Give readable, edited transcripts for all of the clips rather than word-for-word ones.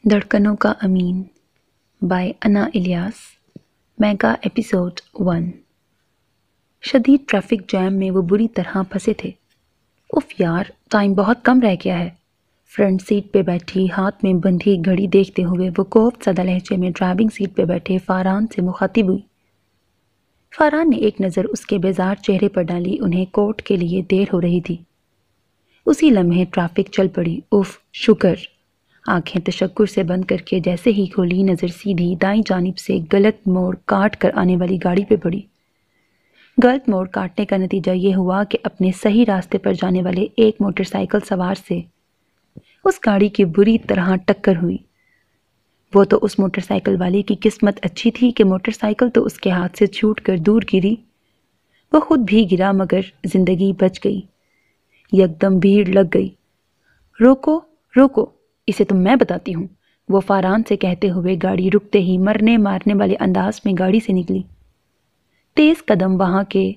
دھڑکنوں کا امین بائی انا Ilyas mega episode 1۔ شدید ٹریفک جیم میں وہ بری طرح پھنسے تھے۔ اف یار، ٹائم بہت کم رہ گیا ہے۔ فرنٹ سیٹ پہ بیٹھی ہاتھ میں بندھی گھڑی دیکھتے ہوئے وہ کوفت زدہ لہجے میں ڈرائیونگ سیٹ پہ بیٹھے فاران سے مخاطب ہوئی۔ فاران نے ایک نظر اس کے بیزار چہرے پر ڈالی، انہیں کورٹ کے لیے دیر ہو رہی تھی۔ اسی لمحے ٹریفک چل پڑی۔ اف شکر! آنکھیں تشکر سے بند کر کے جیسے ہی کھولی، نظر سیدھی دائیں جانب سے غلط موڑ کاٹ کر آنے والی گاڑی پہ پڑی۔ غلط موڑ کاٹنے کا نتیجہ یہ ہوا کہ اپنے صحیح راستے پر جانے والے ایک موٹر سائیکل سوار سے اس گاڑی کی بری طرح ٹکر ہوئی۔ وہ تو اس موٹر سائیکل والے کی قسمت اچھی تھی کہ موٹر سائیکل تو اس کے ہاتھ سے چھوٹ کر دور گری، وہ خود بھی گرا مگر زندگی بچ گئی۔ یکدم بھیڑ لگ گئی۔ روکو روکو، اسے تو میں بتاتی ہوں، وہ فاران سے کہتے ہوئے گاڑی رکتے ہی مرنے مارنے والے انداز میں گاڑی سے نکلی۔ تیز قدم وہاں رکے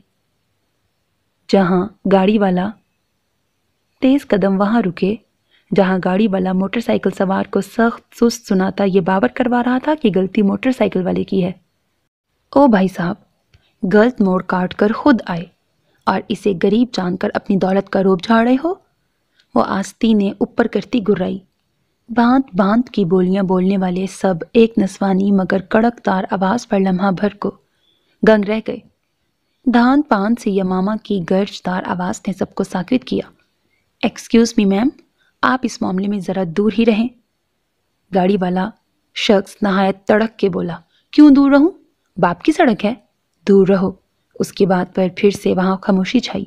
جہاں گاڑی والا موٹر سائیکل سوار کو سخت سست سناتا یہ باور کروا رہا تھا کہ غلطی موٹر سائیکل والے کی ہے۔ او بھائی صاحب، غلط موڑ کاٹ کر خود آئے اور اسے غریب جان کر اپنی دولت کا روب جھاڑ رہے ہو؟ وہ آستی نے اوپر کرتی گرائی۔ باندھ باندھ کی بولیاں بولنے والے سب ایک نسوانی مگر کڑک دار آواز پر لمحہ بھر کو گنگ رہ گئے۔ دھان پان سے یمامہ کی گرج دار آواز نے سب کو ساکت کیا۔ ایکسکیوز می میم، آپ اس معاملے میں ذرا دور ہی رہیں۔ گاڑی والا شخص نہایت تڑک کے بولا، کیوں دور رہوں؟ باپ کی سڑک ہے، دور رہو۔ اس کی بات پر پھر سے وہاں خاموشی چھائی۔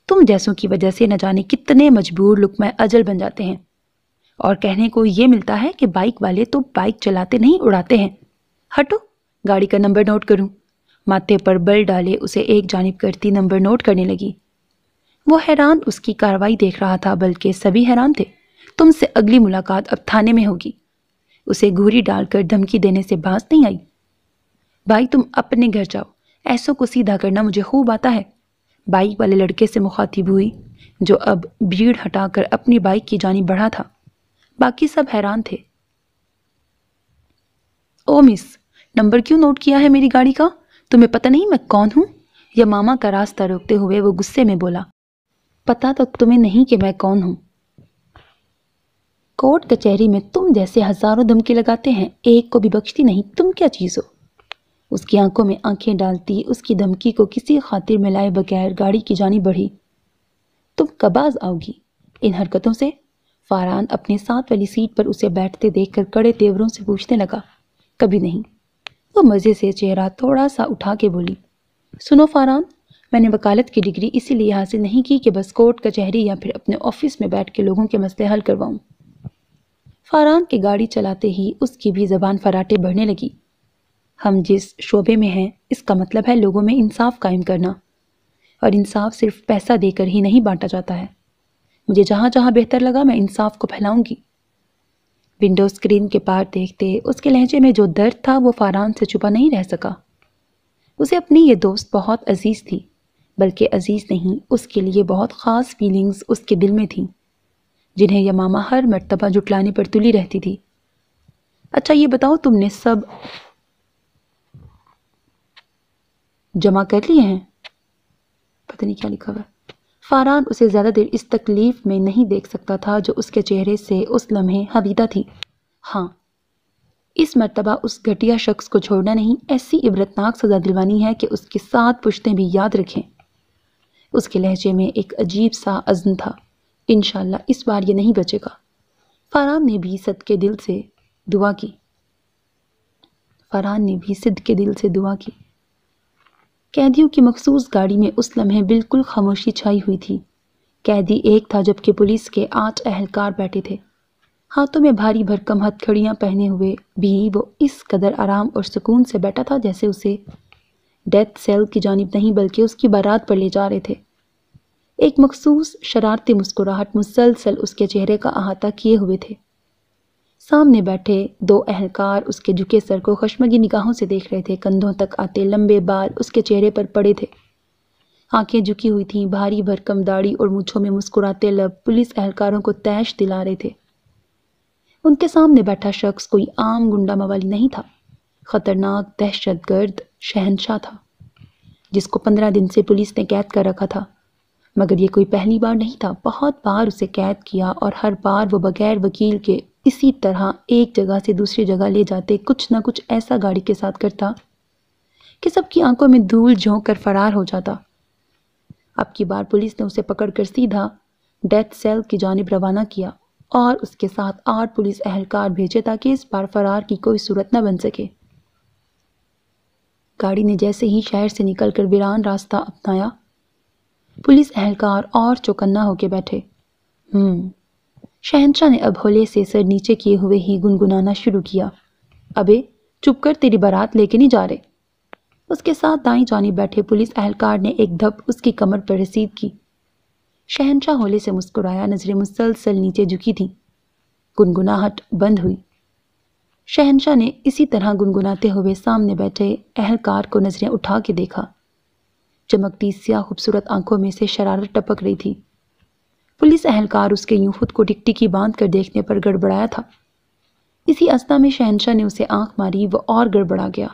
تم جیسوں کی وجہ سے نہ جانے کتنے مجبور لقمہ اجل بن جاتے ہیں، اور کہنے کو یہ ملتا ہے کہ بائک والے تو بائک چلاتے نہیں اڑاتے ہیں۔ ہٹو، گاڑی کا نمبر نوٹ کروں۔ ماتھے پر بل ڈالے اسے ایک جانب کرتی نمبر نوٹ کرنے لگی۔ وہ حیران اس کی کارروائی دیکھ رہا تھا، بلکہ سبھی حیران تھے۔ تم سے اگلی ملاقات اب تھانے میں ہوگی۔ اسے گھوری ڈال کر دھمکی دینے سے باز نہیں آئی۔ بھائی تم اپنے گھر جاؤ، ایسوں کو سیدھا کرنا مجھے خوب آتا ہے، بائک والے لڑکے سے مخاطب ہوئی، جو اب بھیڑ ہٹا کر اپنی بائک کی جانب بڑھا تھا۔ باقی سب حیران تھے۔ او مس، نمبر کیوں نوٹ کیا ہے میری گاڑی کا؟ تمہیں پتہ نہیں میں کون ہوں؟ یمامہ کا راستہ روکتے ہوئے وہ غصے میں بولا۔ پتہ تو تمہیں نہیں کہ میں کون ہوں؟ کورٹ کچہری میں تم جیسے ہزاروں دھمکی لگاتے ہیں، ایک کو بھی بخشتی نہیں، تم کیا چیز ہو؟ اس کی آنکھوں میں آنکھیں ڈالتی اس کی دھمکی کو کسی خاطر میں لائے بغیر گاڑی کی جانب بڑھی۔ تم کب باز آؤ گی ان حرکتوں سے؟ فاران اپنے ساتھ والی سیٹ پر اسے بیٹھتے دیکھ کر کڑے تیوروں سے پوچھنے لگا۔ کبھی نہیں، وہ مزے سے چہرہ تھوڑا سا اٹھا کے بولی۔ سنو فاران، میں نے وکالت کی ڈگری اسی لیے حاصل نہیں کی کہ بس کورٹ کچہری یا پھر اپنے آفس میں بیٹھ کے لوگوں کے مسئلے حل کرواؤں۔ فاران کی گاڑی چلاتے ہی اس کی بھی زبان فراٹے بڑھنے لگی۔ ہم جس شعبے میں ہیں، اس کا مطلب ہے لوگوں میں انصاف قائم کرنا، اور انصاف صرف پیسہ دے کر ہی نہیں بانٹا جاتا ہے۔ مجھے جہاں جہاں بہتر لگا میں انصاف کو پھیلاؤں گی۔ ونڈو اسکرین کے پار دیکھتے اس کے لہجے میں جو درد تھا وہ فاران سے چھپا نہیں رہ سکا۔ اسے اپنی یہ دوست بہت عزیز تھی، بلکہ عزیز نہیں، اس کے لیے بہت خاص فیلنگز اس کے دل میں تھیں، جنہیں یمامہ ہر مرتبہ جھٹلانے پر تلی رہتی تھی۔ اچھا یہ بتاؤ، تم نے سب جمع کر لیے ہیں؟ پتہ نہیں کیا لکھا ہوا ہے۔ فاران اسے زیادہ دیر اس تکلیف میں نہیں دیکھ سکتا تھا جو اس کے چہرے سے اس لمحے حویدہ تھی۔ ہاں، اس مرتبہ اس گھٹیا شخص کو چھوڑنا نہیں، ایسی عبرتناک سزا دلوانی ہے کہ اس کی 7 پشتیں بھی یاد رکھیں۔ اس کے لہجے میں ایک عجیب سا عزم تھا۔ انشاءاللہ اس بار یہ نہیں بچے گا۔ فاران نے بھی صدقے کے دل سے دعا کی۔ قیدیوں کی مخصوص گاڑی میں اس لمحے بالکل خاموشی چھائی ہوئی تھی۔ قیدی ایک تھا جبکہ پولیس کے 8 اہلکار بیٹھے تھے۔ ہاتھوں میں بھاری بھرکم ہتھ کھڑیاں پہنے ہوئے بھی وہ اس قدر آرام اور سکون سے بیٹھا تھا جیسے اسے ڈیتھ سیل کی جانب نہیں بلکہ اس کی بارات پر لے جا رہے تھے۔ ایک مخصوص شرارتی مسکراہٹ مسلسل اس کے چہرے کا احاطہ کیے ہوئے تھے۔ سامنے بیٹھے 2 اہلکار اس کے جھکے سر کو خشمگی نگاہوں سے دیکھ رہے تھے۔ کندھوں تک آتے لمبے بال اس کے چہرے پر پڑے تھے، آنکھیں جھکی ہوئی تھیں، بھاری بھرکم داڑھی اور مونچھوں میں مسکراتے لب پولیس اہلکاروں کو طیش دلا رہے تھے۔ ان کے سامنے بیٹھا شخص کوئی عام گنڈا موالی نہیں تھا، خطرناک دہشت گرد شہنشاہ تھا، جس کو 15 دن سے پولیس نے قید کر رکھا تھا۔ مگر یہ کوئی پہلی بار نہیں تھا، بہت بار اسے قید کیا اور ہر بار وہ بغیر وکیل کے اسی طرح ایک جگہ سے دوسری جگہ لے جاتے، کچھ نہ کچھ ایسا گاڑی کے ساتھ کرتا کہ سب کی آنکھوں میں دھول جھونک کر فرار ہو جاتا۔ اب کی بار پولیس نے اسے پکڑ کر سیدھا ڈیتھ سیل کی جانب روانہ کیا اور اس کے ساتھ 8 پولیس اہلکار بھیجے تاکہ اس بار فرار کی کوئی صورت نہ بن سکے۔ گاڑی نے جیسے ہی شہر سے نکل کر ویران راستہ اپنایا، پولیس اہلکار اور چوکنا ہو کے بیٹھے۔ شہنشاہ نے اب ہولے سے سر نیچے کیے ہوئے ہی گنگنانا شروع کیا، ابے چپ کر، تیری بارات لے کے نہیں جا رہے۔ اس کے ساتھ دائیں جانب بیٹھے پولیس اہلکار نے ایک دھپ اس کی کمر پر رسید کی۔ شہنشاہ ہولے سے مسکرایا، نظریں مسلسل نیچے جھکی تھیں۔ گنگناہٹ بند ہوئی۔ شہنشاہ نے اسی طرح گنگناتے ہوئے سامنے بیٹھے اہلکار کو نظریں اٹھا کے دیکھا۔ چمکتی سیاہ خوبصورت آنکھوں میں سے شرارت ٹپک رہی تھی۔ پولیس اہلکار اس کے یوں خود کو ٹکٹکی باندھ کر دیکھنے پر گڑبڑایا تھا۔ اسی اثنا میں شہنشاہ نے اسے آنکھ ماری، وہ اور گڑبڑا گیا۔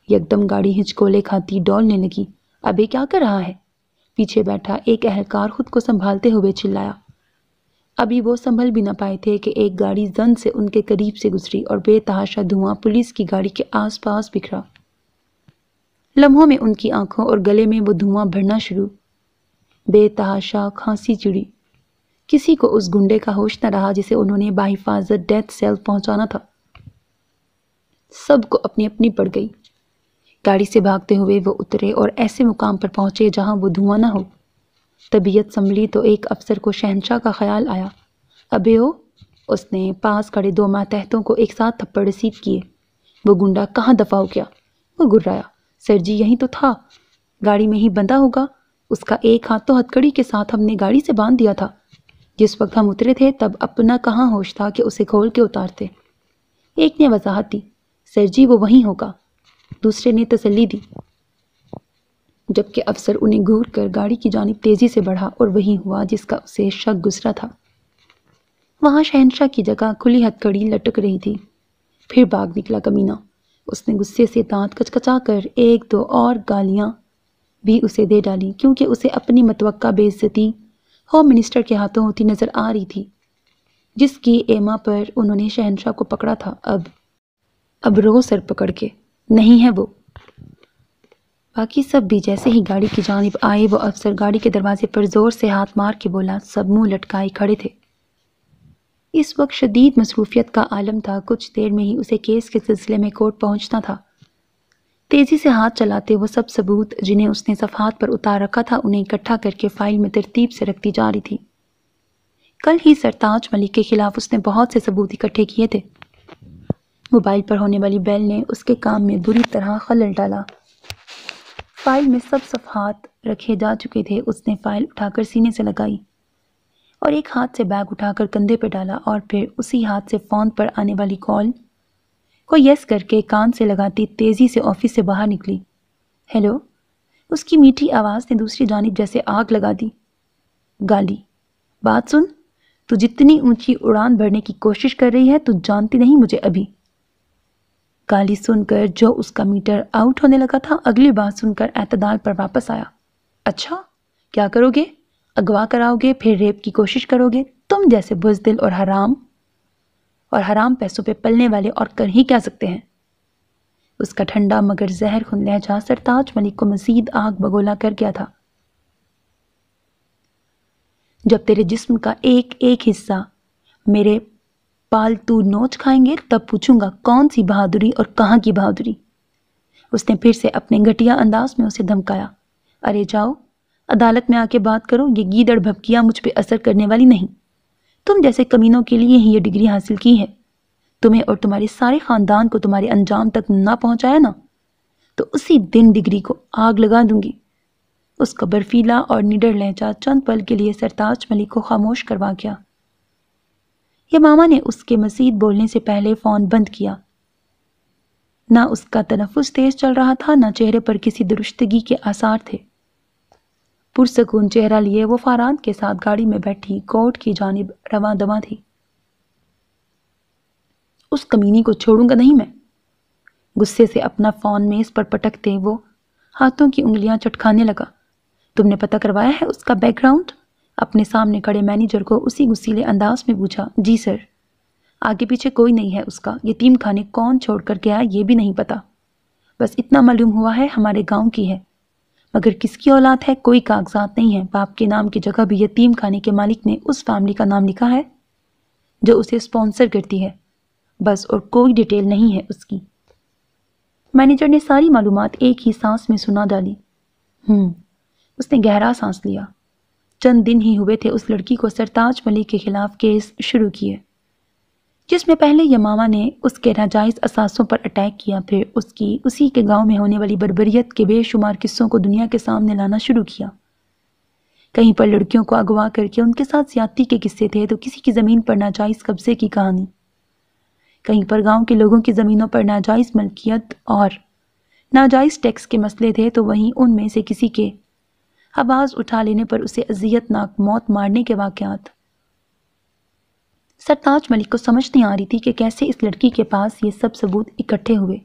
یکدم گاڑی ہچکولے کھاتی ڈولنے لگی۔ ابے کیا کر رہا ہے؟ پیچھے بیٹھا ایک اہلکار خود کو سنبھالتے ہوئے چلایا۔ ابھی وہ سنبھل بھی نہ پائے تھے کہ ایک گاڑی زن سے ان کے قریب سے گزری اور بے تحاشا دھواں پولیس کی گاڑی کے آس پاس بکھرا۔ لمحوں میں ان کی آنکھوں اور گلے میں وہ دھواں بھرنا شروع۔ بے تحاشا کھانسی چڑھی۔ کسی کو اس گنڈے کا ہوش نہ رہا جسے انہوں نے بحفاظت ڈیتھ سیل پہنچانا تھا۔ سب کو اپنی اپنی پڑ گئی۔ گاڑی سے بھاگتے ہوئے وہ اترے اور ایسے مقام پر پہنچے جہاں وہ دھواں نہ ہو۔ طبیعت سنبھلی تو ایک افسر کو شہنشاہ کا خیال آیا۔ ابے او، اس نے پاس کھڑے 2 ماتحتوں کو ایک ساتھ تھپڑ رسید کیے۔ وہ گنڈا کہاں دفع ہو گیا؟ وہ گرایا۔ سر جی یہی تو تھا، گاڑی میں ہی بندھا ہوگا۔ اس کا ایک ہاتھ تو ہتھکڑی کے ساتھ ہم نے گاڑی سے باندھ دیا تھا۔ جس وقت ہم اترے تھے تب اپنا کہاں ہوش تھا کہ اسے کھول کے اتارتے۔ ایک نے وضاحت دی، سر جی وہ وہیں ہوگا۔ دوسرے نے تسلی دی، جبکہ افسر انہیں گھور کر گاڑی کی جانب تیزی سے بڑھا اور وہی ہوا جس کا اسے شک گزرا تھا۔ وہاں شہنشاہ کی جگہ کھلی ہتھکڑی لٹک رہی تھی۔ پھر بھاگ نکلا کمینہ۔ اس نے غصے سے دانت کچکچا کر 1-2 اور گالیاں بھی اسے دے ڈالی، کیونکہ اسے اپنی متوقع بے عزتی ہوم منسٹر کے ہاتھوں ہوتی نظر آ رہی تھی، جس کی ایما پر انہوں نے شہنشاہ کو پکڑا تھا۔ اب رو سر پکڑ کے، نہیں ہے وہ۔ باقی سب بھی جیسے ہی گاڑی کی جانب آئے، وہ افسر گاڑی کے دروازے پر زور سے ہاتھ مار کے بولا۔ سب منہ لٹکائے کھڑے تھے۔ اس وقت شدید مصروفیت کا عالم تھا۔ کچھ دیر میں ہی اسے کیس کے سلسلے میں کورٹ پہنچنا تھا۔ تیزی سے ہاتھ چلاتے وہ سب ثبوت جنہیں اس نے صفحات پر اتار رکھا تھا انہیں اکٹھا کر کے فائل میں ترتیب سے رکھتی جا رہی تھی۔ کل ہی سرتاج ملک کے خلاف اس نے بہت سے ثبوت اکٹھے کیے تھے۔ موبائل پر ہونے والی بیل نے اس کے کام میں بری طرح خلل ڈالا۔ فائل میں سب صفحات رکھے جا چکے تھے۔ اس نے فائل اٹھا کر سینے سے لگائی اور ایک ہاتھ سے بیگ اٹھا کر کندھے پہ ڈالا اور پھر اسی ہاتھ سے فون پر آنے والی کال کو یس کر کے کان سے لگاتی تیزی سے آفس سے باہر نکلی۔ ہیلو، اس کی میٹھی آواز نے دوسری جانب جیسے آگ لگا دی۔ گالی، بات سن، تو جتنی اونچی اڑان بھرنے کی کوشش کر رہی ہے تو جانتی نہیں مجھے ابھی۔ گالی سن کر جو اس کا میٹر آؤٹ ہونے لگا تھا اگلی بات سن کر اعتدال پر واپس آیا۔ اچھا، کیا کرو گے؟ اغوا کراؤ گے، پھر ریپ کی کوشش کرو گے؟ تم جیسے بزدل اور حرام پیسوں پہ پلنے والے اور کر ہی کیا سکتے ہیں؟ اس کا ٹھنڈا مگر زہر خون لہجہ سرتاج ملک کو مزید آگ بگولا کر گیا تھا۔ جب تیرے جسم کا ایک ایک حصہ میرے پالتو نوچ کھائیں گے تب پوچھوں گا کون سی بہادری اور کہاں کی بہادری۔ اس نے پھر سے اپنے گھٹیا انداز میں اسے دھمکایا۔ ارے جاؤ، عدالت میں آ کے بات کرو، یہ گیدڑ بھبکیاں مجھ پہ اثر کرنے والی نہیں۔ تم جیسے کمینوں کے لیے ہی یہ ڈگری حاصل کی ہے۔ تمہیں اور تمہارے سارے خاندان کو تمہارے انجام تک نہ پہنچایا نا تو اسی دن ڈگری کو آگ لگا دوں گی۔ اس کا برفیلا اور نڈر لہجہ چند پل کے لیے سرتاج ملک کو خاموش کروا گیا۔ یماما نے اس کے مزید بولنے سے پہلے فون بند کیا۔ نہ اس کا تنفس تیز چل رہا تھا، نہ چہرے پر کسی درشتگی کے آثار تھے۔ پرسکون چہرہ لیے وہ فاران کے ساتھ گاڑی میں بیٹھی کورٹ کی جانب رواں دواں تھی۔ اس کمینی کو چھوڑوں گا نہیں میں۔ غصے سے اپنا فون میز پر پٹکتے وہ ہاتھوں کی انگلیاں چٹکانے لگا۔ تم نے پتہ کروایا ہے اس کا بیک گراؤنڈ؟ اپنے سامنے کھڑے مینیجر کو اسی غصیلے انداز میں پوچھا۔ جی سر۔ آگے پیچھے کوئی نہیں ہے اس کا، یتیم خانے کون چھوڑ کر گیا یہ بھی نہیں پتا، بس اتنا معلوم ہوا ہے ہمارے گاؤں کی ہے، مگر کس کی اولاد ہے کوئی کاغذات نہیں ہے۔ باپ کے نام کی جگہ بھی یتیم خانے کے مالک نے اس فیملی کا نام لکھا ہے جو اسے اسپانسر کرتی ہے، بس، اور کوئی ڈیٹیل نہیں ہے اس کی۔ مینیجر نے ساری معلومات ایک ہی سانس میں سنا ڈالی۔ اس نے گہرا سانس لیا۔ چند دن ہی ہوئے تھے اس لڑکی کو سرتاج ملک کے خلاف کیس شروع کیے، جس میں پہلے یمامہ نے اس کے ناجائز اثاثوں پر اٹیک کیا، پھر اسی کے گاؤں میں ہونے والی بربریت کے بے شمار قصوں کو دنیا کے سامنے لانا شروع کیا۔ کہیں پر لڑکیوں کو اغوا کر کے ان کے ساتھ زیادتی کے قصے تھے تو کسی کی زمین پر ناجائز قبضے کی کہانی، کہیں پر گاؤں کے لوگوں کی زمینوں پر ناجائز ملکیت اور ناجائز ٹیکس کے مسئلے تھے، تو وہیں ان میں سے کسی کے آواز اٹھا لینے پر اسے اذیت ناک موت مارنے کے واقعات۔ سرتاج ملک کو سمجھ نہیں آ رہی تھی کہ کیسے اس لڑکی کے پاس یہ سب ثبوت اکٹھے ہوئے۔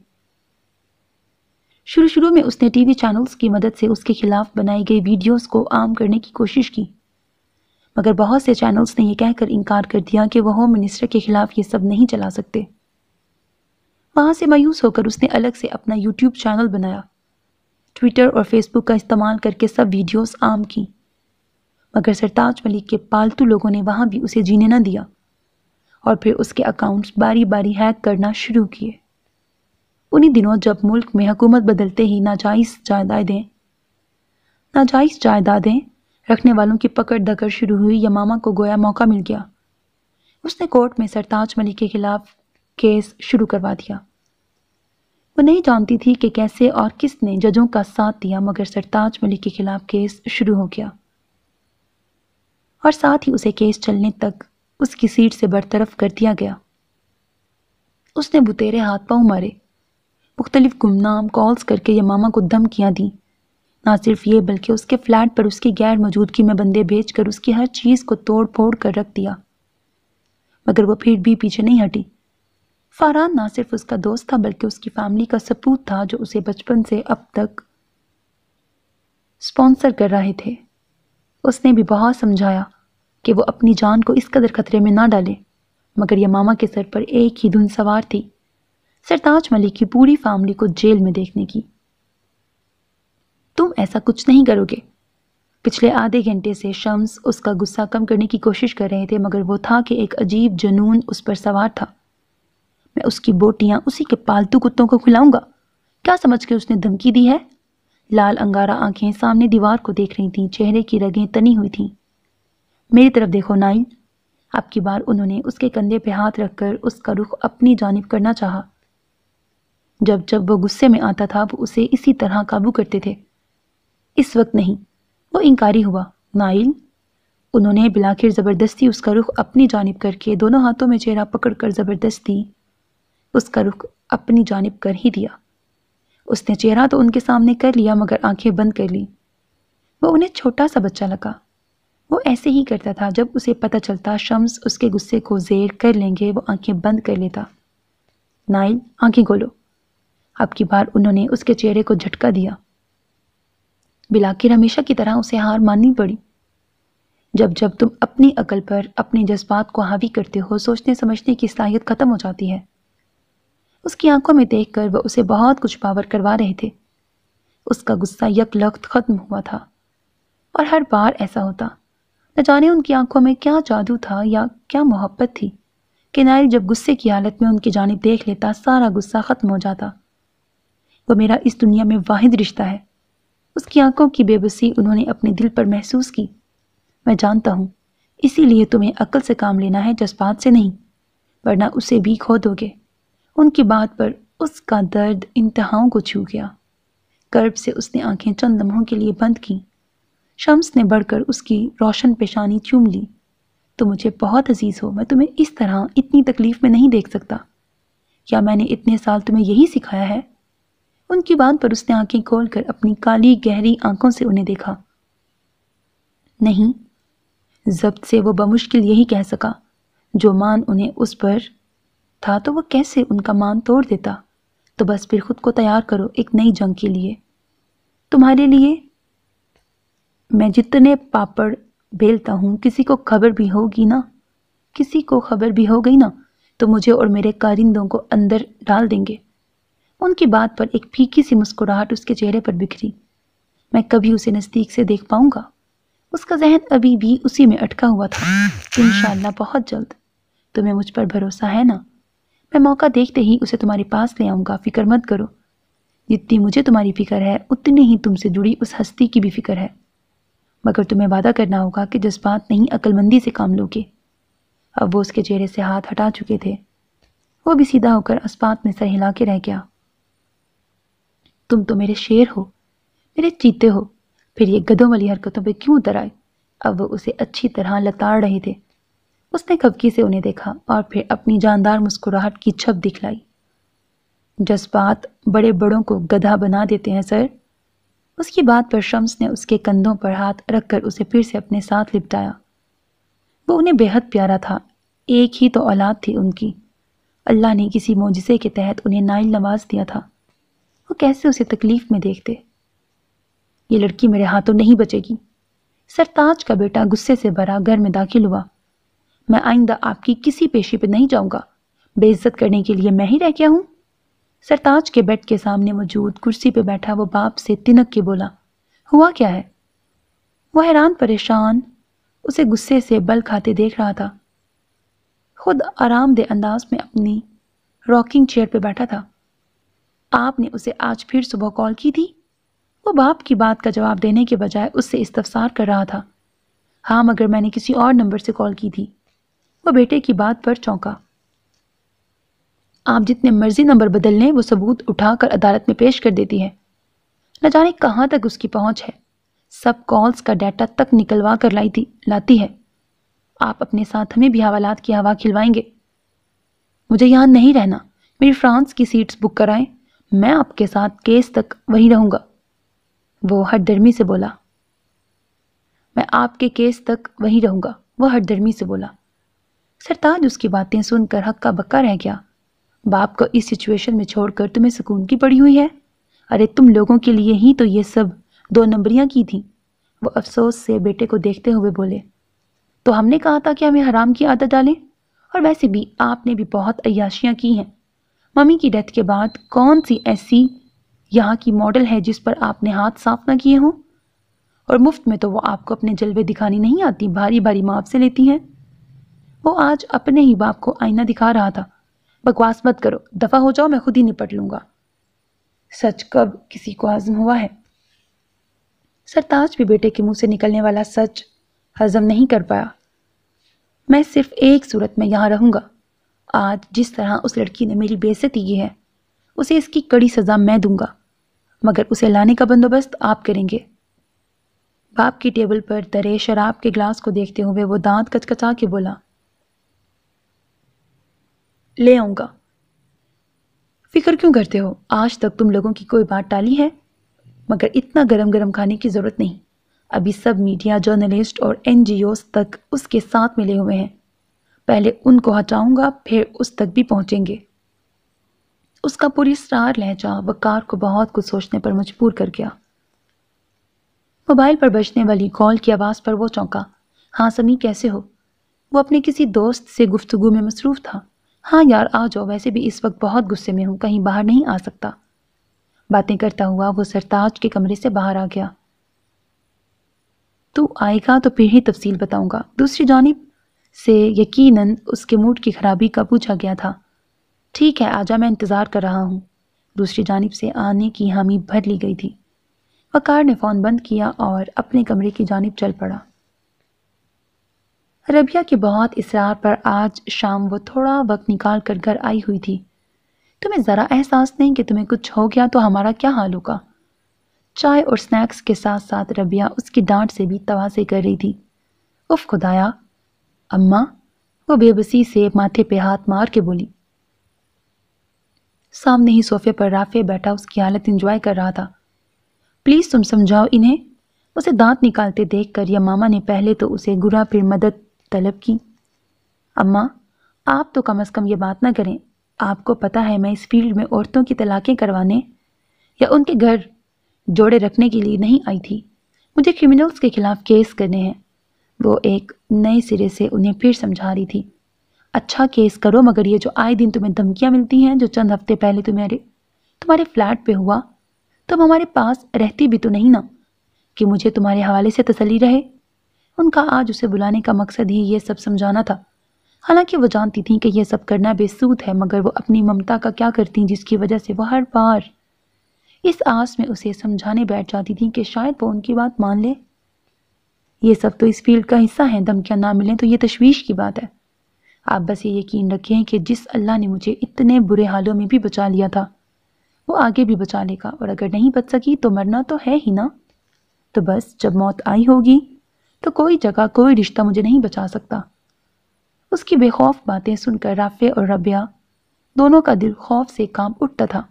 شروع میں اس نے ٹی وی چینلز کی مدد سے اس کے خلاف بنائی گئی ویڈیوز کو عام کرنے کی کوشش کی، مگر بہت سے چینلز نے یہ کہہ کر انکار کر دیا کہ وہ ہوم منسٹر کے خلاف یہ سب نہیں چلا سکتے۔ وہاں سے مایوس ہو کر اس نے الگ سے اپنا یوٹیوب چینل بنایا، ٹویٹر اور فیس بک کا استعمال کر کے سب ویڈیوز عام کی، مگر سرتاج ملک کے پالتو لوگوں نے وہاں بھی اسے جینے نہ دیا اور پھر اس کے اکاؤنٹس باری باری ہیک کرنا شروع کیے۔ انہی دنوں جب ملک میں حکومت بدلتے ہی ناجائز جائیدادیں رکھنے والوں کی پکڑ دکڑ شروع ہوئی، یمامہ کو گویا موقع مل گیا۔ اس نے کورٹ میں سرتاج ملک کے خلاف کیس شروع کروا دیا۔ وہ نہیں جانتی تھی کہ کیسے اور کس نے ججوں کا ساتھ دیا، مگر سرتاج ملک کے خلاف کیس شروع ہو گیا اور ساتھ ہی اسے کیس چلنے تک اس کی سیٹ سے برطرف کر دیا گیا۔ اس نے بتیرے ہاتھ پاؤں مارے، مختلف گمنام کالز کر کے یمامہ کو دھمکیاں دیں، نہ صرف یہ بلکہ اس کے فلیٹ پر اس کی غیر موجودگی میں بندے بھیج کر اس کی ہر چیز کو توڑ پھوڑ کر رکھ دیا، مگر وہ پھر بھی پیچھے نہیں ہٹی۔ فاران نہ صرف اس کا دوست تھا بلکہ اس کی فیملی کا سپوت تھا جو اسے بچپن سے اب تک اسپانسر کر رہے تھے۔ اس نے بھی بہت سمجھایا کہ وہ اپنی جان کو اس قدر خطرے میں نہ ڈالے، مگر یمامہ کے سر پر ایک ہی دھن سوار تھی، سرتاج ملک کی پوری فیملی کو جیل میں دیکھنے کی۔ تم ایسا کچھ نہیں کرو گے۔ پچھلے آدھے گھنٹے سے شمس اس کا غصہ کم کرنے کی کوشش کر رہے تھے، مگر وہ تھا کہ ایک عجیب جنون اس پر سوار تھا۔ میں اس کی بوٹیاں اسی کے پالتو کتوں کو کھلاؤں گا، کیا سمجھ کے اس نے دھمکی دی ہے؟ لال انگارہ آنکھیں سامنے دیوار کو دیکھ رہی تھیں، چہرے کی رگیں تنی ہوئی تھیں۔ میری طرف دیکھو نائل۔ اب کی بار انہوں نے اس کے کندھے پہ ہاتھ رکھ کر اس کا رخ اپنی جانب کرنا چاہا۔ جب وہ غصے میں آتا تھا وہ اسے اسی طرح قابو کرتے تھے، اس وقت نہیں۔ وہ انکاری ہوا۔ نائل، انہوں نے بلاخر زبردستی اس کا رخ اپنی جانب کر کے دونوں ہاتھوں میں چہرہ پکڑ کر زبردستی اس کا رخ اپنی جانب کر ہی دیا۔ اس نے چہرہ تو ان کے سامنے کر لیا مگر آنکھیں بند کر لی۔ وہ انہیں چھوٹا سا بچہ لگا۔ وہ ایسے ہی کرتا تھا، جب اسے پتہ چلتا شمس اس کے غصے کو زیر کر لیں گے وہ آنکھیں بند کر لیتا۔ نائل، آنکھیں کھولو۔ اب کی بار انہوں نے اس کے چہرے کو جھٹکا دیا۔ بلاخر ہمیشہ کی طرح اسے ہار ماننی پڑی۔ جب تم اپنی عقل پر اپنے جذبات کو حاوی کرتے ہو، سوچنے سمجھنے کی صلاحیت ختم ہو جاتی ہے۔ اس کی آنکھوں میں دیکھ کر وہ اسے بہت کچھ پاور کروا رہے تھے۔ اس کا غصہ یک لخت ختم ہوا تھا، اور ہر بار ایسا ہوتا۔ نہ جانے ان کی آنکھوں میں کیا جادو تھا یا کیا محبت تھی کہ نائل جب غصے کی حالت میں ان کی جانب دیکھ لیتا سارا غصہ ختم ہو جاتا۔ وہ میرا اس دنیا میں واحد رشتہ ہے۔ اس کی آنکھوں کی بے بسی انہوں نے اپنے دل پر محسوس کی۔ میں جانتا ہوں، اسی لیے تمہیں عقل سے کام لینا ہے، جذبات سے نہیں، ورنہ اسے بھی کھو دو گے۔ ان کی بات پر اس کا درد انتہاؤں کو چھو گیا۔ کرب سے اس نے آنکھیں چند لمحوں کے لیے بند کی۔ شمس نے بڑھ کر اس کی روشن پیشانی چوم لی۔ تم مجھے بہت عزیز ہو، میں تمہیں اس طرح اتنی تکلیف میں نہیں دیکھ سکتا۔ کیا میں نے اتنے سال تمہیں یہی سکھایا ہے؟ ان کی بات پر اس نے آنکھیں کھول کر اپنی کالی گہری آنکھوں سے انہیں دیکھا۔ نہیں، ضبط سے وہ بمشکل یہی کہہ سکا۔ جو مان انہیں اس پر تھا تو وہ کیسے ان کا مان توڑ دیتا؟ تو بس پھر خود کو تیار کرو ایک نئی جنگ کے لیے۔ تمہارے لیے میں جتنے پاپڑ بیلتا ہوں کسی کو خبر بھی ہوگی نا، کسی کو خبر بھی ہو گئی نا تو مجھے اور میرے کارندوں کو اندر ڈال دیں گے۔ ان کی بات پر ایک پھیکی سی مسکراہٹ اس کے چہرے پر بکھری۔ میں کبھی اسے نزدیک سے دیکھ پاؤں گا؟ اس کا ذہن ابھی بھی اسی میں اٹکا ہوا تھا۔ انشاءاللہ بہت جلد۔ تمہیں مجھ پر بھروسہ ہے نا؟ میں موقع دیکھتے ہی اسے تمہارے پاس لے آؤں گا، فکر مت کرو۔ جتنی مجھے تمہاری فکر ہے اتنی ہی تم سے جڑی اس ہستی کی بھی فکر ہے، مگر تمہیں وعدہ کرنا ہوگا کہ جذبات نہیں عقل مندی سے کام لوگے۔ اب وہ اس کے چہرے سے ہاتھ ہٹا چکے تھے۔ وہ بھی سیدھا ہو کر اسپات میں سر ہلا کے رہ گیا۔ تم تو میرے شیر ہو، میرے چیتے ہو، پھر یہ گدھوں والی حرکتوں پہ کیوں اتر آئے؟ اب وہ اسے اچھی طرح لتاڑ رہے تھے۔ اس نے کھبکی سے انہیں دیکھا اور پھر اپنی جاندار مسکراہٹ کی چھپ دکھلائی۔ جذبات بڑے بڑوں کو گدھا بنا دیتے ہیں سر۔ اس کی بات پر شمس نے اس کے کندھوں پر ہاتھ رکھ کر اسے پھر سے اپنے ساتھ لپٹایا۔ وہ انہیں بے حد پیارا تھا، ایک ہی تو اولاد تھی ان کی۔ اللہ نے کسی معجزے کے تحت انہیں نائل نواز دیا تھا۔ وہ کیسے اسے تکلیف میں دیکھتے؟ یہ لڑکی میرے ہاتھوں نہیں بچے گی۔ سرتاج کا بیٹا غصے سے بھرا گھر میں داخل ہوا۔ میں آئندہ آپ کی کسی پیشی پہ نہیں جاؤں گا، بے عزت کرنے کے لیے میں ہی رہ گیا ہوں۔ سرتاج کے بیڈ کے سامنے موجود کرسی پہ بیٹھا وہ باپ سے تنک کے بولا، ہوا کیا ہے؟ وہ حیران پریشان اسے غصے سے بل کھاتے دیکھ رہا تھا۔ خود آرام دہ انداز میں اپنی راکنگ چیئر پہ بیٹھا تھا۔ آپ نے اسے آج پھر صبح کال کی تھی؟ وہ باپ کی بات کا جواب دینے کے بجائے اس سے استفسار کر رہا تھا۔ ہاں، مگر میں نے کسی اور نمبر سے کال کی تھی۔ وہ بیٹے کی بات پر چونکا۔ آپ جتنے مرضی نمبر بدل لیں وہ ثبوت اٹھا کر عدالت میں پیش کر دیتی ہے۔ نہ جانے کہاں تک اس کی پہنچ ہے، سب کالز کا ڈیٹا تک نکلوا کر لاتی ہے۔ آپ اپنے ساتھ ہمیں بھی حوالات کی ہوا کھلوائیں گے؟ مجھے یہاں نہیں رہنا، میری فرانس کی سیٹس بک کرائیں، میں آپ کے ساتھ کیس تک وہیں رہوں گا۔ وہ ہٹ درمی سے بولا۔ میں آپ کے کیس تک وہیں رہوں گا، وہ ہٹ درمی سے بولا۔ سرتاج اس کی باتیں سن کر ہکا بکا رہ گیا۔ باپ کو اس سچویشن میں چھوڑ کر تمہیں سکون کی پڑی ہوئی ہے؟ ارے تم لوگوں کے لیے ہی تو یہ سب 2 نمبریاں کی تھیں۔ وہ افسوس سے بیٹے کو دیکھتے ہوئے بولے، تو ہم نے کہا تھا کہ ہمیں حرام کی عادت ڈالیں، اور ویسے بھی آپ نے بھی بہت عیاشیاں کی ہیں۔ ممی کی ڈیتھ کے بعد کون سی ایسی یہاں کی ماڈل ہے جس پر آپ نے ہاتھ صاف نہ کیے ہوں؟ اور مفت میں تو وہ آپ کو اپنے جلوے دکھانی نہیں آتی، بھاری بھاری معاف سے لیتی ہیں۔ وہ آج اپنے ہی باپ کو آئینہ دکھا رہا تھا۔ بکواس مت کرو، دفع ہو جاؤ، میں خود ہی نپٹ لوں گا۔ سچ کب کسی کو ہضم ہوا ہے؟ سرتاج بھی بیٹے کے منہ سے نکلنے والا سچ ہضم نہیں کر پایا۔ میں صرف ایک صورت میں یہاں رہوں گا۔ آج جس طرح اس لڑکی نے میری بے عزتی کی ہے، اسے اس کی کڑی سزا میں دوں گا، مگر اسے لانے کا بندوبست آپ کریں گے۔ باپ کی ٹیبل پر دھرے شراب کے گلاس کو دیکھتے ہوئے وہ دانت کچکچا کے بولا، لے آؤں گا۔ فکر کیوں کرتے ہو؟ آج تک تم لوگوں کی کوئی بات ٹالی ہے؟ مگر اتنا گرم گرم کھانے کی ضرورت نہیں۔ ابھی سب میڈیا، جرنلسٹ اور NGOs تک اس کے ساتھ ملے ہوئے ہیں۔ پہلے ان کو ہٹاؤں گا، پھر اس تک بھی پہنچیں گے۔ اس کا پراسرار لہجہ وقار کو بہت کچھ سوچنے پر مجبور کر گیا۔ موبائل پر بجنے والی کال کی آواز پر وہ چونکا۔ ہاں سمی، کیسے ہو؟ وہ اپنے کسی دوست سے گفتگو میں مصروف تھا۔ ہاں یار آ جاؤ، ویسے بھی اس وقت بہت غصے میں ہوں، کہیں باہر نہیں آ سکتا۔ باتیں کرتا ہوا وہ سرتاج کے کمرے سے باہر آ گیا۔ تو آئے گا تو پھر ہی تفصیل بتاؤں گا۔ دوسری جانب سے یقیناً اس کے موڈ کی خرابی کا پوچھا گیا تھا۔ ٹھیک ہے، آجا، میں انتظار کر رہا ہوں۔ دوسری جانب سے آنے کی حامی بھر لی گئی تھی۔ وقار نے فون بند کیا اور اپنے کمرے کی جانب چل پڑا۔ ربیہ کے بہت اصرار پر آج شام وہ تھوڑا وقت نکال کر گھر آئی ہوئی تھی۔ تمہیں ذرا احساس نہیں کہ تمہیں کچھ ہو گیا تو ہمارا کیا حال ہوگا؟ چائے اور سنیکس کے ساتھ ساتھ ربیہ اس کی ڈانٹ سے بھی تواضع کر رہی تھی۔ اف خدایا، اماں، وہ بے بسی سے ماتھے پہ ہاتھ مار کے بولی۔ سامنے ہی صوفے پر رافع بیٹھا اس کی حالت انجوائے کر رہا تھا۔ پلیز تم سمجھاؤ انہیں۔ اسے دانت نکالتے دیکھ کر یا ماما نے پہلے تو اسے گرا پھر مدد طلب کی۔ اماں، آپ تو کم از کم یہ بات نہ کریں، آپ کو پتہ ہے میں اس فیلڈ میں عورتوں کی طلاقیں کروانے یا ان کے گھر جوڑے رکھنے کے لیے نہیں آئی تھی. مجھے کرمنلز کے خلاف کیس کرنے ہیں. وہ ایک نئے سرے سے انہیں پھر سمجھا رہی تھی. اچھا کیس کرو، مگر یہ جو آئے دن تمہیں دھمکیاں ملتی ہیں، جو چند ہفتے پہلے تمہارے فلیٹ پہ ہوا، تم ہمارے پاس رہتی بھی تو نہیں نا کہ مجھے تمہارے حوالے سے تسلی رہے. ان کا آج اسے بلانے کا مقصد ہی یہ سب سمجھانا تھا. حالانکہ وہ جانتی تھیں کہ یہ سب کرنا بے سود ہے، مگر وہ اپنی ممتا کا کیا کرتی جس کی وجہ سے وہ ہر بار اس آس میں اسے سمجھانے بیٹھ جاتی تھیں کہ شاید وہ ان کی بات مان لے. یہ سب تو اس فیلڈ کا حصہ ہیں، دھمکیاں نہ ملیں تو یہ تشویش کی بات ہے. آپ بس یہ یقین رکھیں کہ جس اللہ نے مجھے اتنے برے حالوں میں بھی بچا لیا تھا وہ آگے بھی بچا لے گا، اور اگر نہیں بچ سکی تو مرنا تو ہے ہی نا. تو بس جب موت آئی ہوگی تو کوئی جگہ کوئی رشتہ مجھے نہیں بچا سکتا. اس کی بے خوف باتیں سن کر رافع اور ربیہ دونوں کا دل خوف سے کانپ اٹھتا تھا.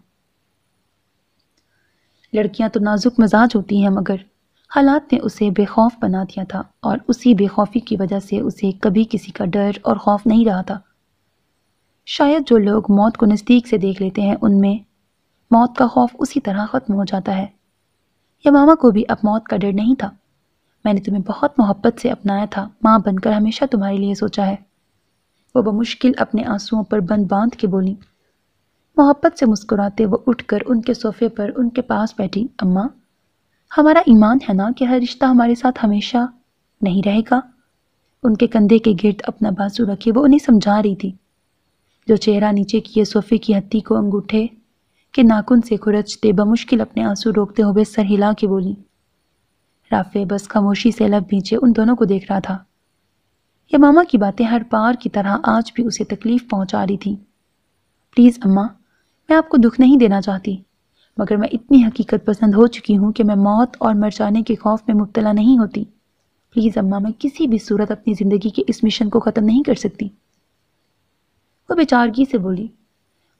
لڑکیاں تو نازک مزاج ہوتی ہیں، مگر حالات نے اسے بے خوف بنا دیا تھا، اور اسی بے خوفی کی وجہ سے اسے کبھی کسی کا ڈر اور خوف نہیں رہا تھا. شاید جو لوگ موت کو نزدیک سے دیکھ لیتے ہیں ان میں موت کا خوف اسی طرح ختم ہو جاتا ہے. یمامہ کو بھی اب موت کا ڈر نہیں تھا. میں نے تمہیں بہت محبت سے اپنایا تھا، ماں بن کر ہمیشہ تمہارے لیے سوچا ہے. وہ بمشکل اپنے آنسوؤں پر بند باندھ کے بولی. محبت سے مسکراتے وہ اٹھ کر ان کے صوفے پر ان کے پاس بیٹھی. اماں، ہمارا ایمان ہے نا کہ ہر رشتہ ہمارے ساتھ ہمیشہ نہیں رہے گا. ان کے کندھے کے گرد اپنا بازو رکھے وہ انہیں سمجھا رہی تھی. جو چہرہ نیچے کیے صوفے کی ہتھی کو انگوٹھے کہ ناخن سے کھرچتے بمشکل اپنے آنسو روکتے ہوئے سر ہلا کے بولی. رافع بس خاموشی سے لب بھیجے ان دونوں کو دیکھ رہا تھا. یمامہ کی باتیں ہر بار کی طرح آج بھی اسے تکلیف پہنچا رہی تھی. پلیز اماں، میں آپ کو دکھ نہیں دینا چاہتی، مگر میں اتنی حقیقت پسند ہو چکی ہوں کہ میں موت اور مر جانے کے خوف میں مبتلا نہیں ہوتی. پلیز اماں، میں کسی بھی صورت اپنی زندگی کے اس مشن کو ختم نہیں کر سکتی. وہ بےچارگی سے بولی.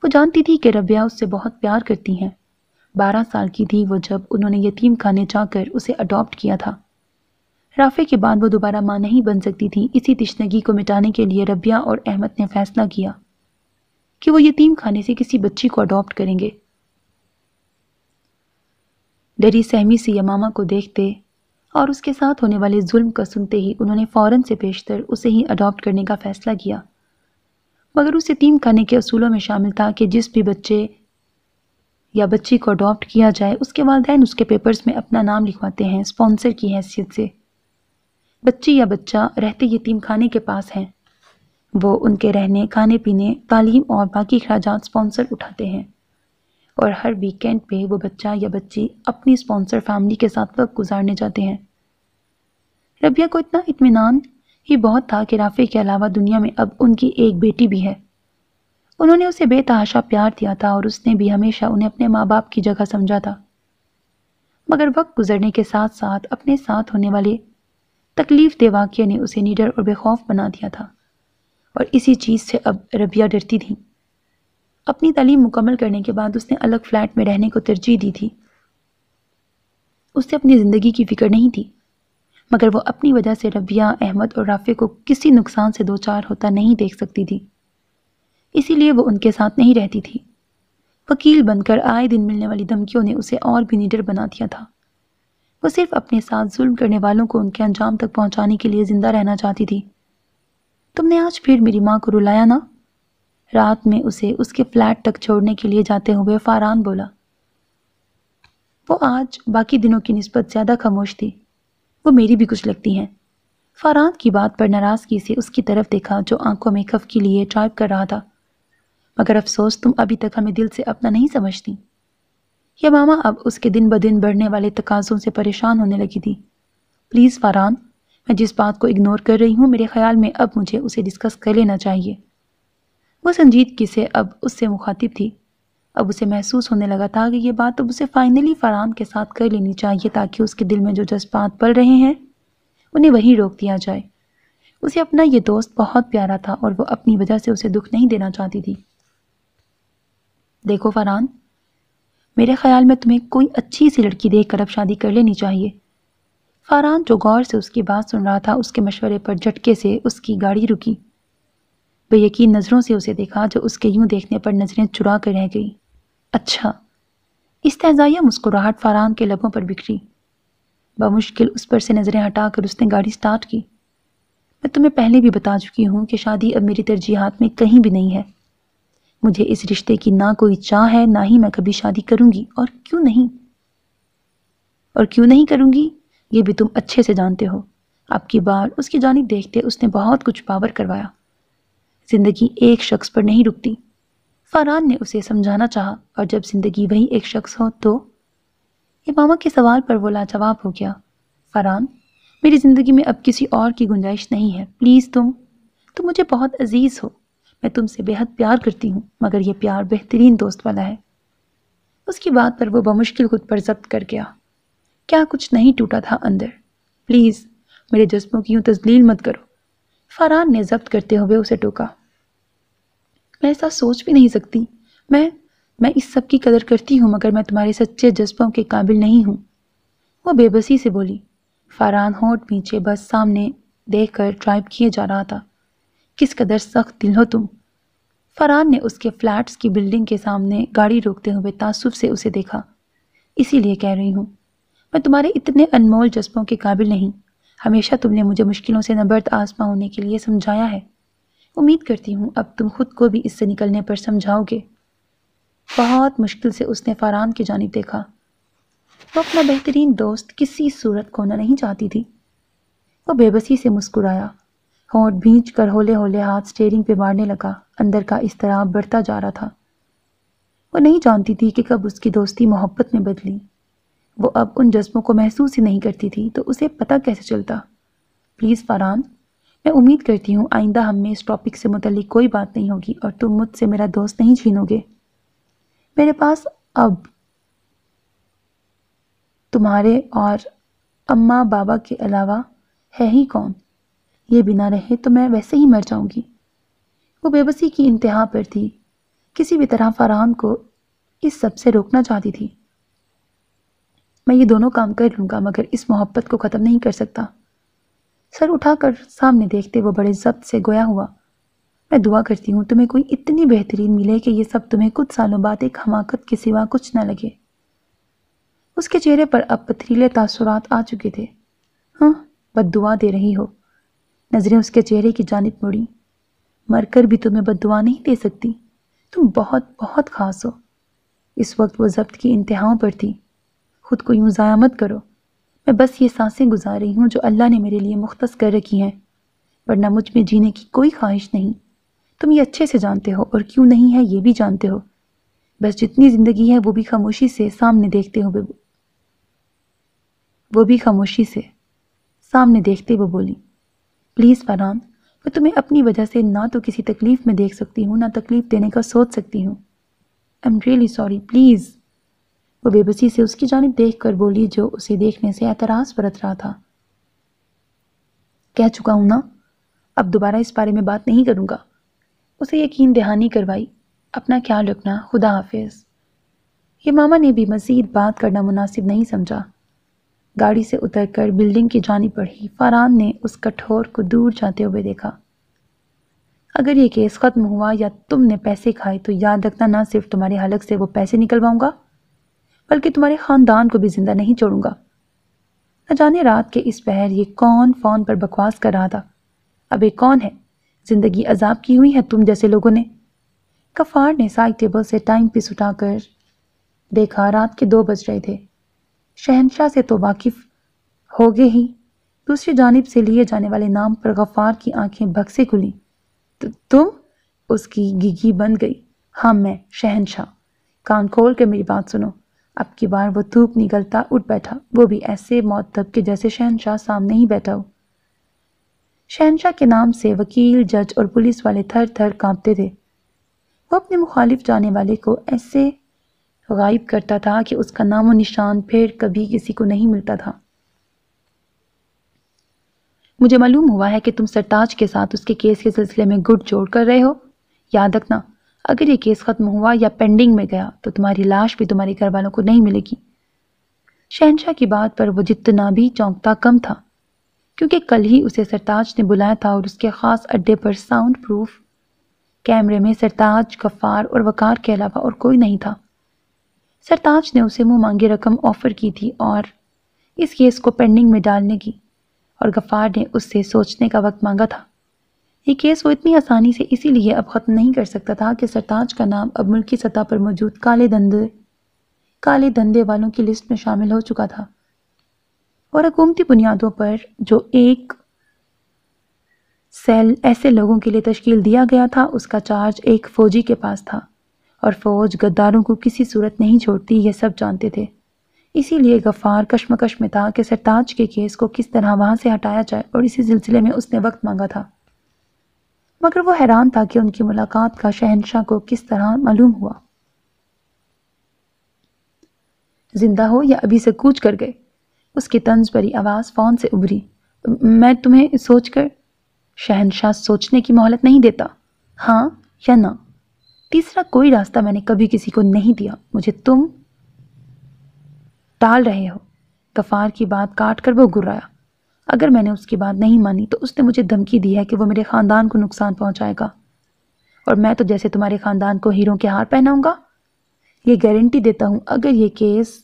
وہ جانتی تھی کہ ربیہ اس سے بہت پیار کرتی ہیں. 12 سال کی تھی وہ جب انہوں نے یتیم خانے جا کر اسے اڈاپٹ کیا تھا. رافع کے بعد وہ دوبارہ ماں نہیں بن سکتی تھی. اسی تشنگی کو مٹانے کے لیے ربیہ اور احمد نے فیصلہ کیا کہ وہ یتیم خانے سے کسی بچی کو اڈاپٹ کریں گے. ڈری سہمی سی یمامہ کو دیکھتے اور اس کے ساتھ ہونے والے ظلم کا سنتے ہی انہوں نے فوراً سے پیشتر اسے ہی اڈاپٹ کرنے کا فیصلہ کیا. مگر اس یتیم خانے کے اصولوں میں شامل تھا کہ جس بھی بچے یا بچی کو اڈاپٹ کیا جائے اس کے والدین اس کے پیپرز میں اپنا نام لکھواتے ہیں اسپانسر کی حیثیت سے. بچی یا بچہ رہتے یتیم خانے کے پاس ہیں. وہ ان کے رہنے، کھانے پینے، تعلیم اور باقی اخراجات اسپانسر اٹھاتے ہیں، اور ہر ویکینڈ پہ وہ بچہ یا بچی اپنی اسپانسر فیملی کے ساتھ وقت گزارنے جاتے ہیں. ربیہ کو اتنا اطمینان ہی بہت تھا کہ رافع کے علاوہ دنیا میں اب ان کی ایک بیٹی بھی ہے. انہوں نے اسے بے تحاشا پیار دیا تھا اور اس نے بھی ہمیشہ انہیں اپنے ماں باپ کی جگہ سمجھا تھا. مگر وقت گزرنے کے ساتھ ساتھ اپنے ساتھ ہونے والے تکلیف دہ واقعے نے اسے نڈر اور بے خوف بنا دیا تھا، اور اسی چیز سے اب ربیہ ڈرتی تھی. اپنی تعلیم مکمل کرنے کے بعد اس نے الگ فلیٹ میں رہنے کو ترجیح دی تھی. اس سے اپنی زندگی کی فکر نہیں تھی، مگر وہ اپنی وجہ سے ربیہ، احمد اور رافع کو کسی نقصان سے دوچار ہوتا نہیں دیکھ سکتی تھی. اسی لیے وہ ان کے ساتھ نہیں رہتی تھی. وکیل بن کر آئے دن ملنے والی دھمکیوں نے اسے اور بھی نڈر بنا دیا تھا. وہ صرف اپنے ساتھ ظلم کرنے والوں کو ان کے انجام تک پہنچانے کے لیے زندہ رہنا چاہتی تھی. تم نے آج پھر میری ماں کو رلایا نا؟ رات میں اسے اس کے فلیٹ تک چھوڑنے کے لیے جاتے ہوئے فاران بولا. وہ آج باقی دنوں کی نسبت زیادہ خاموش تھی. وہ میری بھی کچھ لگتی ہیں. فاران کی بات پر ناراضگی سے اس کی طرف دیکھا جو آنکھوں میں خف کے لیے ٹائپ کر رہا تھا. مگر افسوس تم ابھی تک ہمیں دل سے اپنا نہیں سمجھتی. یمامہ اب اس کے دن بدن بڑھنے والے تقاضوں سے پریشان ہونے لگی تھی. پلیز فاران، میں جس بات کو اگنور کر رہی ہوں میرے خیال میں اب مجھے اسے ڈسکس کر لینا چاہیے. وہ سنجیدگی سے اب اس سے مخاطب تھی. اب اسے محسوس ہونے لگا تھا کہ یہ بات اب اسے فائنلی فاران کے ساتھ کر لینی چاہیے تاکہ اس کے دل میں جو جذبات پل رہے ہیں انہیں وہیں روک دیا جائے. اسے اپنا یہ دوست بہت پیارا تھا اور وہ اپنی وجہ سے اسے دکھ نہیں دینا چاہتی تھی. دیکھو فاران، میرے خیال میں تمہیں کوئی اچھی سی لڑکی دیکھ کر اب شادی کر لینی چاہیے. فاران جو غور سے اس کی بات سن رہا تھا اس کے مشورے پر جھٹکے سے اس کی گاڑی رکی. بے یقین نظروں سے اسے دیکھا جو اس کے یوں دیکھنے پر نظریں چرا کر رہ گئی۔ اچھا۔ استہزائیہ مسکراہٹ فاران کے لبوں پر بکھری۔ بمشکل اس پر سے نظریں ہٹا کر اس نے گاڑی سٹارٹ کی۔ میں تمہیں پہلے بھی بتا چکی ہوں کہ شادی اب میری ترجیحات میں کہیں بھی نہیں ہے۔ مجھے اس رشتے کی نہ کوئی چاہ ہے، نہ ہی میں کبھی شادی کروں گی، اور کیوں نہیں کروں گی یہ بھی تم اچھے سے جانتے ہو۔ اب کی بار اس کی جانب دیکھتے اس نے بہت کچھ باور کروایا۔ زندگی ایک شخص پر نہیں رکتی۔ فاران نے اسے سمجھانا چاہا، اور جب زندگی وہی ایک شخص ہو تو؟ امامہ کے سوال پر وہ لاجواب ہو گیا۔ فاران، میری زندگی میں اب کسی اور کی گنجائش نہیں ہے۔ پلیز تم مجھے بہت عزیز ہو، میں تم سے بے حد پیار کرتی ہوں، مگر یہ پیار بہترین دوست والا ہے۔ اس کی بات پر وہ بمشکل خود پر ضبط کر گیا۔ کیا کچھ نہیں ٹوٹا تھا اندر؟ پلیز میرے جذبوں کی یوں تذلیل مت کرو، فاران نے ضبط کرتے ہوئے اسے ٹوکا۔ میں ایسا سوچ بھی نہیں سکتی۔ میں اس سب کی قدر کرتی ہوں، مگر میں تمہارے سچے جذبوں کے قابل نہیں ہوں، وہ بے بسی سے بولی۔ فاران ہونٹ پیچھے بس سامنے دیکھ کر ڈرائیو کیے جا رہا تھا۔ کس قدر سخت دل ہو تم۔ فاران نے اس کے فلیٹس کی بلڈنگ کے سامنے گاڑی روکتے ہوئے تعصب سے اسے دیکھا۔ اسی لیے کہہ رہی ہوں، میں تمہارے اتنے انمول جذبوں کے قابل نہیں۔ ہمیشہ تم نے مجھے مشکلوں سے نبرد آزما ہونے کے لیے سمجھایا ہے۔ امید کرتی ہوں اب تم خود کو بھی اس سے نکلنے پر سمجھاؤ گے۔ بہت مشکل سے اس نے فاران کی جانب دیکھا۔ وہ اپنا بہترین دوست کسی صورت کھونا نہیں چاہتی تھی۔ وہ بے بسی سے مسکرایا، ہونٹ بھینچ کر ہولے ہولے ہاتھ سٹیئرنگ پہ مارنے لگا۔ اندر کا اضطراب بڑھتا جا رہا تھا۔ وہ نہیں جانتی تھی کہ کب اس کی دوستی محبت میں بدلی۔ وہ اب ان جذبوں کو محسوس ہی نہیں کرتی تھی تو اسے پتہ کیسے چلتا؟ پلیز فاران، میں امید کرتی ہوں آئندہ ہم میں اس ٹاپک سے متعلق کوئی بات نہیں ہوگی اور تم مجھ سے میرا دوست نہیں چھینو گے۔ میرے پاس اب تمہارے اور اماں بابا کے علاوہ ہے ہی کون؟ یہ بھی نہ رہے تو میں ویسے ہی مر جاؤں گی۔ وہ بے بسی کی انتہا پر تھی۔ کسی بھی طرح فاران کو اس سب سے روکنا چاہتی تھی۔ میں یہ دونوں کام کر لوں گا مگر اس محبت کو ختم نہیں کر سکتا۔ سر اٹھا کر سامنے دیکھتے وہ بڑے ضبط سے گویا ہوا۔ میں دعا کرتی ہوں تمہیں کوئی اتنی بہترین ملے کہ یہ سب تمہیں کچھ سالوں بعد ایک حماقت کے سوا کچھ نہ لگے۔ اس کے چہرے پر اب پتھریلے تاثرات آ چکے تھے۔ ہاں، بد دعا دے رہی ہو۔ نظریں اس کے چہرے کی جانب مڑی۔ مر کر بھی تمہیں بد دعا نہیں دے سکتی، تم بہت بہت خاص ہو۔ اس وقت وہ ضبط کی انتہاؤں پر تھی۔ خود کو یوں ضائع مت کرو۔ میں بس یہ سانسیں گزار رہی ہوں جو اللہ نے میرے لیے مختص کر رکھی ہیں، ورنہ مجھ میں جینے کی کوئی خواہش نہیں۔ تم یہ اچھے سے جانتے ہو اور کیوں نہیں ہے یہ بھی جانتے ہو۔ بس جتنی زندگی ہے وہ بھی خاموشی سے سامنے دیکھتے ہوئے بولی۔ پلیز فاران، میں تمہیں اپنی وجہ سے نہ تو کسی تکلیف میں دیکھ سکتی ہوں نہ تکلیف دینے کا سوچ سکتی ہوں۔ I'm really sorry، please. وہ بے بسی سے اس کی جانب دیکھ کر بولی جو اسے دیکھنے سے اعتراض برت رہا تھا۔ کہہ چکا ہوں نا، اب دوبارہ اس بارے میں بات نہیں کروں گا۔ اسے یقین دہانی کروائی۔ اپنا خیال رکھنا، خدا حافظ۔ یہ ماما نے بھی مزید بات کرنا مناسب نہیں سمجھا۔ گاڑی سے اتر کر بلڈنگ کی جانب بڑھی۔ فاران نے اس کٹھور کو دور جاتے ہوئے دیکھا۔ اگر یہ کیس ختم ہوا یا تم نے پیسے کھائے تو یاد رکھنا نہ صرف تمہارے حلق سے وہ پیسے نکلواؤں گا بلکہ تمہارے خاندان کو بھی زندہ نہیں چھوڑوں گا۔ نہ جانے رات کے اس پہر یہ کون فون پر بکواس کر رہا تھا۔ اب ایک کون ہے؟ زندگی عذاب کی ہوئی ہے تم جیسے لوگوں نے۔ غفار نے سائڈ ٹیبل سے ٹائم پیس اٹھا کر دیکھا، رات کے 2 بج رہے تھے۔ شہنشاہ سے تو واقف ہوگے ہی۔ دوسری جانب سے لیے جانے والے نام پر غفار کی آنکھیں بھگ سے کھلیں۔ تم؟ اس کی گیگی بند گئی۔ ہاں میں، شہنشاہ۔ کان کھول کے میری بات سنو۔ اب کی بار وہ تھوک نگلتا اٹھ بیٹھا، وہ بھی ایسے معدب کہ جیسے شہنشاہ سامنے ہی بیٹھا ہو۔ شہنشاہ کے نام سے وکیل، جج اور پولیس والے تھر تھر کانپتے تھے۔ وہ اپنے مخالف جانے والے کو ایسے غائب کرتا تھا کہ اس کا نام و نشان پھر کبھی کسی کو نہیں ملتا تھا۔ مجھے معلوم ہوا ہے کہ تم سرتاج کے ساتھ اس کے کیس کے سلسلے میں گٹ جوڑ کر رہے ہو۔ یاد رکھنا، اگر یہ کیس ختم ہوا یا پینڈنگ میں گیا تو تمہاری لاش بھی تمہارے گھر والوں کو نہیں ملے گی۔ شہنشاہ کی بات پر وہ جتنا بھی چونکتا کم تھا، کیونکہ کل ہی اسے سرتاج نے بلایا تھا اور اس کے خاص اڈے پر ساؤنڈ پروف کیمرے میں سرتاج، غفار اور وقار کے علاوہ اور کوئی نہیں تھا۔ سرتاج نے اسے منہ مانگی رقم آفر کی تھی اور اس کیس کو پینڈنگ میں ڈالنے کی، اور غفار نے اس سے سوچنے کا وقت مانگا تھا۔ یہ کیس وہ اتنی آسانی سے اسی لیے اب ختم نہیں کر سکتا تھا کہ سرتاج کا نام اب ملکی سطح پر موجود کالے دھندے والوں کی لسٹ میں شامل ہو چکا تھا، اور حکومتی بنیادوں پر جو ایک سیل ایسے لوگوں کے لیے تشکیل دیا گیا تھا، اس کا چارج ایک فوجی کے پاس تھا، اور فوج غداروں کو کسی صورت نہیں چھوڑتی، یہ سب جانتے تھے۔ اسی لیے غفار کشمکش میں تھا کہ سرتاج کے کیس کو کس طرح وہاں سے ہٹایا جائے، اور اسی سلسلے میں اس نے وقت مانگا تھا۔ مگر وہ حیران تھا کہ ان کی ملاقات کا شہنشاہ کو کس طرح معلوم ہوا۔ زندہ ہو یا ابھی سے کوچ کر گئے؟ اس کی طنز بھری آواز فون سے ابھری۔ میں تمہیں سوچ کر… شہنشاہ سوچنے کی مہلت نہیں دیتا، ہاں یا نہ، تیسرا کوئی راستہ میں نے کبھی کسی کو نہیں دیا۔ مجھے تم ٹال رہے ہو۔ غفار کی بات کاٹ کر وہ گرایا۔ اگر میں نے اس کی بات نہیں مانی تو اس نے مجھے دھمکی دی ہے کہ وہ میرے خاندان کو نقصان پہنچائے گا، اور میں تو جیسے تمہارے خاندان کو ہیروں کے ہار پہناؤں گا۔ یہ گارنٹی دیتا ہوں اگر یہ کیس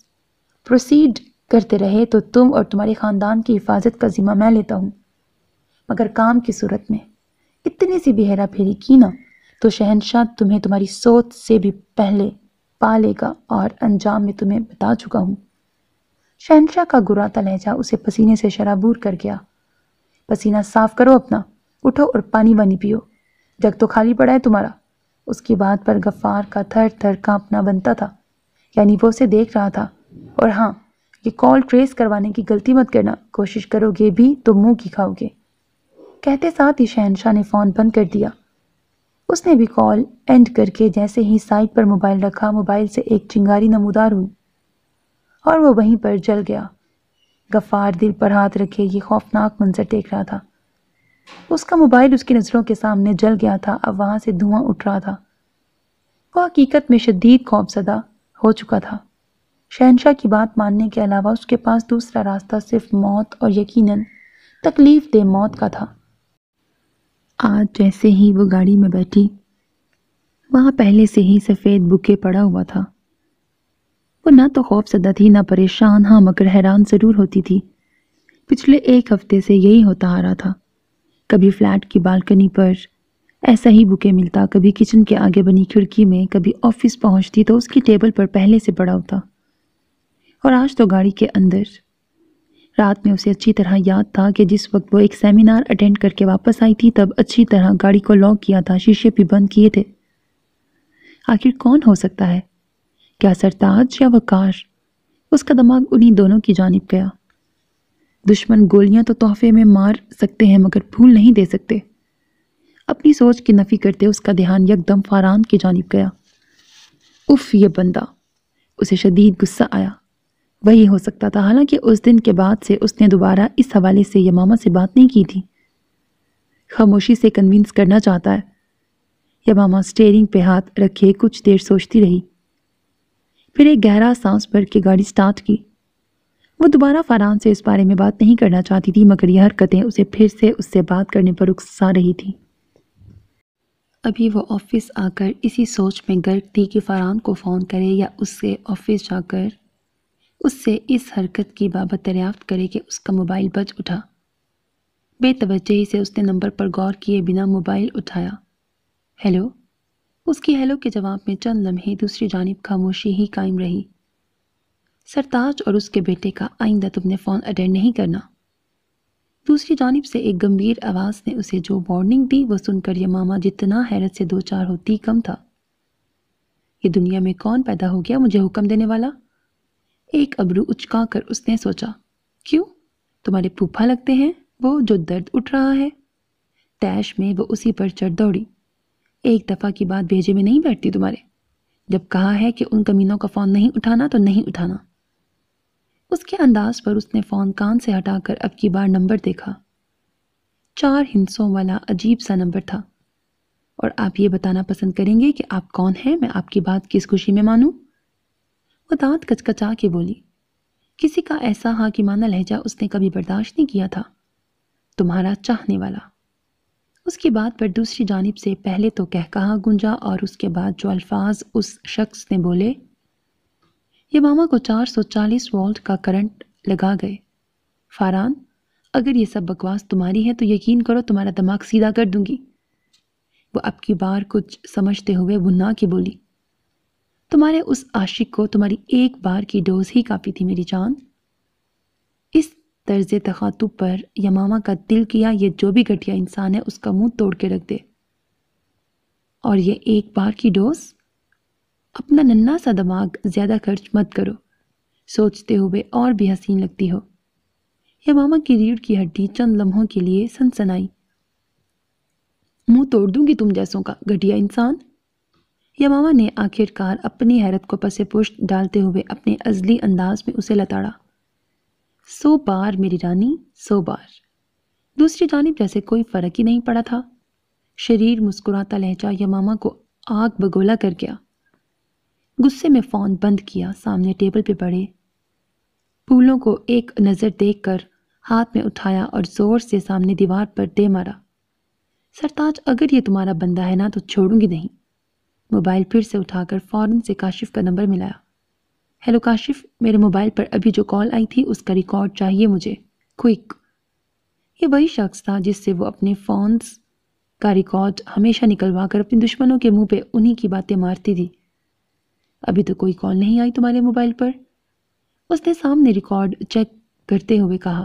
پروسیڈ کرتے رہے تو تم اور تمہارے خاندان کی حفاظت کا ذمہ میں لیتا ہوں، مگر کام کی صورت میں اتنی سی بھی ہیرا پھیری کی نا تو شہنشاہ تمہیں تمہاری سوچ سے بھی پہلے پا لے گا، اور انجام میں تمہیں بتا چکا ہوں۔ شہنشاہ کا گراتا لہجہ اسے پسینے سے شرابور کر گیا۔ پسینہ صاف کرو اپنا، اٹھو اور پانی وانی پیو، جگ تو خالی پڑا ہے تمہارا۔ اس کی بات پر غفار کا تھر تھر کانپنا بنتا تھا، یعنی وہ اسے دیکھ رہا تھا۔ اور ہاں، یہ کال ٹریس کروانے کی غلطی مت کرنا، کوشش کرو گے بھی تو منہ کی کھاؤ گے۔ کہتے ساتھ ہی شہنشاہ نے فون بند کر دیا۔ اس نے بھی کال اینڈ کر کے جیسے ہی سائٹ پر موبائل رکھا، موبائل سے ایک چنگاری نمودار ہوئی اور وہ وہیں پر جل گیا۔ غفار دل پر ہاتھ رکھے یہ خوفناک منظر دیکھ رہا تھا۔ اس کا موبائل اس کی نظروں کے سامنے جل گیا تھا، اب وہاں سے دھواں اٹھ رہا تھا۔ وہ حقیقت میں شدید خوفزدہ ہو چکا تھا۔ شہنشاہ کی بات ماننے کے علاوہ اس کے پاس دوسرا راستہ صرف موت، اور یقیناً تکلیف دہ موت کا تھا۔ آج جیسے ہی وہ گاڑی میں بیٹھی، وہاں پہلے سے ہی سفید بکے پڑا ہوا تھا۔ وہ نہ تو خوف زدہ تھی نہ پریشان، ہاں مگر حیران ضرور ہوتی تھی۔ پچھلے ایک ہفتے سے یہی ہوتا آ رہا تھا۔ کبھی فلیٹ کی بالکنی پر ایسا ہی بکے ملتا، کبھی کچن کے آگے بنی کھڑکی میں، کبھی آفس پہنچتی تو اس کی ٹیبل پر پہلے سے پڑا ہوتا، اور آج تو گاڑی کے اندر۔ رات میں اسے اچھی طرح یاد تھا کہ جس وقت وہ ایک سیمینار اٹینڈ کر کے واپس آئی تھی تب اچھی طرح گاڑی کو لاک کیا تھا، شیشے بھی بند کیے تھے۔ آخر کون ہو سکتا ہے؟ کیا سرتاج یا وقار؟ اس کا دماغ انہی دونوں کی جانب گیا۔ دشمن گولیاں تو تحفے میں مار سکتے ہیں مگر پھول نہیں دے سکتے۔ اپنی سوچ کی نفی کرتے اس کا دھیان یکدم فاران کی جانب گیا۔ اف، یہ بندہ! اسے شدید غصہ آیا۔ وہی ہو سکتا تھا، حالانکہ اس دن کے بعد سے اس نے دوبارہ اس حوالے سے یمامہ سے بات نہیں کی تھی۔ خاموشی سے کنونس کرنا چاہتا ہے۔ یمامہ سٹیئرنگ پہ ہاتھ رکھے کچھ دیر سوچتی رہی، پھر ایک گہرا سانس بھر کے گاڑی سٹارٹ کی۔ وہ دوبارہ فاران سے اس بارے میں بات نہیں کرنا چاہتی تھی، مگر یہ حرکتیں اسے پھر سے اس سے بات کرنے پر اکسا رہی تھی۔ ابھی وہ آفس آ کر اسی سوچ میں غرق تھی کہ فاران کو فون کرے یا اس سے آفس جا کر اس سے اس حرکت کی بابت دریافت کرے کہ اس کا موبائل بج اٹھا۔ بے توجہی سے اس نے نمبر پر غور کیے بنا موبائل اٹھایا۔ ہیلو؟ اس کی ہیلو کے جواب میں چند لمحے دوسری جانب خاموشی ہی قائم رہی۔ سرتاج اور اس کے بیٹے کا آئندہ تم نے فون اٹینڈ نہیں کرنا۔ دوسری جانب سے ایک گمبھیر آواز نے اسے جو وارننگ دی وہ سن کر یمامہ جتنا حیرت سے دو چار ہوتی کم تھا۔ یہ دنیا میں کون پیدا ہو گیا مجھے حکم دینے والا؟ ایک ابرو اچکا کر اس نے سوچا۔ کیوں؟ تمہارے پھوپھا لگتے ہیں وہ جو درد اٹھ رہا ہے؟ تیش میں وہ اسی پر چڑھ دوڑی۔ ایک دفعہ کی بات بھیجے میں نہیں بیٹھتی تمہارے؟ جب کہا ہے کہ ان کمینوں کا فون نہیں اٹھانا تو نہیں اٹھانا۔ اس کے انداز پر اس نے فون کان سے ہٹا کر اب کی بار نمبر دیکھا۔ 4 ہندسوں والا عجیب سا نمبر تھا۔ اور آپ یہ بتانا پسند کریں گے کہ آپ کون ہیں؟ میں آپ کی بات کس خوشی میں مانوں؟ وہ دانت کچکچا کے بولی۔ کسی کا ایسا حاکمانہ لہجہ اس نے کبھی برداشت نہیں کیا تھا۔ تمہارا چاہنے والا۔ اس کی بات پر دوسری جانب سے پہلے تو کہا گونجا اور اس کے بعد جو الفاظ اس شخص نے بولے یمامہ کو 440 وولٹ کا کرنٹ لگا گئے۔ فاران، اگر یہ سب بکواس تمہاری ہے تو یقین کرو تمہارا دماغ سیدھا کر دوں گی۔ وہ اب کی بار کچھ سمجھتے ہوئے بھنا کے بولی، تمہارے اس عاشق کو تمہاری ایک بار کی ڈوز ہی کافی تھی میری جان۔ اس طرز تخاطب پر یمامہ کا دل کیا یہ جو بھی گھٹیا انسان ہے اس کا منہ توڑ کے رکھ دے۔ اور یہ ایک بار کی ڈوز؟ اپنا ننھا سا دماغ زیادہ خرچ مت کرو، سوچتے ہوئے اور بھی حسین لگتی ہو۔ یمامہ کی ریڑھ کی ہڈی چند لمحوں کے لیے سنسنائی۔ منہ توڑ دوں گی تم جیسوں کا، گھٹیا انسان۔ یمامہ نے آخر کار اپنی حیرت کو پس پشت ڈالتے ہوئے اپنے ازلی انداز میں اسے لتاڑا۔ 100 بار میری رانی، 100 بار۔ دوسری جانب جیسے کوئی فرق ہی نہیں پڑا تھا۔ شریر مسکراتا لہجہ یمامہ کو آگ بگولا کر گیا۔ غصے میں فون بند کیا، سامنے ٹیبل پہ پڑے پھولوں کو ایک نظر دیکھ کر ہاتھ میں اٹھایا اور زور سے سامنے دیوار پر دے مارا۔ سرتاج، اگر یہ تمہارا بندہ ہے نا تو چھوڑوں گی نہیں۔ موبائل پھر سے اٹھا کر فوراً سے کاشف کا نمبر ملایا۔ ہیلو کاشف، میرے موبائل پر ابھی جو کال آئی تھی اس کا ریکارڈ چاہیے مجھے، کوئک۔ یہ وہی شخص تھا جس سے وہ اپنے فونز کا ریکارڈ ہمیشہ نکلوا کر اپنے دشمنوں کے منہ پہ انہی کی باتیں مارتی تھی۔ ابھی تو کوئی کال نہیں آئی تمہارے موبائل پر؟ اس نے سامنے ریکارڈ چیک کرتے ہوئے کہا،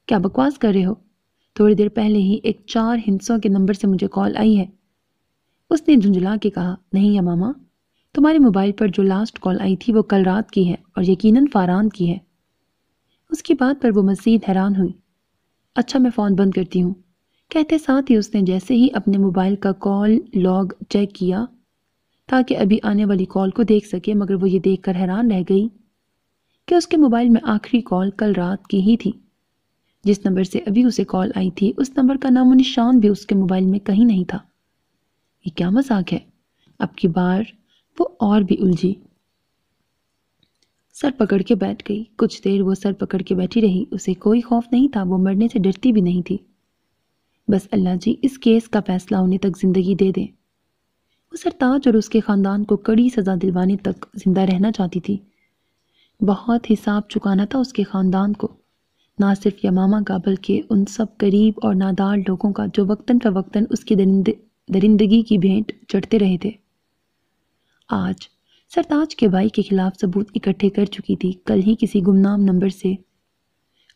کیا بکواس کر رہے ہو؟ تھوڑی دیر پہلے ہی ایک 4 ہندسوں کے نمبر سے مجھے کال آئی ہے۔ اس نے جھنجھلا کے کہا، نہیں یمامہ، تمہارے موبائل پر جو لاسٹ کال آئی تھی وہ کل رات کی ہے اور یقیناً فاران کی ہے۔ اس کی بات پر وہ مزید حیران ہوئی۔ اچھا میں فون بند کرتی ہوں، کہتے ساتھ ہی اس نے جیسے ہی اپنے موبائل کا کال لاگ چیک کیا تاکہ ابھی آنے والی کال کو دیکھ سکے، مگر وہ یہ دیکھ کر حیران رہ گئی کہ اس کے موبائل میں آخری کال کل رات کی ہی تھی۔ جس نمبر سے ابھی اسے کال آئی تھی اس نمبر کا نام و نشان بھی اس کے موبائل میں کہیں نہیں تھا۔ یہ کیا مذاق ہے؟ اب کی بار وہ اور بھی الجھی، سر پکڑ کے بیٹھ گئی۔ کچھ دیر وہ سر پکڑ کے بیٹھی رہی، اسے کوئی خوف نہیں تھا، وہ مرنے سے ڈرتی بھی نہیں تھی۔ بس اللہ جی اس کیس کا فیصلہ ہونے تک زندگی دے دیں۔ وہ سرتاج اور اس کے خاندان کو کڑی سزا دلوانے تک زندہ رہنا چاہتی تھی۔ بہت حساب چکانا تھا اس کے خاندان کو، نہ صرف یمامہ کا بلکہ ان سب قریب اور نادار لوگوں کا جو وقتاً فوقتاً اس کی درندگی کی بھینٹ چڑھتے رہے تھے۔ آج سرتاج کے بھائی کے خلاف ثبوت اکٹھے کر چکی تھی، کل ہی کسی گمنام نمبر سے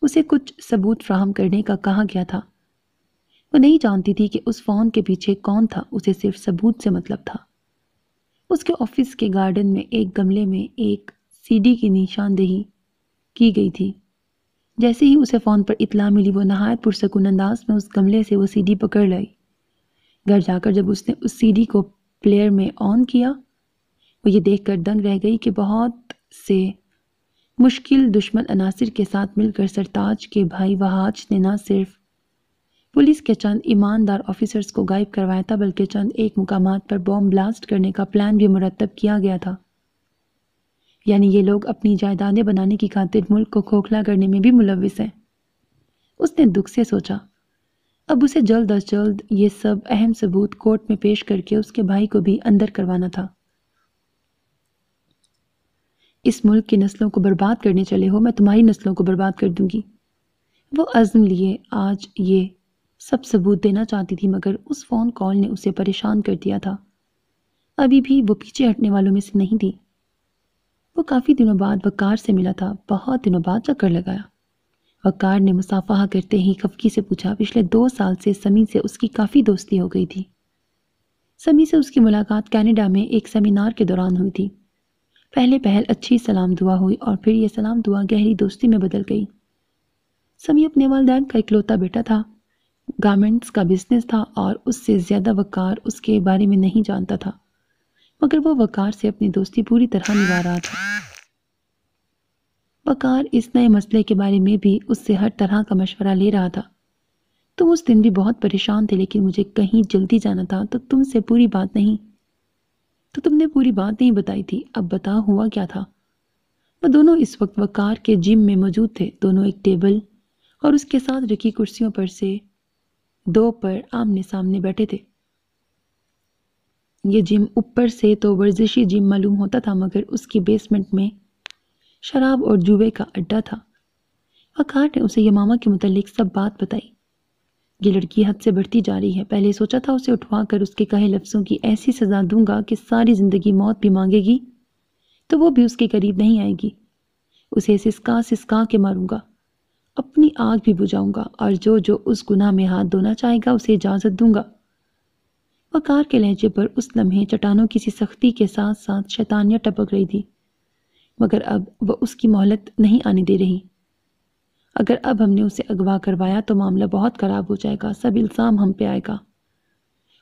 اسے کچھ ثبوت فراہم کرنے کا کہا گیا تھا۔ وہ نہیں جانتی تھی کہ اس فون کے پیچھے کون تھا، اسے صرف ثبوت سے مطلب تھا۔ اس کے آفس کے گارڈن میں ایک گملے میں ایک سی ڈی کی نشاندہی کی گئی تھی۔ جیسے ہی اسے فون پر اطلاع ملی وہ نہایت پرسکون انداز میں اس گملے سے وہ سی ڈی پکڑ لائی۔ گھر جا کر جب اس نے اس سی ڈی کو پلیئر میں آن کیا، وہ یہ دیکھ کر دنگ رہ گئی کہ بہت سے مشکل دشمن عناصر کے ساتھ مل کر سرتاج کے بھائی وحاج نے نہ صرف پولیس کے چند ایماندار آفیسرز کو غائب کروایا تھا بلکہ چند ایک مقامات پر بم بلاسٹ کرنے کا پلان بھی مرتب کیا گیا تھا۔ یعنی یہ لوگ اپنی جائیدادیں بنانے کی خاطر ملک کو کھوکھلا کرنے میں بھی ملوث ہیں۔ اس نے دکھ سے سوچا، اب اسے جلد از جلد یہ سب اہم ثبوت کورٹ میں پیش کر کے اس کے بھائی کو بھی اندر کروانا تھا۔ اس ملک کی نسلوں کو برباد کرنے چلے ہو، میں تمہاری نسلوں کو برباد کر دوں گی۔ وہ عزم لیے آج یہ سب ثبوت دینا چاہتی تھی، مگر اس فون کال نے اسے پریشان کر دیا تھا۔ ابھی بھی وہ پیچھے ہٹنے والوں میں سے نہیں تھی۔ وہ کافی دنوں بعد وقار سے ملا تھا، بہت دنوں بعد چکر لگایا۔ وقار نے مصافحہ کرتے ہی خفگی سے پوچھا، پچھلے 2 سال سے سمی سے اس کی کافی دوستی ہو گئی تھی۔ سمی سے اس کی ملاقات کینیڈا میں ایک سیمینار کے دوران ہوئی تھی۔ پہلے پہل اچھی سلام دعا ہوئی اور پھر یہ سلام دعا گہری دوستی میں بدل گئی۔ سمی اپنے والدین کا اکلوتا بیٹا تھا، گارمنٹس کا بزنس تھا اور اس سے زیادہ وقار اس کے بارے میں نہیں جانتا تھا، مگر وہ وقار سے اپنی دوستی پوری طرح نبھا رہا تھا۔ وقار اس نئے مسئلے کے بارے میں بھی اس سے ہر طرح کا مشورہ لے رہا تھا۔ تم اس دن بھی بہت پریشان تھے لیکن مجھے کہیں جلدی جانا تھا تو تم سے پوری بات نہیں، تو تم نے پوری بات نہیں بتائی تھی، اب بتا ہوا کیا تھا؟ وہ دونوں اس وقت وقار کے جم میں موجود تھے، دونوں ایک ٹیبل اور اس کے ساتھ رکھی کرسیوں پر سے دو پر آمنے سامنے بیٹھے تھے۔ یہ جم اوپر سے تو ورزشی جم معلوم ہوتا تھا، مگر اس کی بیسمنٹ میں شراب اور جوئے کا اڈا تھا۔ وقار نے اسے یمامہ کے متعلق سب بات بتائی۔ یہ لڑکی حد سے بڑھتی جا رہی ہے، پہلے سوچا تھا اسے اٹھوا کر اس کے کہے لفظوں کی ایسی سزا دوں گا کہ ساری زندگی موت بھی مانگے گی تو وہ بھی اس کے قریب نہیں آئے گی۔ اسے سسکا سسکا کے ماروں گا، اپنی آگ بھی بجھاؤں گا، اور جو جو اس گناہ میں ہاتھ دھونا چاہے گا اسے اجازت دوں گا۔ وقار کے لہجے پر اس لمحے چٹانوں کی سی سختی کے ساتھ ساتھ شیطانیہ ٹپک رہی تھی، مگر اب وہ اس کی مہلت نہیں آنے دے رہی۔ اگر اب ہم نے اسے اغوا کروایا تو معاملہ بہت خراب ہو جائے گا، سب الزام ہم پہ آئے گا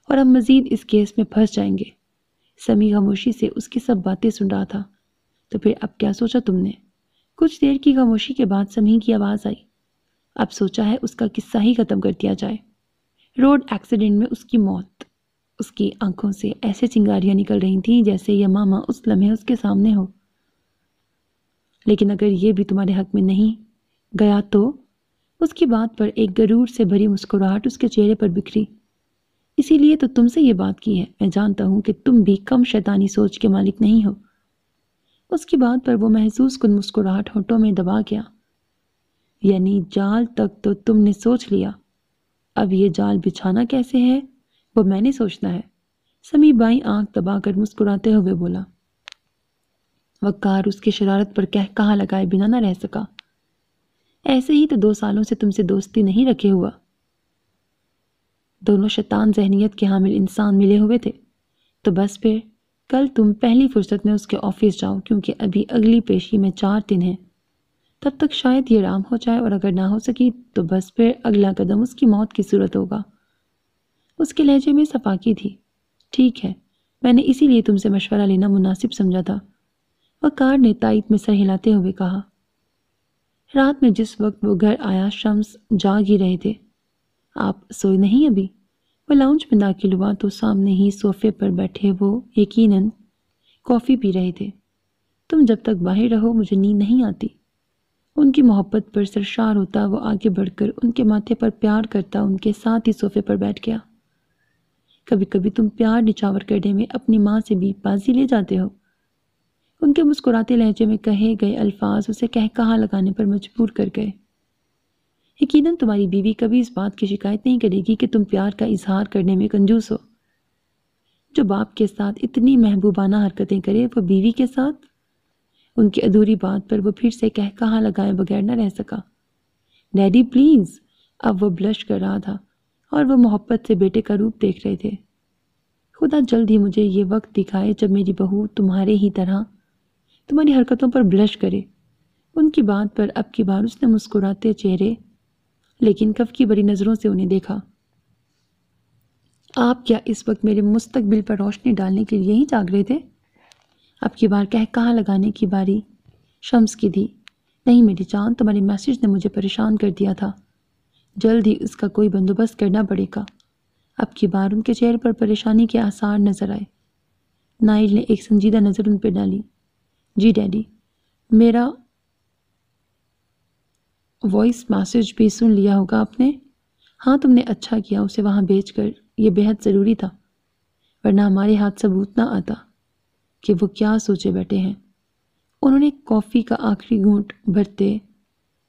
اور ہم مزید اس کیس میں پھنس جائیں گے۔ سمیع خاموشی سے اس کی سب باتیں سن رہا تھا۔ تو پھر اب کیا سوچا تم نے؟ کچھ دیر کی خاموشی کے بعد سمیع کی آواز آئی۔ اب سوچا ہے اس کا قصہ ہی ختم کر دیا جائے۔ روڈ ایکسیڈنٹ میں اس کی موت۔ اس کی آنکھوں سے ایسے چنگاریاں نکل رہی تھیں جیسے یمامہ اس لمحے اس کے سامنے ہو۔ لیکن اگر یہ بھی تمہارے حق میں نہیں گیا تو؟ اس کی بات پر ایک غرور سے بھری مسکراہٹ اس کے چہرے پر بکھری۔ اسی لیے تو تم سے یہ بات کی ہے، میں جانتا ہوں کہ تم بھی کم شیطانی سوچ کے مالک نہیں ہو۔ اس کی بات پر وہ محسوس کن مسکراہٹ ہونٹوں میں دبا گیا۔ یعنی جال تک تو تم نے سوچ لیا، اب یہ جال بچھانا کیسے ہے وہ میں نے سوچنا ہے۔ سمیع بائیں آنکھ دبا کر مسکراتے ہوئے بولا۔ وقار اس کی شرارت پر کہا لگائے بنا نہ رہ سکا۔ ایسے ہی تو 2 سالوں سے تم سے دوستی نہیں رکھے ہوا۔ دونوں شیطان ذہنیت کے حامل انسان ملے ہوئے تھے، تو بس پھر کل تم پہلی فرصت میں اس کے آفس جاؤ، کیونکہ ابھی اگلی پیشی میں 4 دن ہیں۔ تب تک شاید یہ رام ہو جائے، اور اگر نہ ہو سکی تو بس پھر اگلا قدم اس کی موت کی صورت ہوگا۔ اس کے لہجے میں صفاقی تھی۔ ٹھیک ہے، میں نے اسی لیے تم سے مشورہ لینا مناسب سمجھا تھا، وقار نے تائید میں سر ہلاتے ہوئے کہا۔ رات میں جس وقت وہ گھر آیا شمس جاگ ہی رہے تھے۔ آپ سوئے نہیں ابھی؟ وہ لاؤنج میں داخل ہوا تو سامنے ہی صوفے پر بیٹھے وہ یقیناً کافی پی رہے تھے۔ تم جب تک باہر رہو مجھے نیند نہیں آتی۔ ان کی محبت پر سرشار ہوتا وہ آگے بڑھ کر ان کے ماتھے پر پیار کرتا ان کے ساتھ ہی صوفے پر بیٹھ گیا۔ کبھی کبھی تم پیار نچھاور کرنے میں اپنی ماں سے بھی بازی لے جاتے ہو۔ ان کے مسکراتے لہجے میں کہے گئے الفاظ اسے کہا لگانے پر مجبور کر گئے۔ یقیناً تمہاری بیوی کبھی اس بات کی شکایت نہیں کرے گی کہ تم پیار کا اظہار کرنے میں کنجوس ہو۔ جو باپ کے ساتھ اتنی محبوبانہ حرکتیں کرے وہ بیوی کے ساتھ؟ ان کی ادھوری بات پر وہ پھر سے کہا لگائے بغیر نہ رہ سکا۔ Daddy please. اب وہ بلش کر رہا تھا اور وہ محبت سے بیٹے کا روپ دیکھ رہے تھے۔ خدا جلد ہی مجھے یہ وقت دکھائے جب میری بہو تمہارے ہی طرح تمہاری حرکتوں پر بلش کرے۔ ان کی بات پر اب کی بار اس نے مسکراتے چہرے لیکن کف کی بڑی نظروں سے انہیں دیکھا۔ آپ کیا اس وقت میرے مستقبل پر روشنی ڈالنے کے لیے ہی جاگ رہے تھے؟ اب کی بار کہا لگانے کی باری شمس کی تھی۔ نہیں میری جان، تمہارے میسج نے مجھے پریشان کر دیا تھا، جلد ہی اس کا کوئی بندوبست کرنا پڑے گا۔ اب کی بار ان کے چہرے پر پریشانی کے آثار نظر آئے۔ نائل نے ایک سنجیدہ نظر ان پہ ڈالی۔ جی ڈیڈی، میرا وائس میسج بھی سن لیا ہوگا آپ نے؟ ہاں تم نے اچھا کیا اسے وہاں بھیج کر، یہ بے حد ضروری تھا، ورنہ ہمارے ہاتھ ثبوت نہ آتا کہ وہ کیا سوچے بیٹھے ہیں۔ انہوں نے کافی کا آخری گھونٹ بھرتے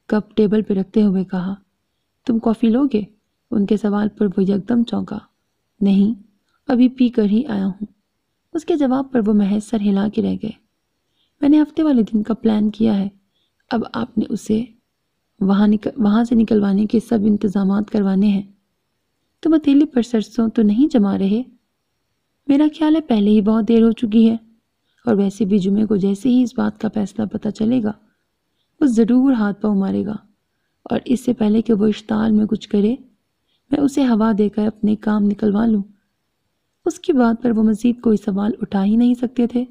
کپ ٹیبل پہ رکھتے ہوئے کہا۔ تم کافی لوگے؟ ان کے سوال پر وہ یکدم چونکا۔ نہیں، ابھی پی کر ہی آیا ہوں۔ اس کے جواب پر وہ محض سر ہلا کے رہ گئے۔ میں نے ہفتے والے دن کا پلان کیا ہے، اب آپ نے اسے وہاں سے نکلوانے کے سب انتظامات کروانے ہیں۔ تم ہتھیلی پر سرسوں تو نہیں جما رہے؟ میرا خیال ہے پہلے ہی بہت دیر ہو چکی ہے، اور ویسے بھی جمعے کو جیسے ہی اس بات کا فیصلہ پتہ چلے گا وہ ضرور ہاتھ پاؤں مارے گا، اور اس سے پہلے کہ وہ اشتعال میں کچھ کرے میں اسے ہوا دے کر اپنے کام نکلوا لوں۔ اس کی بات پر وہ مزید کوئی سوال اٹھا ہی نہیں سکتے تھے۔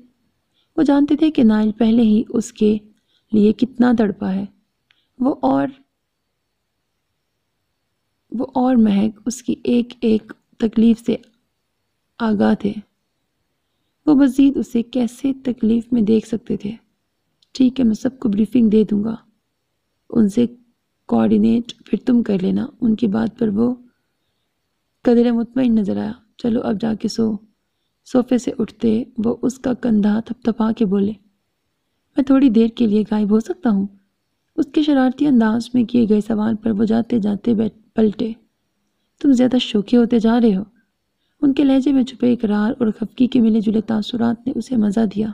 وہ جانتے تھے کہ نائل پہلے ہی اس کے لیے کتنا تڑپا ہے۔ وہ اور مہک اس کی ایک ایک تکلیف سے آگاہ تھے۔ وہ مزید اسے کیسے تکلیف میں دیکھ سکتے تھے۔ ٹھیک ہے، میں سب کو بریفنگ دے دوں گا، ان سے کوآرڈینیٹ پھر تم کر لینا۔ ان کی بات پر وہ کا دل مطمئن نظر آیا۔ چلو اب جا کے سو۔ صوفے سے اٹھتے وہ اس کا کندھا تھپتھپا کے بولے، میں تھوڑی دیر کے لیے غائب ہو سکتا ہوں؟ اس کے شرارتی انداز میں کیے گئے سوال پر وہ جاتے جاتے پلٹے، تم زیادہ شوخی ہوتے جا رہے ہو۔ ان کے لہجے میں چھپے اقرار اور خفگی کے ملے جلے تاثرات نے اسے مزہ دیا۔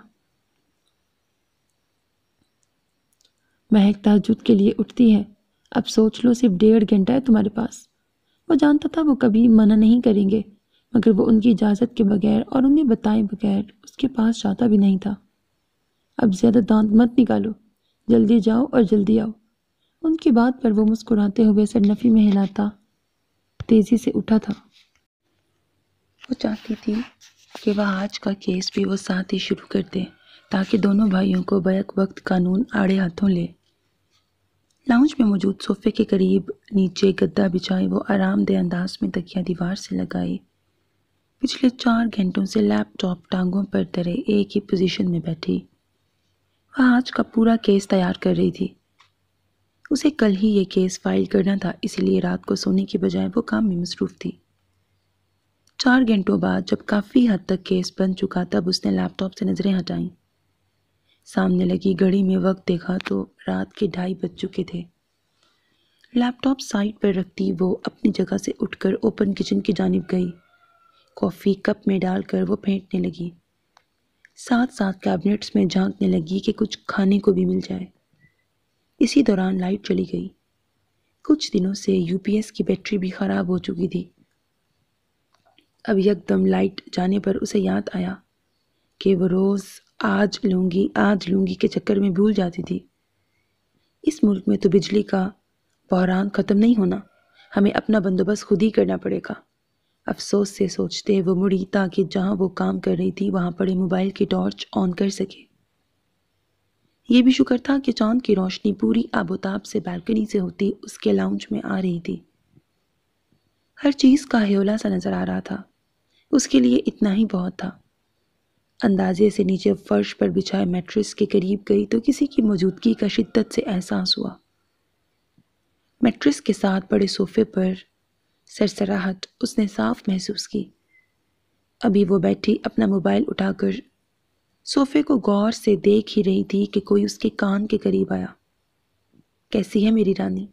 مہک تہجد کے لیے اٹھتی ہے، اب سوچ لو صرف 1.5 گھنٹہ ہے تمہارے پاس۔ وہ جانتا تھا وہ کبھی منع نہیں کریں گے، مگر وہ ان کی اجازت کے بغیر اور انہیں بتائے بغیر اس کے پاس جاتا بھی نہیں تھا۔ اب زیادہ دانت مت نکالو، جلدی جاؤ اور جلدی آؤ۔ ان کی بات پر وہ مسکراتے ہوئے سر نفی میں ہلاتا تیزی سے اٹھا تھا۔ وہ چاہتی تھی کہ وہ آج کا کیس بھی وہ ساتھ ہی شروع کر دے تاکہ دونوں بھائیوں کو بیک وقت قانون آڑے ہاتھوں لے۔ لاؤنج میں موجود صوفے کے قریب نیچے گدا بچھائے وہ آرام دہ انداز میں تکیہ دیوار سے لگائے پچھلے 4 گھنٹوں سے لیپ ٹاپ ٹانگوں پر دھرے ایک ہی پوزیشن میں بیٹھی۔ وہ آج کا پورا کیس تیار کر رہی تھی۔ اسے کل ہی یہ کیس فائل کرنا تھا، اسی لیے رات کو سونے کی بجائے وہ کام میں مصروف تھی۔ 4 گھنٹوں بعد جب کافی حد تک کیس بن چکا تب اس نے لیپ ٹاپ سے نظریں ہٹائیں۔ سامنے لگی گھڑی میں وقت دیکھا تو رات کے 2:30 بج چکے تھے۔ لیپ ٹاپ سائٹ پر رکھتی وہ اپنی جگہ سے اٹھ کر اوپن کچن کی جانب گئی۔ کافی کپ میں ڈال کر وہ پھینٹنے لگی، ساتھ ساتھ کیبنٹس میں جھانکنے لگی کہ کچھ کھانے کو بھی مل جائے۔ اسی دوران لائٹ چلی گئی۔ کچھ دنوں سے یو پی ایس کی بیٹری بھی خراب ہو چکی تھی۔ اب یکدم لائٹ جانے پر اسے یاد آیا کہ وہ روز آج لوں گی کے چکر میں بھول جاتی تھی۔ اس ملک میں تو بجلی کا بحران ختم نہیں ہونا، ہمیں اپنا بندوبست خود ہی کرنا پڑے گا۔ افسوس سے سوچتے وہ مڑی تاکہ جہاں وہ کام کر رہی تھی وہاں پڑے موبائل کی ٹارچ آن کر سکے۔ یہ بھی شکر تھا کہ چاند کی روشنی پوری آب و تاب سے بالکنی سے ہوتی اس کے لاؤنج میں آ رہی تھی۔ ہر چیز کا ہیولا سا نظر آ رہا تھا۔ اس کے لیے اتنا ہی بہت تھا۔ اندازے سے نیچے فرش پر بچھائے میٹرس کے قریب گئی تو کسی کی موجودگی کا شدت سے احساس ہوا۔ میٹرس کے ساتھ بڑے صوفے پر سرسراہٹ اس نے صاف محسوس کی۔ ابھی وہ بیٹھی اپنا موبائل اٹھا کر صوفے کو غور سے دیکھ ہی رہی تھی کہ کوئی اس کے کان کے قریب آیا۔ کیسی ہے میری رانی؟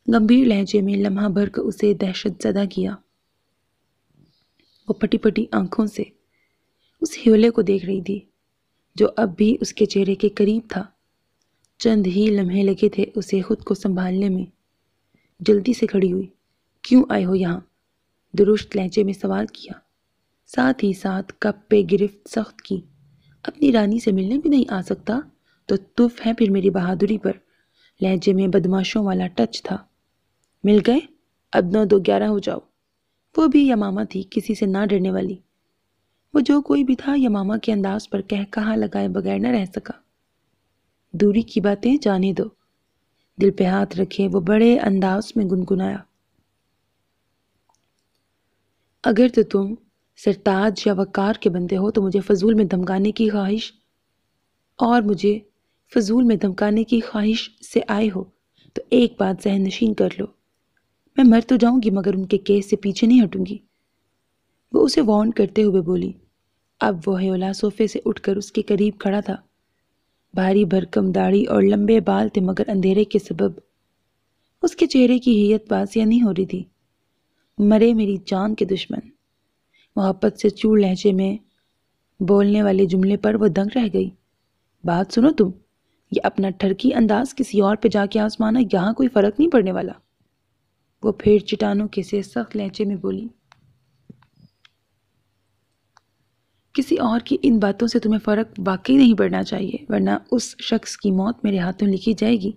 گمبھیر لہجے میں لمحہ بھر کو اسے دہشت زدہ کیا۔ وہ پٹی پٹی آنکھوں سے اس ہیولے کو دیکھ رہی تھی جو اب بھی اس کے چہرے کے قریب تھا۔ چند ہی لمحے لگے تھے اسے خود کو سنبھالنے میں۔ جلدی سے کھڑی ہوئی۔ کیوں آئے ہو یہاں؟ درست لہجے میں سوال کیا، ساتھ ہی ساتھ کپ پہ گرفت سخت کی۔ اپنی رانی سے ملنے بھی نہیں آ سکتا تو تف ہے پھر میری بہادری پر۔ لہجے میں بدماشوں والا ٹچ تھا۔ مل گئے؟ اب 9 2 11 ہو جاؤ۔ وہ بھی یمامہ تھی، کسی سے نہ ڈرنے والی۔ وہ جو کوئی بھی تھا یمامہ کے انداز پر کہا لگائے بغیر نہ رہ سکا۔ دوری کی باتیں جانے دو۔ دل پہ ہاتھ رکھے وہ بڑے انداز میں گنگنایا، اگر تو تم سرتاج یا وقار کے بندے ہو تو مجھے فضول میں دھمکانے کی خواہش سے آئے ہو تو ایک بات ذہن نشین کر لو، میں مر تو جاؤں گی مگر ان کے کیس سے پیچھے نہیں ہٹوں گی۔ وہ اسے وارن کرتے ہوئے بولی۔ اب وہ ہیولا صوفے سے اٹھ کر اس کے قریب کھڑا تھا۔ بھاری بھرکم داڑھی اور لمبے بال تھے مگر اندھیرے کے سبب اس کے چہرے کی ہیئت بازیاں نہیں ہو رہی تھی۔ مرے میری جان کے دشمن، محبت سے چور لہجے میں بولنے والے جملے پر وہ دنگ رہ گئی۔ بات سنو تم، یہ اپنا ٹھرکی انداز کسی اور پہ جا کے آزمانا، یہاں کوئی فرق نہیں پڑنے والا۔ وہ پھر چٹانوں کے سے سخت لہجے میں بولی، کسی اور کی ان باتوں سے تمہیں فرق واقعی نہیں پڑنا چاہیے، ورنہ اس شخص کی موت میرے ہاتھوں لکھی جائے گی۔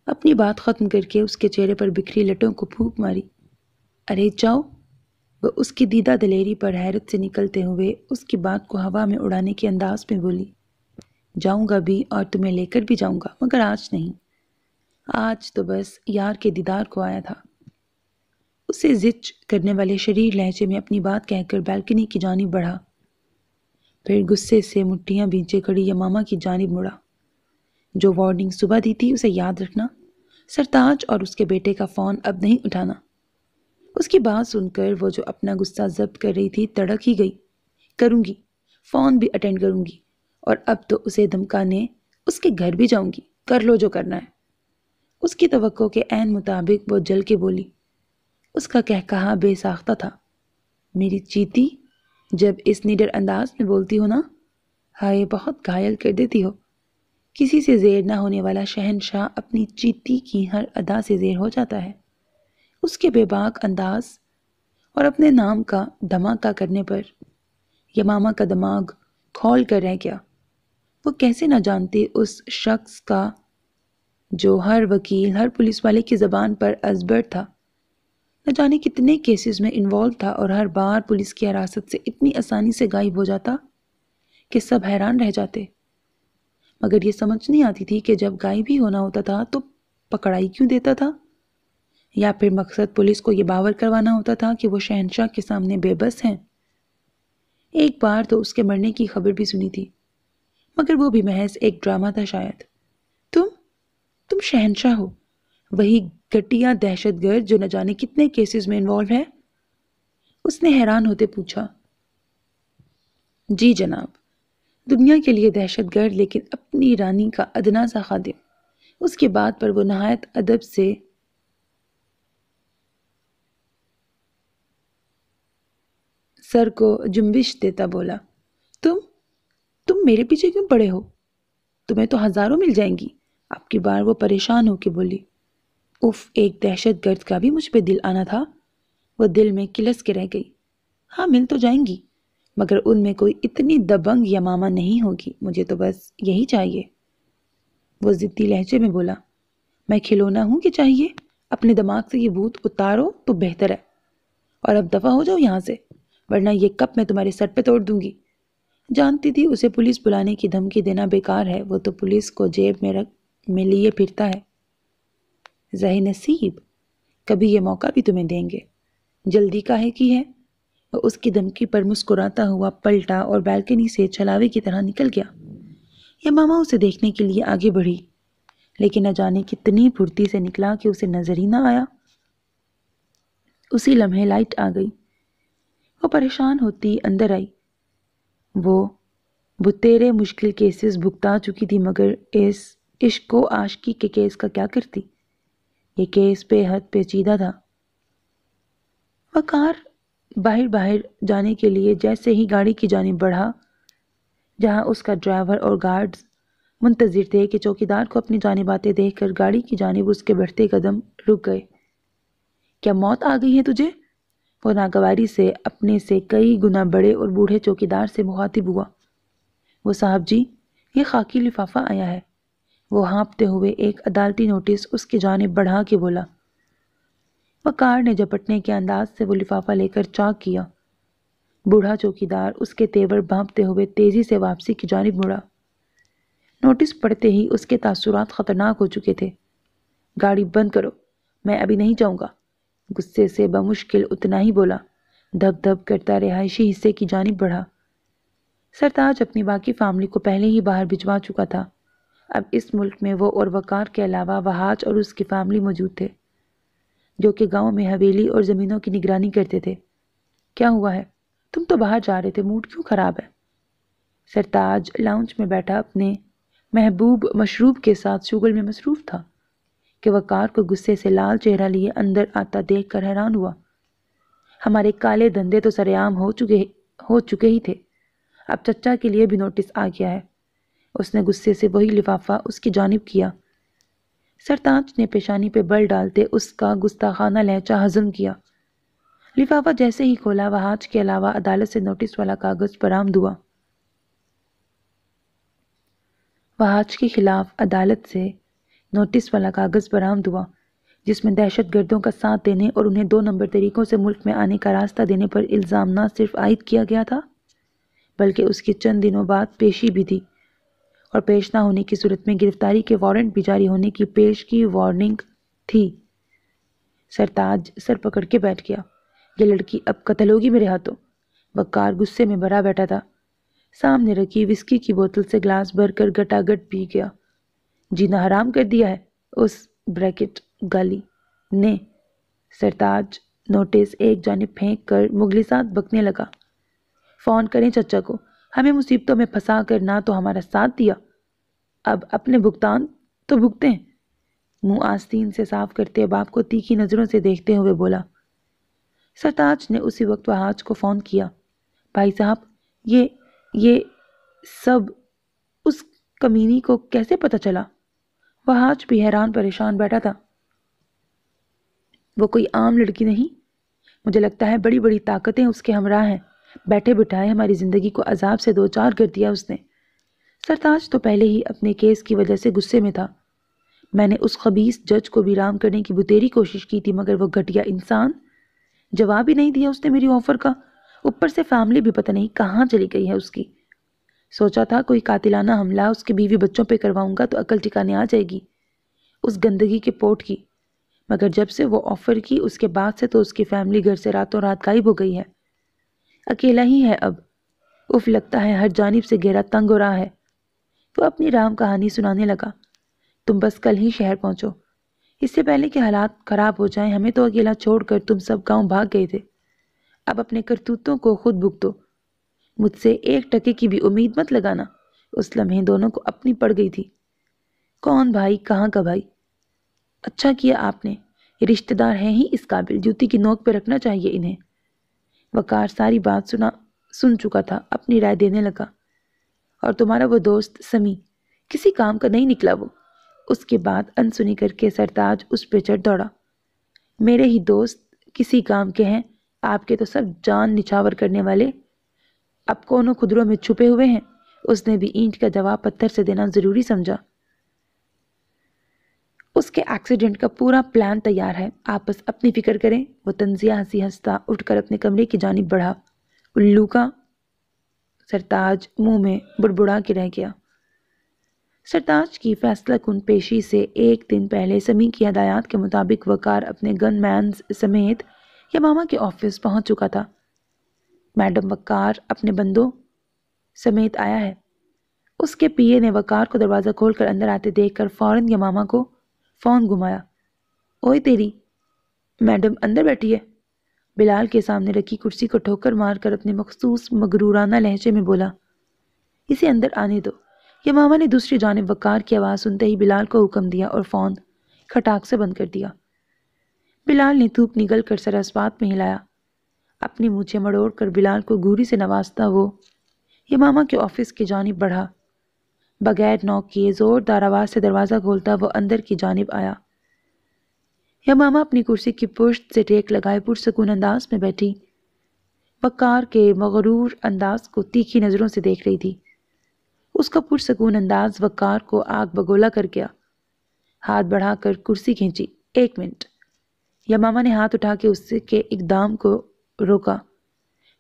اپنی بات ختم کر کے اس کے چہرے پر بکھری لٹوں کو پھونک ماری۔ ارے جاؤ۔ وہ اس کی دیدہ دلیری پر حیرت سے نکلتے ہوئے اس کی بات کو ہوا میں اڑانے کے انداز میں بولی، جاؤں گا بھی اور تمہیں لے کر بھی جاؤں گا مگر آج نہیں، آج تو بس یار کے دیدار کو آیا تھا۔ اسے زچ کرنے والے شریر لہجے میں اپنی بات کہہ کر بالکنی کی جانب بڑھا، پھر غصے سے مٹھیاں بھینچے کھڑی یمامہ کی جانب مڑا۔ جو وارننگ صبح دی تھی اسے یاد رکھنا، سرتاج اور اس کے بیٹے کا فون اب نہیں اٹھانا۔ اس کی بات سن کر وہ جو اپنا غصہ ضبط کر رہی تھی تڑک ہی گئی۔ کروں گی، فون بھی اٹینڈ کروں گی، اور اب تو اسے دھمکانے اس کے گھر بھی جاؤں گی، کر لو جو کرنا ہے۔ اس کی توقع کے عین مطابق وہ جل کے بولی۔ اس کا کہکہا بے ساختہ تھا۔ میری چیتی، جب اس نڈر انداز میں بولتی ہو نا، ہائے بہت گھائل کر دیتی ہو۔ کسی سے زیر نہ ہونے والا شہنشاہ اپنی چیتی کی ہر ادا سے زیر ہو جاتا ہے۔ اس کے بے باک انداز اور اپنے نام کا دھماکہ کرنے پر یمامہ کا دماغ کھول کر رہ گیا۔ وہ کیسے نہ جانتے اس شخص کا جو ہر وکیل، ہر پولیس والے کی زبان پر ازبر تھا، نہ جانے کتنے کیسز میں انوالو تھا، اور ہر بار پولیس کی حراست سے اتنی آسانی سے غائب ہو جاتا کہ سب حیران رہ جاتے۔ مگر یہ سمجھ نہیں آتی تھی کہ جب غائب ہی ہونا ہوتا تھا تو پکڑائی کیوں دیتا تھا؟ یا پھر مقصد پولیس کو یہ باور کروانا ہوتا تھا کہ وہ شہنشاہ کے سامنے بے بس ہیں؟ ایک بار تو اس کے مرنے کی خبر بھی سنی تھی، مگر وہ بھی محض ایک ڈرامہ تھا شاید۔ تم شہنشاہ ہو، وہی گٹیا دہشت گرد جو نہ جانے کتنے کیسز میں انوالو ہے؟ اس نے حیران ہوتے پوچھا۔ جی جناب، دنیا کے لیے دہشت گرد، لیکن اپنی رانی کا ادنا سا خادم۔ اس کی بات پر وہ نہایت ادب سے سر کو جنبش دیتا بولا، تم میرے پیچھے کیوں پڑے ہو؟ تمہیں تو ہزاروں مل جائیں گی۔ اب کی بار وہ پریشان ہو کے بولی۔ اف، ایک دہشت گرد کا بھی مجھ پہ دل آنا تھا۔ وہ دل میں کلس کے رہ گئی۔ ہاں مل تو جائیں گی، مگر ان میں کوئی اتنی دبنگ یمامہ نہیں ہوگی۔ مجھے تو بس یہی چاہیے۔ وہ ضدی لہجے میں بولا، میں کھلونا ہوں کہ چاہیے؟ اپنے دماغ سے یہ بھوت اتارو تو بہتر ہے، اور اب دفع ہو جاؤ یہاں سے، ورنہ یہ کپ میں تمہارے سر پہ توڑ دوں گی۔ جانتی تھی اسے پولیس بلانے کی دھمکی دینا بیکار ہے، وہ تو پولیس کو جیب میں لیے پھرتا ہے۔ ذہن نصیب، کبھی یہ موقع بھی تمہیں دیں گے، جلدی کاہے کی ہے؟ وہ اس کی دھمکی پر مسکراتا ہوا پلٹا اور بالکنی سے چھلاوے کی طرح نکل گیا۔ یمامہ اسے دیکھنے کے لیے آگے بڑھی، لیکن نہ جانے کتنی پھرتی سے نکلا کہ اسے نظر ہی نہ آیا۔ اسی لمحے لائٹ آ گئی۔ وہ پریشان ہوتی اندر آئی۔ وہ بتیرے مشکل کیسز بھگتا چکی تھی، مگر اس عشق و عاشقی کے کیس کا کیا کرتی؟ یہ کیس بے حد پیچیدہ تھا۔ وقار باہر جانے کے لیے جیسے ہی گاڑی کی جانب بڑھا، جہاں اس کا ڈرائیور اور گارڈز منتظر تھے کہ چوکیدار کو اپنی جانب آتے دیکھ کر گاڑی کی جانب اس کے بڑھتے قدم رک گئے۔ کیا موت آ گئی ہے تجھے؟ وہ ناگواری سے اپنے سے کئی گنا بڑے اور بوڑھے چوکیدار سے مخاطب ہوا۔ وہ صاحب جی، یہ خاکی لفافہ آیا ہے۔ وہ ہانپتے ہوئے ایک عدالتی نوٹس اس کی جانب بڑھا کے بولا۔ وقار نے جھپٹنے کے انداز سے وہ لفافہ لے کر چاک کیا۔ بوڑھا چوکیدار اس کے تیور بھانپتے ہوئے تیزی سے واپسی کی جانب مڑا۔ نوٹس پڑھتے ہی اس کے تاثرات خطرناک ہو چکے تھے۔ گاڑی بند کرو، میں ابھی نہیں جاؤں گا، غصے سے بمشکل اتنا ہی بولا۔ دھب دھب کرتا رہائشی حصے کی جانب بڑھا۔ سرتاج اپنی باقی فیملی کو پہلے ہی باہر بھجوا چکا تھا۔ اب اس ملک میں وہ اور وقار کے علاوہ وہاج اور اس کی فیملی موجود تھے، جو کہ گاؤں میں حویلی اور زمینوں کی نگرانی کرتے تھے۔ کیا ہوا ہے؟ تم تو باہر جا رہے تھے، موڈ کیوں خراب ہے؟ سرتاج لاؤنج میں بیٹھا اپنے محبوب مشروب کے ساتھ شغل میں مصروف تھا کہ وقار کو غصے سے لال چہرہ لیے اندر آتا دیکھ کر حیران ہوا۔ ہمارے کالے دھندے تو سرعام ہو چکے ہی تھے، اب چچا کے لیے بھی نوٹس آ گیا ہے۔ اس نے غصے سے وہی لفافہ اس کی جانب کیا۔ سرتاج نے پیشانی پہ بل ڈالتے اس کا گستاخانہ لہجہ ہضم کیا۔ لفافہ جیسے ہی کھولا، وہاج کے علاوہ عدالت سے نوٹس والا کاغذ برآمد ہوا۔ وہاج کے خلاف عدالت سے نوٹس والا کاغذ برآمد ہوا، جس میں دہشت گردوں کا ساتھ دینے اور انہیں 2 نمبر طریقوں سے ملک میں آنے کا راستہ دینے پر الزام نہ صرف عائد کیا گیا تھا، بلکہ اس کی چند دنوں بعد پیشی بھی تھی، اور پیش نہ ہونے کی صورت میں گرفتاری کے وارنٹ بھی جاری ہونے کی پیش کی وارننگ تھی۔ سرتاج سر پکڑ کے بیٹھ گیا۔ یہ لڑکی اب قتل ہوگی میرے ہاتھوں۔ وقار غصے میں بھرا بیٹھا تھا۔ سامنے رکھی وسکی کی بوتل سے گلاس بھر کر گٹا گٹ پی گیا۔ جینا حرام کر دیا ہے اس گالی نے۔ سرتاج نوٹس ایک جانب پھینک کر مغلسات بکنے لگا۔ فون کریں چچا کو، ہمیں مصیبتوں میں پھنسا کر نہ تو ہمارا ساتھ دیا، اب اپنے بھگتان تو بھگتیں۔ منہ آستین سے صاف کرتے باپ کو تیکھی نظروں سے دیکھتے ہوئے بولا۔ سرتاج نے اسی وقت وہاج کو فون کیا۔ بھائی صاحب، یہ سب اس کمینی کو کیسے پتہ چلا؟ وہاج بھی حیران پریشان بیٹھا تھا۔ وہ کوئی عام لڑکی نہیں، مجھے لگتا ہے بڑی بڑی طاقتیں اس کے ہمراہ ہیں، بیٹھے بٹھائے ہماری زندگی کو عذاب سے دوچار کر دیا اس نے۔ سرتاج تو پہلے ہی اپنے کیس کی وجہ سے غصے میں تھا۔ میں نے اس خبیث جج کو بھی رام کرنے کی بتیری کوشش کی تھی، مگر وہ گھٹیا انسان جواب ہی نہیں دیا اس نے میری آفر کا۔ اوپر سے فیملی بھی پتہ نہیں کہاں چلی گئی ہے اس کی۔ سوچا تھا کوئی قاتلانہ حملہ اس کے بیوی بچوں پہ کرواؤں گا تو عقل ٹھکانے آ جائے گی اس گندگی کے پوٹ کی، مگر جب سے وہ آفر کی اس کے بعد سے تو اس کی فیملی گھر سے راتوں رات غائب ہو گئی ہے۔ اکیلا ہی ہے اب۔ اف لگتا ہے ہر جانب سے گھیرا تنگ ہو رہا ہے۔ وہ اپنی رام کہانی سنانے لگا۔ تم بس کل ہی شہر پہنچو، اس سے پہلے کہ حالات خراب ہو جائیں۔ ہمیں تو اکیلا چھوڑ کر تم سب گاؤں بھاگ گئے تھے، اب اپنے کرتوتوں کو خود بھگتو، مجھ سے 1 ٹکے کی بھی امید مت لگانا۔ اس لمحے دونوں کو اپنی پڑ گئی تھی۔ کون بھائی، کہاں کا بھائی؟ اچھا کیا آپ نے، یہ رشتہ دار ہیں ہی اس قابل، جوتی کی نوک پہ رکھنا چاہیے انہیں۔ وقار ساری بات سن چکا تھا، اپنی رائے دینے لگا۔ اور تمہارا وہ دوست سمی کسی کام کا نہیں نکلا وہ؟ اس کے بعد انسنی کر کے سرتاج اس پہ چڑھ دوڑا۔ میرے ہی دوست کسی کام کے ہیں، آپ کے تو سب جان نچھاور کرنے والے اب کونوں خدروں میں چھپے ہوئے ہیں۔ اس نے بھی اینٹ کا جواب پتھر سے دینا ضروری سمجھا۔ اس کے ایکسیڈنٹ کا پورا پلان تیار ہے، آپ بس اپنی فکر کریں۔ وہ طنزیہ ہنسی ہنستا اٹھ کر اپنے کمرے کی جانب بڑھا۔ الو کا سرتاج منہ میں بڑبڑا کے رہ گیا۔ سرتاج کی فیصلہ کن پیشی سے 1 دن پہلے سمی کی ہدایات کے مطابق وقار اپنے گن مینز سمیت یماما کے آفس پہنچ چکا تھا۔ میڈم وقار اپنے بندوں سمیت آیا ہے۔ اس کے پی اے نے وقار کو دروازہ کھول کر اندر آتے دیکھ کر فوراً یماما کو فون گھمایا۔ اوئے تیری میڈم اندر بیٹھی ہے، بلال کے سامنے رکھی کرسی کو ٹھوکر مار کر اپنے مخصوص مغرورانہ لہجے میں بولا۔ اسے اندر آنے دو۔ یماما نے دوسری جانب وقار کی آواز سنتے ہی بلال کو حکم دیا اور فون کھٹاک سے بند کر دیا۔ بلال نے تھوک نگل کر سر اسبات میں ہلایا۔ اپنی مونچھیں مڑوڑ کر بلال کو گھوری سے نوازتا وہ یماما کے آفس کی جانب بڑھا۔ بغیر نوک کیے زوردار آواز سے دروازہ کھولتا وہ اندر کی جانب آیا۔ یماما اپنی کرسی کی پشت سے ٹیک لگائے پرسکون انداز میں بیٹھی، وقار کے مغرور انداز کو تیکھی نظروں سے دیکھ رہی تھی۔ اس کا پرسکون انداز وقار کو آگ بگولا کر گیا۔ ہاتھ بڑھا کر کرسی کھینچی۔ 1 منٹ۔ یماما نے ہاتھ اٹھا کے اس کے اقدام کو روکا۔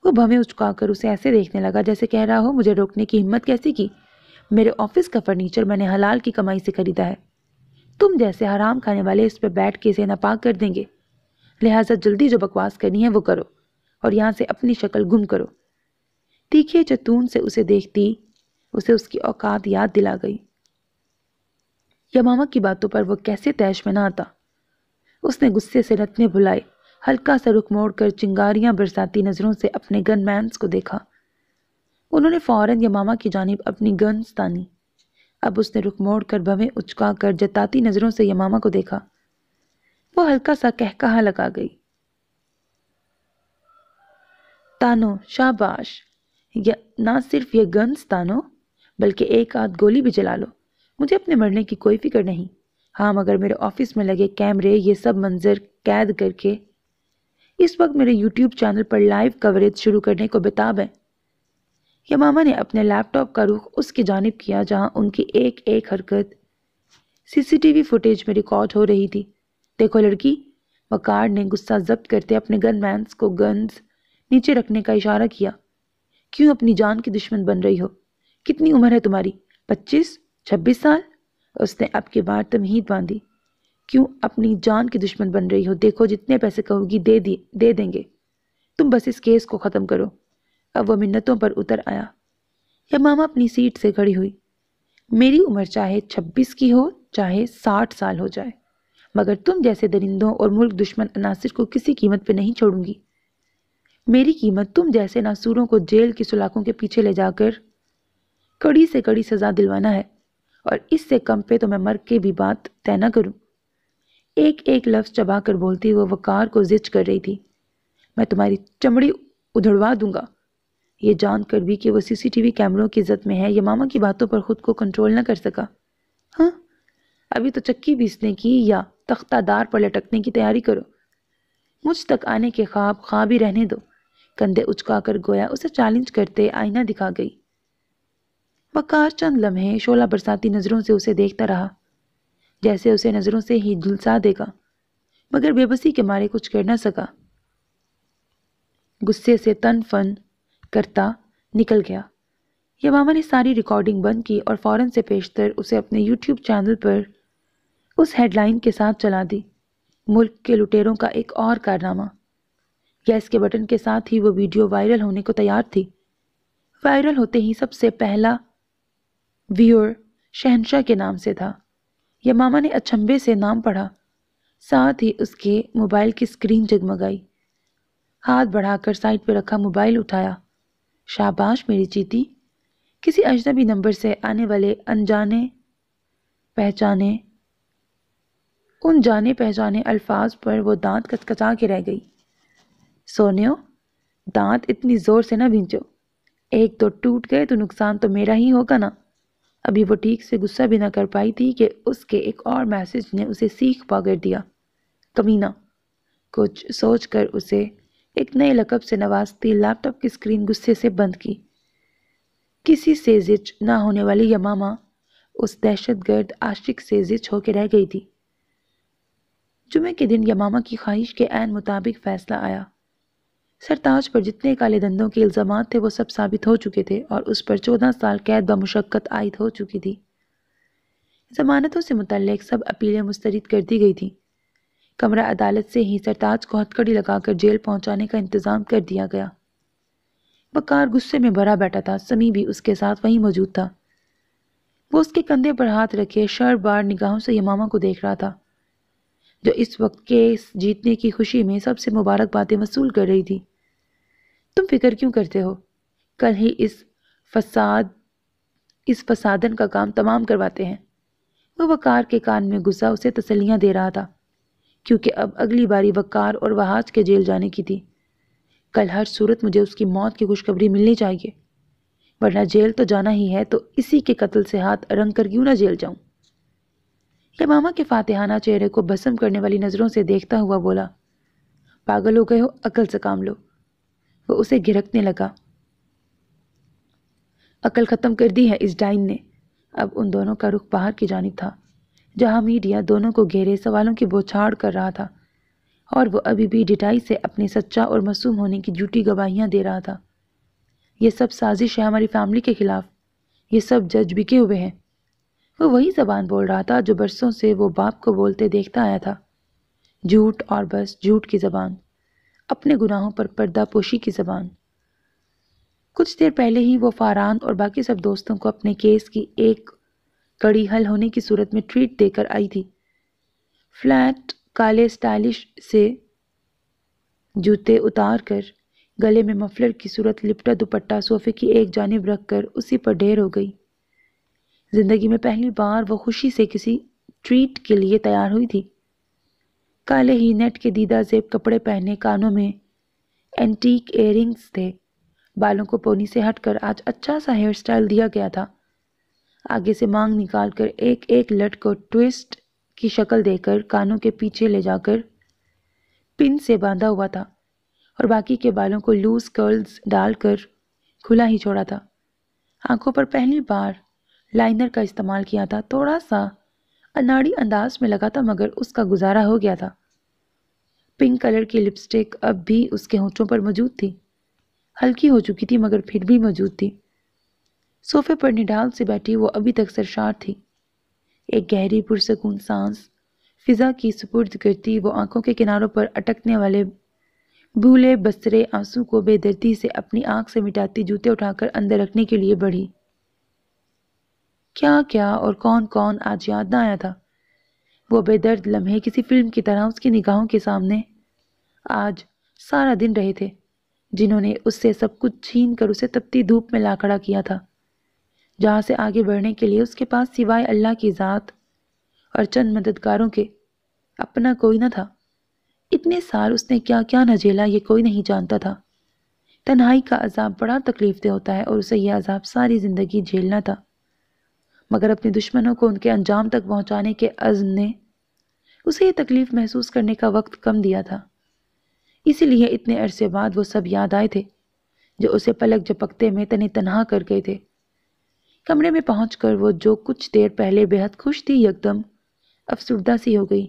وہ بھویں اچکا کر اسے ایسے دیکھنے لگا جیسے کہہ رہا ہو مجھے روکنے کی ہمت کیسی کی؟ میرے آفس کا فرنیچر میں نے حلال کی کمائی سے خریدا ہے، تم جیسے حرام کھانے والے اس پہ بیٹھ کے اسے ناپاک کر دیں گے، لہٰذا جلدی جو بکواس کرنی ہے وہ کرو اور یہاں سے اپنی شکل گم کرو۔ تیکھے چتون سے اسے دیکھتی اسے اس کی اوقات یاد دلا گئی۔ یماما کی باتوں پر وہ کیسے طیش میں نہ آتا۔ اس نے غصے سے رتنے بھلائے، ہلکا سا رخ موڑ کر چنگاریاں برساتی نظروں سے اپنے گن مینز کو دیکھا۔ انہوں نے فوراً یماما کی جانب اپنی گنز تانی۔ اب اس نے رخ موڑ کر بھویں اچکا کر جتاتی نظروں سے یماما کو دیکھا۔ وہ ہلکا سا کہکہا لگا گئی۔ تانو، شاباش، نہ صرف یہ گنز تانو بلکہ 1 آدھ گولی بھی چلا لو، مجھے اپنے مرنے کی کوئی فکر نہیں۔ ہاں مگر میرے آفس میں لگے کیمرے یہ سب منظر قید کر کے اس وقت میرے یوٹیوب چینل پر لائیو کوریج شروع کرنے کو بتاب ہے۔ یماما نے اپنے لیپ ٹاپ کا رخ اس کی جانب کیا جہاں ان کی ایک ایک حرکت CCTV فوٹیج میں ریکارڈ ہو رہی تھی۔ دیکھو لڑکی، وقار نے غصہ ضبط کرتے اپنے گن مینز کو گنز نیچے رکھنے کا اشارہ کیا۔ کیوں اپنی جان کی دشمن بن رہی ہو؟ کتنی عمر ہے تمہاری؟ 25 26 سال؟ اس نے اب کی بار تمہید باندھی۔ کیوں اپنی جان کی دشمن بن رہی ہو؟ دیکھو جتنے پیسے کہو گی دے دیں گے، تم بس اس کیس کو ختم کرو۔ اب وہ منتوں پر اتر آیا۔ یماما اپنی سیٹ سے کھڑی ہوئی۔ میری عمر چاہے 26 کی ہو چاہے 60 سال ہو جائے، مگر تم جیسے درندوں اور ملک دشمن عناصر کو کسی قیمت پہ نہیں چھوڑوں گی۔ میری قیمت تم جیسے ناسوروں کو جیل کی سلاخوں کے پیچھے لے جا کر کڑی سے کڑی سزا دلوانا ہے، اور اس سے کم پہ تو میں مر کے بھی بات طے نہ کروں۔ ایک ایک لفظ چبا کر بولتی وہ وقار کو زج کر رہی تھی۔ میں تمہاری چمڑی ادھڑوا دوں گا۔ یہ جان کر بھی کہ وہ سی سی ٹی وی کیمروں کی عزت میں ہے، یہ ماما کی باتوں پر خود کو کنٹرول نہ کر سکا۔ ہاں، ابھی تو چکی پیسنے کی یا تختہ دار پر لٹکنے کی تیاری کرو۔ مجھ تک آنے کے خواب ہی رہنے دو۔ کندھے اچکا کر گویا اسے چیلنج کرتے آئینہ دکھا گئی۔ وقار چند لمحے شعلہ برساتی نظروں سے اسے دیکھتا رہا، جیسے اسے نظروں سے ہی جھلسا دے گا، مگر بے بسی کے مارے کچھ کر نہ سکا۔ غصے سے تن فن کرتا نکل گیا۔ یماما نے ساری ریکارڈنگ بند کی اور فوراً سے پیشتر اسے اپنے یوٹیوب چینل پر اس ہیڈ لائن کے ساتھ چلا دی: ملک کے لٹیروں کا ایک اور کارنامہ۔ یس کے بٹن کے ساتھ ہی وہ ویڈیو وائرل ہونے کو تیار تھی۔ وائرل ہوتے ہی سب سے پہلا ویور شہنشاہ کے نام سے تھا۔ یماما نے اچنبھے سے نام پڑھا، ساتھ ہی اس کے موبائل کی اسکرین جگمگائی۔ ہاتھ بڑھا کر سائڈ پہ رکھا موبائل اٹھایا۔ شاباش میری چیتی۔ کسی اجنبی نمبر سے آنے والے ان جانے پہچانے الفاظ پر وہ دانت کچکچا کے رہ گئی۔ سونیو، دانت اتنی زور سے نہ بھینچو، ایک دو ٹوٹ گئے تو نقصان تو میرا ہی ہوگا نا۔ ابھی وہ ٹھیک سے غصہ بھی نہ کر پائی تھی کہ اس کے ایک اور میسج نے اسے سیخ پا کر دیا۔ کمینہ۔ کچھ سوچ کر اسے ایک نئے لقب سے نوازتی لیپ ٹاپ کی اسکرین غصے سے بند کی۔ کسی سے زچ نہ ہونے والی یماما اس دہشت گرد عاشق سے زچ ہو کے رہ گئی تھی۔ جمعے کے دن یماما کی خواہش کے عین مطابق فیصلہ آیا۔ سرتاج پر جتنے کالے دندوں کے الزامات تھے وہ سب ثابت ہو چکے تھے اور اس پر 14 سال قید بمشقت عائد ہو چکی تھی۔ ضمانتوں سے متعلق سب اپیلیں مسترد کر دی گئی تھیں۔ کمرہ عدالت سے ہی سرتاج کو ہتھکڑی لگا کر جیل پہنچانے کا انتظام کر دیا گیا۔ وقار غصے میں بھرا بیٹھا تھا، سمی بھی اس کے ساتھ وہیں موجود تھا۔ وہ اس کے کندھے پر ہاتھ رکھے شربار نگاہوں سے یماما کو دیکھ رہا تھا، جو اس وقت کیس جیتنے کی خوشی میں سب سے مبارک باتیں وصول کر رہی تھی۔ تم فکر کیوں کرتے ہو؟ کل ہی اس فسادن کا کام تمام کرواتے ہیں۔ وہ وقار کے کان میں گھسا اسے تسلیاں دے رہا تھا، کیونکہ اب اگلی باری وقار اور وہاج کے جیل جانے کی تھی۔ کل ہر صورت مجھے اس کی موت کی خوشخبری ملنی چاہیے، ورنہ جیل تو جانا ہی ہے تو اسی کے قتل سے ہاتھ رنگ کر کیوں نہ جیل جاؤں۔ یماما کے فاتحانہ چہرے کو بھسم کرنے والی نظروں سے دیکھتا ہوا بولا: پاگل ہو گئے ہو، عقل سے کام لو۔ وہ اسے گھرکنے لگا۔ عقل ختم کر دی ہے اس ڈائن نے۔ اب ان دونوں کا رخ باہر کی جانب تھا، جہاں میڈیا دونوں کو گہرے سوالوں کی بوچھاڑ کر رہا تھا، اور وہ ابھی بھی ڈٹائی سے اپنے سچا اور معصوم ہونے کی جھوٹی گواہیاں دے رہا تھا۔ یہ سب سازش ہے ہماری فیملی کے خلاف، یہ سب جج بکے ہوئے ہیں۔ وہ وہی زبان بول رہا تھا جو برسوں سے وہ باپ کو بولتے دیکھتا آیا تھا، جھوٹ اور بس جھوٹ کی زبان، اپنے گناہوں پر پردہ پوشی کی زبان۔ کچھ دیر پہلے ہی وہ فاران اور باقی سب دوستوں کو اپنے کیس کی ایک کڑی حل ہونے کی صورت میں ٹریٹ دے کر آئی تھی۔ فلیٹ کالے سٹائلش سے جوتے اتار کر گلے میں مفلر کی صورت لپٹا دوپٹہ صوفے کی ایک جانب رکھ کر اسی پر ڈھیر ہو گئی۔ زندگی میں پہلی بار وہ خوشی سے کسی ٹریٹ کے لیے تیار ہوئی تھی۔ کالے ہی نیٹ کے دیدہ زیب کپڑے پہنے، کانوں میں اینٹیک ایئرنگز تھے، بالوں کو پونی سے ہٹ کر آج اچھا سا ہیئر سٹائل دیا گیا تھا۔ آگے سے مانگ نکال کر ایک ایک لٹ کو ٹویسٹ کی شکل دے کر کانوں کے پیچھے لے جا کر پن سے باندھا ہوا تھا، اور باقی کے بالوں کو لوز کرلز ڈال کر کھلا ہی چھوڑا تھا۔ آنکھوں پر پہلی بار لائنر کا استعمال کیا تھا، تھوڑا سا اناڑی انداز میں لگا تھا مگر اس کا گزارا ہو گیا تھا۔ پنک کلر کی لپسٹک اب بھی اس کے ہونٹوں پر موجود تھی، ہلکی ہو چکی تھی مگر پھر بھی موجود تھی۔ صوفے پر نڈال سے بیٹھی وہ ابھی تک سرشار تھی۔ ایک گہری پرسکون سانس فضا کی سپرد کرتی وہ آنکھوں کے کناروں پر اٹکنے والے بھولے بسرے آنسو کو بے دردی سے اپنی آنکھ سے مٹاتی جوتے اٹھا کر اندر رکھنے کے لیے بڑھی۔ کیا کیا اور کون کون آج یاد نہ آیا تھا۔ وہ بے درد لمحے کسی فلم کی طرح اس کی نگاہوں کے سامنے آج سارا دن رہے تھے، جنہوں نے اس سے سب کچھ چھین کر اسے تپتی دھوپ میں لا کھڑا کیا تھا، جہاں سے آگے بڑھنے کے لیے اس کے پاس سوائے اللہ کی ذات اور چند مددگاروں کے اپنا کوئی نہ تھا۔ اتنے سال اس نے کیا کیا نہ جھیلا یہ کوئی نہیں جانتا تھا۔ تنہائی کا عذاب بڑا تکلیف دہ ہوتا ہے اور اسے یہ عذاب ساری زندگی جھیلنا تھا، مگر اپنے دشمنوں کو ان کے انجام تک پہنچانے کے عزم نے اسے یہ تکلیف محسوس کرنے کا وقت کم دیا تھا۔ اسی لیے اتنے عرصے بعد وہ سب یاد آئے تھے جو اسے پلک جھپکتے میں تنہا کر گئے تھے۔ کمرے میں پہنچ کر وہ جو کچھ دیر پہلے بے حد خوش تھی یکدم افسردہ سی ہو گئی۔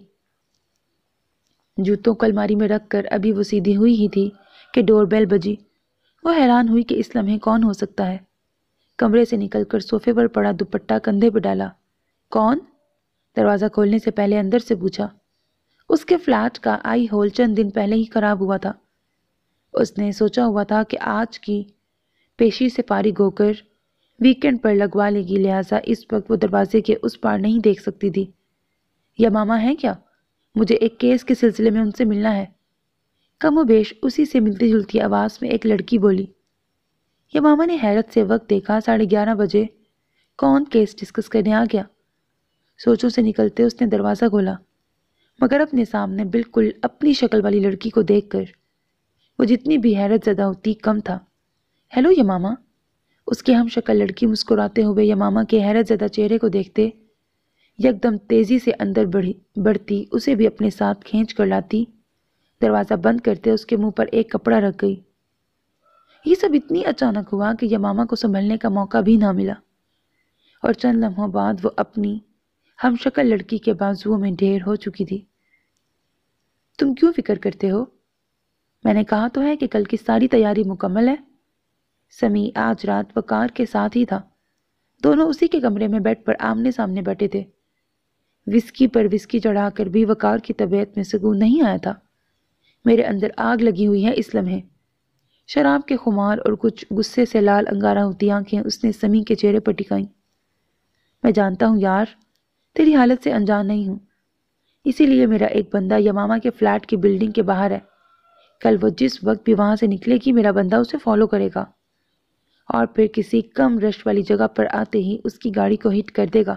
جوتوں کو الماری میں رکھ کر ابھی وہ سیدھی ہوئی ہی تھی کہ ڈور بیل بجی۔ وہ حیران ہوئی کہ اس لمحے کون ہو سکتا ہے۔ کمرے سے نکل کر صوفے پر پڑا دوپٹہ کندھے پہ ڈالا۔ کون؟ دروازہ کھولنے سے پہلے اندر سے پوچھا۔ اس کے فلیٹ کا آئی ہول چند دن پہلے ہی خراب ہوا تھا۔ اس نے سوچا ہوا تھا کہ آج کی پیشی سے فارغ ہو کر ویکینڈ پر لگوا لے گی، لہٰذا اس وقت وہ دروازے کے اس پار نہیں دیکھ سکتی تھی۔ یا ماما ہیں کیا؟ مجھے ایک کیس کے سلسلے میں ان سے ملنا ہے۔ کم و بیش اسی سے ملتی جلتی آواز میں ایک لڑکی بولی۔ یا ماما نے حیرت سے وقت دیکھا، 11:30 بجے۔ کون کیس ڈسکس کرنے آ گیا؟ سوچوں سے نکلتے اس نے دروازہ کھولا، مگر اپنے سامنے بالکل اپنی شکل والی لڑکی کو دیکھ کر وہ جتنی بھی حیرت زدہ ہوتی کم تھا۔ ہیلو یا ماما۔ اس کی ہم شکل لڑکی مسکراتے ہوئے یا ماما کے حیرت زدہ چہرے کو دیکھتے یکدم تیزی سے اندر بڑھتی، اسے بھی اپنے ساتھ کھینچ کر لاتی، دروازہ بند کرتے اس کے منہ پر ایک کپڑا رکھ گئی۔ یہ سب اتنی اچانک ہوا کہ یماما کو سنبھلنے کا موقع بھی نہ ملا، اور چند لمحوں بعد وہ اپنی ہم شکل لڑکی کے بازوؤں میں ڈھیر ہو چکی تھی۔ تم کیوں فکر کرتے ہو؟ میں نے کہا تو ہے کہ کل کی ساری تیاری مکمل ہے۔ سمیع آج رات وقار کے ساتھ ہی تھا۔ دونوں اسی کے کمرے میں بیڈ پر آمنے سامنے بیٹھے تھے۔ وسکی پر وسکی چڑھا کر بھی وقار کی طبیعت میں سکون نہیں آیا تھا۔ میرے اندر آگ لگی ہوئی ہے اس لمحے۔ شراب کے خمار اور کچھ غصے سے لال انگارہ ہوتی آنکھیں اس نے سمیع کے چہرے پر ٹکائیں۔ میں جانتا ہوں یار، تیری حالت سے انجان نہیں ہوں، اسی لیے میرا ایک بندہ یماما کے فلیٹ کی بلڈنگ کے باہر ہے۔ کل وہ جس وقت بھی وہاں سے نکلے گی میرا بندہ اسے فالو کرے گا اور پھر کسی کم رش والی جگہ پر آتے ہی اس کی گاڑی کو ہٹ کر دے گا۔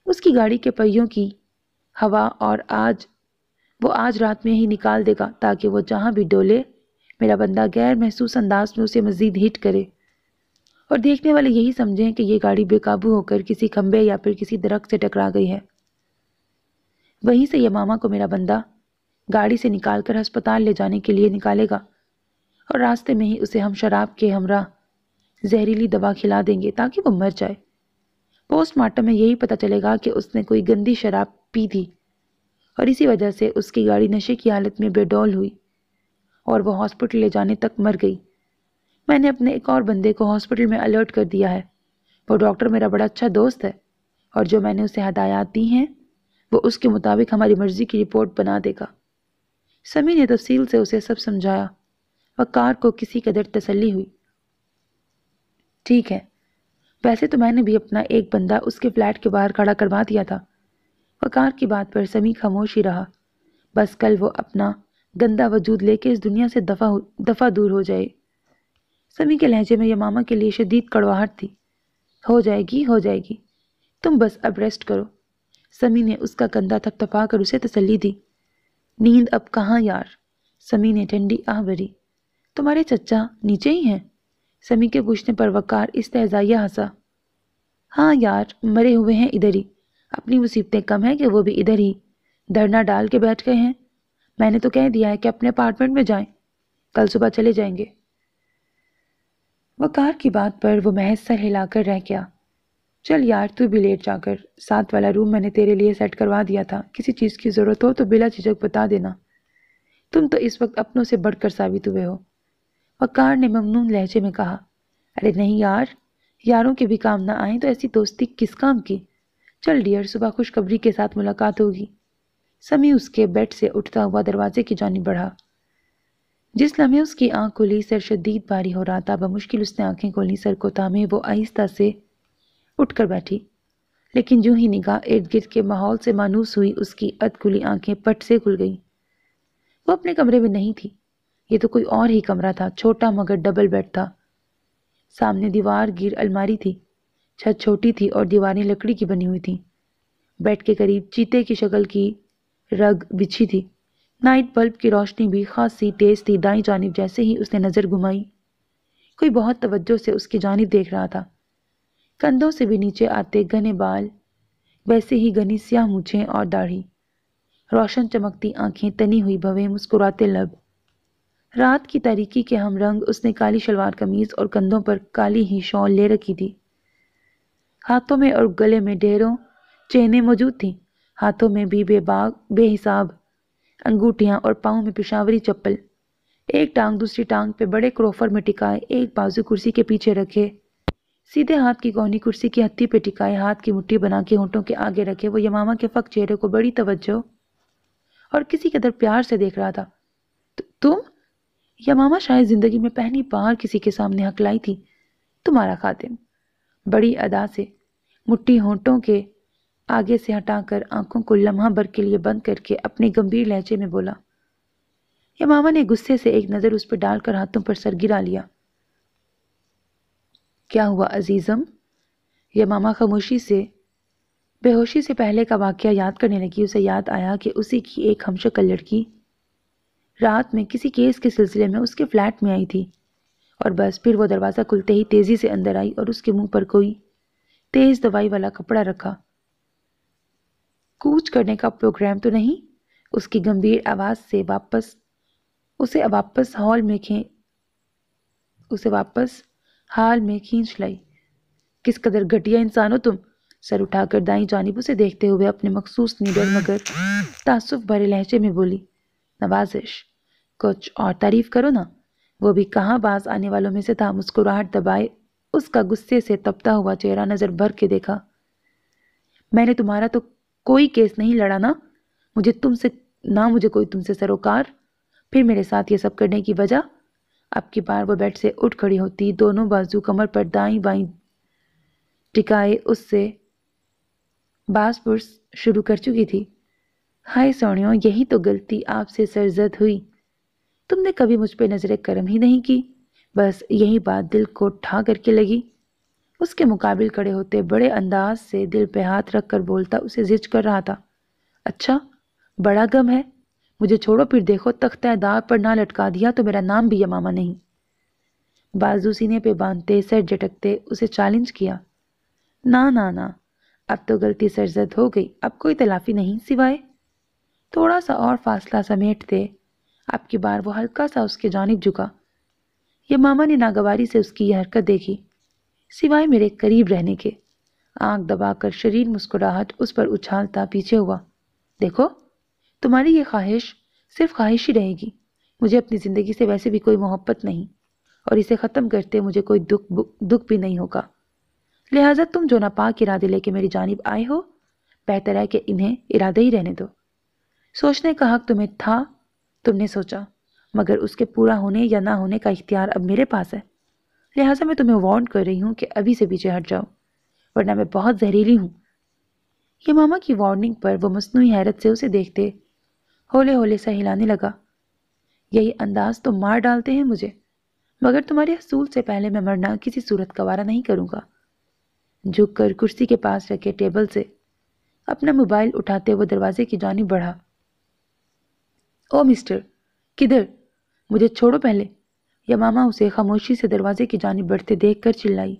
اس کی گاڑی کے پہیوں کی ہوا اور وہ آج رات میں ہی نکال دے گا تاکہ وہ جہاں بھی ڈولے میرا بندہ غیر محسوس انداز میں اسے مزید ہٹ کرے اور دیکھنے والے یہی سمجھیں کہ یہ گاڑی بے قابو ہو کر کسی کھمبے یا پھر کسی درخت سے ٹکرا گئی ہے۔ وہیں سے یماما کو میرا بندہ گاڑی سے نکال کر ہسپتال لے جانے کے لیے نکالے گا اور راستے میں ہی اسے ہم شراب کے ہمراہ زہریلی دوا کھلا دیں گے تاکہ وہ مر جائے۔ پوسٹ مارٹم میں یہی پتہ چلے گا کہ اس نے کوئی گندی شراب پی تھی اور اسی وجہ سے اس کی گاڑی نشے کی حالت میں بے ڈول ہوئی اور وہ ہاسپٹل لے جانے تک مر گئی۔ میں نے اپنے ایک اور بندے کو ہاسپٹل میں الرٹ کر دیا ہے۔ وہ ڈاکٹر میرا بڑا اچھا دوست ہے اور جو میں نے اسے ہدایات دی ہیں وہ اس کے مطابق ہماری مرضی کی رپورٹ بنا دے گا۔ سمیع نے تفصیل سے اسے سب سمجھایا۔ وقار کو کسی قدر تسلی ہوئی۔ ٹھیک ہے، ویسے تو میں نے بھی اپنا ایک بندہ اس کے فلیٹ کے باہر کھڑا کروا دیا تھا۔ وقار کی بات پر سمیع خاموش ہی رہا۔ بس کل وہ اپنا گندا وجود لے کے اس دنیا سے دفع دور ہو جائے۔ سمیع کے لہجے میں یماما کے لیے شدید کڑواہٹ تھی۔ ہو جائے گی، تم بس اب ریسٹ کرو۔ سمیع نے اس کا کندھا تھپتھپا کر اسے تسلی دی۔ نیند اب کہاں یار؟ سمیع نے ٹھنڈی آہ بھری۔ تمہارے چچا نیچے ہی ہیں؟ سمیع کے پوچھنے پر وقار استہزائیہ ہنسا۔ ہاں یار، مرے ہوئے ہیں ادھر ہی، اپنی مصیبتیں کم ہیں کہ وہ بھی ادھر ہی دھرنا ڈال کے بیٹھ گئے ہیں۔ میں نے تو کہہ دیا ہے کہ اپنے اپارٹمنٹ میں جائیں، کل صبح چلے جائیں گے۔ وقار کی بات پر وہ محض سر ہلا کر رہ گیا۔ چل یار تو بھی لیٹ جا کر، ساتھ والا روم میں نے تیرے لیے سیٹ کروا دیا تھا، کسی چیز کی ضرورت ہو تو بلا جھجک بتا دینا۔ تم تو اس وقت اپنوں سے بڑھ کر ثابت ہوئے ہو۔ وقار نے ممنون لہجے میں کہا۔ ارے نہیں یار، یاروں کے بھی کام نہ آئیں تو ایسی دوستی کس کام کی؟ چل ڈیئر، صبح خوشخبری کے ساتھ ملاقات ہوگی۔ سمیع اس کے بیڈ سے اٹھتا ہوا دروازے کی جانب بڑھا۔ جس لمحے اس کی آنکھ کھلی، سر شدید بھاری ہو رہا تھا۔ بمشکل اس نے آنکھیں کھولی، سر کو تھامے وہ آہستہ سے اٹھ کر بیٹھی۔ لیکن جو ہی نگاہ ارد گرد کے ماحول سے مانوس ہوئی اس کی اد کھلی آنکھیں پٹ سے کھل گئیں۔ وہ اپنے کمرے میں نہیں تھی، یہ تو کوئی اور ہی کمرہ تھا، چھوٹا مگر ڈبل بیڈ تھا۔ سامنے دیوار گیر الماری تھی، چھت چھوٹی تھی اور دیواریں لکڑی کی بنی ہوئی تھیں۔ بیڈ کے قریب چیتے کی شکل کی رگ بچھی تھی۔ نائٹ بلب کی روشنی بھی خاصی تیز تھی۔ دائیں جانب جیسے ہی اس نے نظر گھمائی، کوئی بہت توجہ سے اس کی جانب دیکھ رہا تھا۔ کندھوں سے بھی نیچے آتے گھنے بال، ویسے ہی گھنی سیاہ مونچھیں اور داڑھی، روشن چمکتی آنکھیں، تنی ہوئی بھویں، مسکراتے لب۔ رات کی تاریکی کے ہم رنگ اس نے کالی شلوار قمیض اور کندھوں پر کالی ہی شال لے رکھی تھی۔ ہاتھوں میں اور گلے میں ڈھیروں چینیں موجود تھیں، ہاتھوں میں بھی بے حساب انگوٹھیاں اور پاؤں میں پشاوری چپل۔ ایک ٹانگ دوسری ٹانگ پہ بڑے کروفر میں ٹکائے، ایک بازو کرسی کے پیچھے رکھے، سیدھے ہاتھ کی کونی کرسی کی ہتھی پہ ٹکائے، ہاتھ کی مٹھی بنا کے ہونٹوں کے آگے رکھے، وہ یمامہ کے فک چہرے کو بڑی توجہ اور کسی قدر پیار سے دیکھ رہا تھا۔ تم؟ یمامہ شاید زندگی میں پہلی بار کسی کے سامنے ہکلائی تھی۔ تمہارا خادم۔ بڑی ادا سے مٹھی ہونٹوں کے آگے سے ہٹا کر آنکھوں کو لمحہ بھر کے لیے بند کر کے اپنے گمبھیر لہجے میں بولا۔ یمامہ نے غصے سے ایک نظر اس پہ ڈال کر ہاتھوں پر سر گرا لیا۔ کیا ہوا عزیزم؟ یمامہ بے ہوشی سے پہلے کا واقعہ یاد کرنے لگی۔ اسے یاد آیا کہ اسی کی ایک ہمشکل لڑکی رات میں کسی کیس کے سلسلے میں اس کے فلیٹ میں آئی تھی، اور بس پھر وہ دروازہ کھلتے ہی تیزی سے اندر آئی اور اس کے منہ پر کوئی تیز دوائی والا کپڑا رکھا۔ کوچ کرنے کا پروگرام تو نہیں؟ اس کی گمبھیر آواز سے واپس حال میں کھینچ لائی۔ کس قدر گھٹیا انسان ہو تم؟ سر اٹھا کر دائیں جانب اسے دیکھتے ہوئے اپنے مخصوص نڈر مگر تعصب بھرے لہجے میں بولی۔ نوازش، کچھ اور تعریف کرو نا۔ وہ بھی کہاں باز آنے والوں میں سے تھا۔ مسکراہٹ دبائے اس کا غصے سے تپتا ہوا چہرہ نظر بھر کے دیکھا۔ میں نے تمہارا تو کوئی کیس نہیں لڑا نا، مجھے کوئی تم سے سروکار، پھر میرے ساتھ یہ سب کرنے کی وجہ؟ اب کی بار وہ بیڈ سے اٹھ کھڑی ہوتی، دونوں بازو کمر پر دائیں بائیں ٹکائے اس سے باز پرس شروع کر چکی تھی۔ ہائے سونیوں، یہی تو غلطی آپ سے سرزد ہوئی، تم نے کبھی مجھ پہ نظر کرم ہی نہیں کی، بس یہی بات دل کو ٹھا کر کے لگی۔ اس کے مقابل کھڑے ہوتے بڑے انداز سے دل پہ ہاتھ رکھ کر بولتا اسے زج کر رہا تھا۔ اچھا، بڑا غم ہے؟ مجھے چھوڑو، پھر دیکھو تختہ دار پر نہ لٹکا دیا تو میرا نام بھی یمامہ نہیں۔ بازو سینے پہ باندھتے، سر جھٹکتے اسے چیلنج کیا۔ نہ، اب تو غلطی سرزد ہو گئی، اب کوئی تلافی نہیں سوائے۔ تھوڑا سا اور فاصلہ سمیٹتے اب کی بار وہ ہلکا سا اس کے جانب جھکا۔ یمامہ نے ناگواری سے اس کی یہ حرکت دیکھی۔ سوائے میرے قریب رہنے کے، آنکھ دبا کر شریر مسکراہٹ اس پر اچھالتا پیچھے ہوا۔ دیکھو، تمہاری یہ خواہش صرف خواہش ہی رہے گی، مجھے اپنی زندگی سے ویسے بھی کوئی محبت نہیں، اور اسے ختم کرتے مجھے کوئی دکھ بھی نہیں ہوگا، لہٰذا تم جو ناپاک ارادے لے کے میری جانب آئے ہو، بہتر ہے کہ انہیں ارادے ہی رہنے دو۔ سوچنے کا حق تمہیں تھا، تم نے سوچا، مگر اس کے پورا ہونے یا نہ ہونے کا اختیار اب میرے پاس ہے، لہٰذا میں تمہیں وارن کر رہی ہوں کہ ابھی سے پیچھے ہٹ جاؤ، ورنہ میں بہت زہریلی ہوں۔ یمامہ کی وارننگ پر وہ مصنوعی حیرت سے اسے دیکھتے ہولے ہولے سا ہلانے لگا۔ یہی انداز تو مار ڈالتے ہیں مجھے، مگر تمہارے حصول سے پہلے میں مرنا کسی صورت گوارا نہیں کروں گا۔ جھک کر کرسی کے پاس رکھے ٹیبل سے اپنا موبائل اٹھاتے وہ دروازے کی جانب بڑھا۔ او مسٹر، کدھر؟ مجھے چھوڑو پہلے، یمامہ اسے خاموشی سے دروازے کی جانب بڑھتے دیکھ کر چلائی۔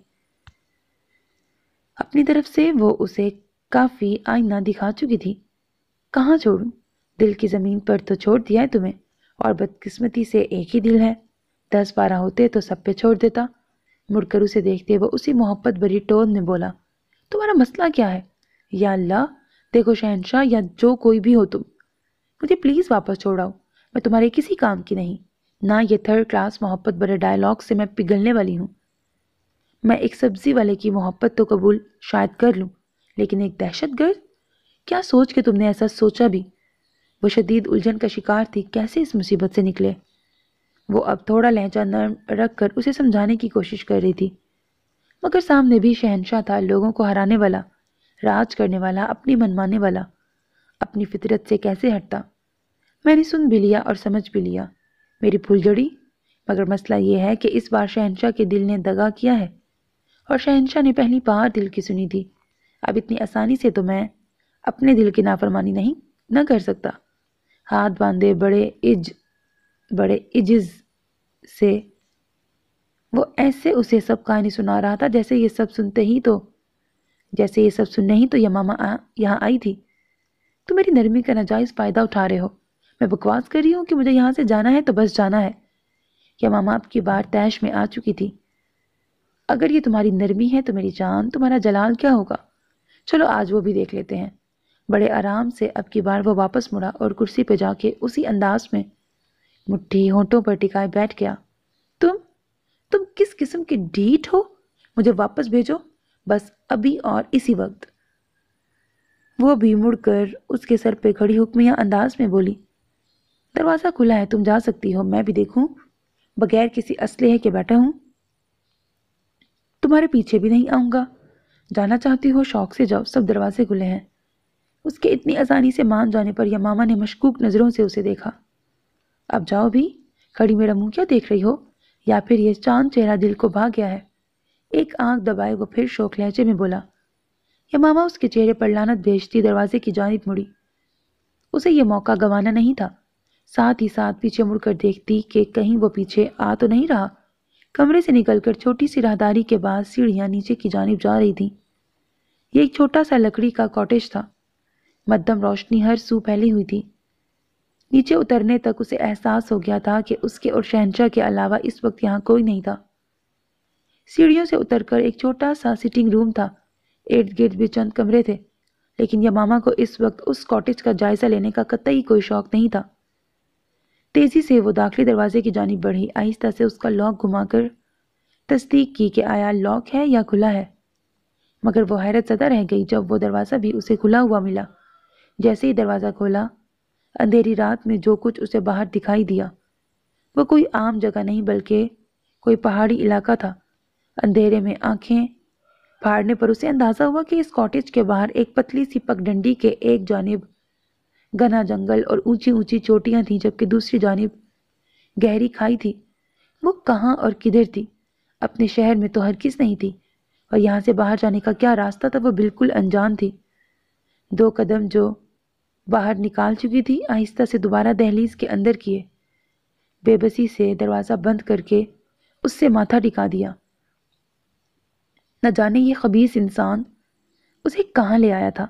اپنی طرف سے وہ اسے کافی آئینہ دکھا چکی تھی۔ کہاں چھوڑوں؟ دل کی زمین پر تو چھوڑ دیا ہے تمہیں، اور بدقسمتی سے ایک ہی دل ہے، 10-12 ہوتے تو سب پہ چھوڑ دیتا۔ مڑ کر اسے دیکھتے وہ اسی محبت بھری ٹون میں بولا، تمہارا مسئلہ کیا ہے؟ یا اللہ، دیکھو شہنشاہ یا جو کوئی بھی ہو تم، مجھے پلیز واپس چھوڑاؤ، میں تمہارے کسی کام کی نہیں، نہ یہ 3rd کلاس محبت بھرے ڈائلاگ سے میں پگھلنے والی ہوں۔ میں ایک سبزی والے کی محبت تو قبول شاید کر لوں، لیکن ایک دہشت گرد؟ کیا سوچ کے تم نے ایسا سوچا بھی؟ وہ شدید الجھن کا شکار تھی، کیسے اس مصیبت سے نکلے؟ وہ اب تھوڑا لہجہ نرم رکھ کر اسے سمجھانے کی کوشش کر رہی تھی، مگر سامنے بھی شہنشاہ تھا، لوگوں کو ہرانے والا، راج کرنے والا، اپنی منمانے والا اپنی فطرت سے کیسے ہٹتا؟ میں نے سن بھی لیا اور سمجھ بھی لیا، میری پھول جڑی۔ مگر مسئلہ یہ ہے کہ اس بار شہنشاہ کے دل نے دغا کیا ہے، اور شہنشاہ نے پہلی بار دل کی سنی تھی۔ اب اتنی آسانی سے تو میں اپنے دل کی نافرمانی نہ کر سکتا۔ ہاتھ باندھے بڑے عجز سے وہ ایسے اسے سب کہانی سنا رہا تھا جیسے یہ سب سننے ہی تو یمامہ یہاں آئی تھی۔ تو میری نرمی کا ناجائز فائدہ اٹھا رہے ہو۔ میں بکواس کر رہی ہوں کہ مجھے یہاں سے جانا ہے تو بس جانا ہے۔ یمامہ اب کی بار طیش میں آ چکی تھی۔ اگر یہ تمہاری نرمی ہے تو میری جان، تمہارا جلال کیا ہوگا؟ چلو آج وہ بھی دیکھ لیتے ہیں۔ بڑے آرام سے اب کی بار وہ واپس مڑا اور کرسی پہ جا کے اسی انداز میں مٹھی ہونٹوں پر ٹکائے بیٹھ گیا۔ تم کس قسم کے ڈھیٹ ہو؟ مجھے واپس بھیجو، بس ابھی اور اسی وقت۔ وہ بھی مڑ کر اس کے سر پہ کھڑی حکمیہ انداز میں بولی، دروازہ کھلا ہے، تم جا سکتی ہو، میں بھی دیکھوں، بغیر کسی اسلحے کے بیٹھا ہوں۔ تمہارے پیچھے بھی نہیں آؤں گا۔ جانا چاہتی ہو شوق سے جاؤ، سب دروازے کھلے ہیں۔ اس کے اتنی آسانی سے مان جانے پر یمامہ نے مشکوک نظروں سے اسے دیکھا۔ اب جاؤ بھی، کھڑی میرا منہ کیا دیکھ رہی ہو؟ یا پھر یہ چاند چہرہ دل کو بھا گیا ہے؟ ایک آنکھ دبائے وہ پھر شوق لہجے میں بولا۔ یمامہ اس کے چہرے پر لعنت بھیجتی دروازے کی جانب مڑی۔ اسے یہ موقع گنوانا نہیں تھا۔ ساتھ ہی ساتھ پیچھے مڑ کر دیکھتی کہ کہیں وہ پیچھے آ تو نہیں رہا۔ کمرے سے نکل کر چھوٹی سی راہداری کے بعد سیڑھیاں نیچے کی جانب جا رہی تھیں۔ یہ ایک چھوٹا سا لکڑی کا کاٹیج تھا۔ مدھم روشنی ہر سو پھیلی ہوئی تھی۔ نیچے اترنے تک اسے احساس ہو گیا تھا کہ اس کے اور شہنشاہ کے علاوہ اس وقت یہاں کوئی نہیں تھا۔ سیڑھیوں سے اتر کر ایک چھوٹا سا سٹنگ روم تھا۔ ارد گرد بھی چند کمرے تھے، لیکن یمامہ کو اس وقت اس کاٹیج کا جائزہ لینے کا قطعی کوئی شوق نہیں تھا۔ تیزی سے وہ داخلی دروازے کی جانب بڑھی، آہستہ سے اس کا لاک گھما کر تصدیق کی کہ آیا لاک ہے یا کھلا ہے۔ مگر وہ حیرت زدہ رہ گئی جب وہ دروازہ بھی اسے کھلا ہوا ملا۔ جیسے ہی دروازہ کھولا، اندھیری رات میں جو کچھ اسے باہر دکھائی دیا وہ کوئی عام جگہ نہیں بلکہ کوئی پہاڑی علاقہ تھا۔ اندھیرے میں آنکھیں پھاڑنے پر اسے اندازہ ہوا کہ اس کاٹیج کے باہر ایک پتلی سی پگڈنڈی کے ایک جانب گھنا جنگل اور اونچی اونچی چوٹیاں تھیں، جبکہ دوسری جانب گہری کھائی تھی۔ وہ کہاں اور کدھر تھی؟ اپنے شہر میں تو ہرگز نہیں تھی، اور یہاں سے باہر جانے کا کیا راستہ تھا؟ وہ بالکل انجان تھی۔ 2 قدم جو باہر نکال چکی تھی، آہستہ سے دوبارہ دہلیز کے اندر کیے، بے بسی سے دروازہ بند کر کے اس سے ماتھا ٹکا دیا۔ نہ جانے یہ خبیث انسان اسے کہاں لے آیا تھا۔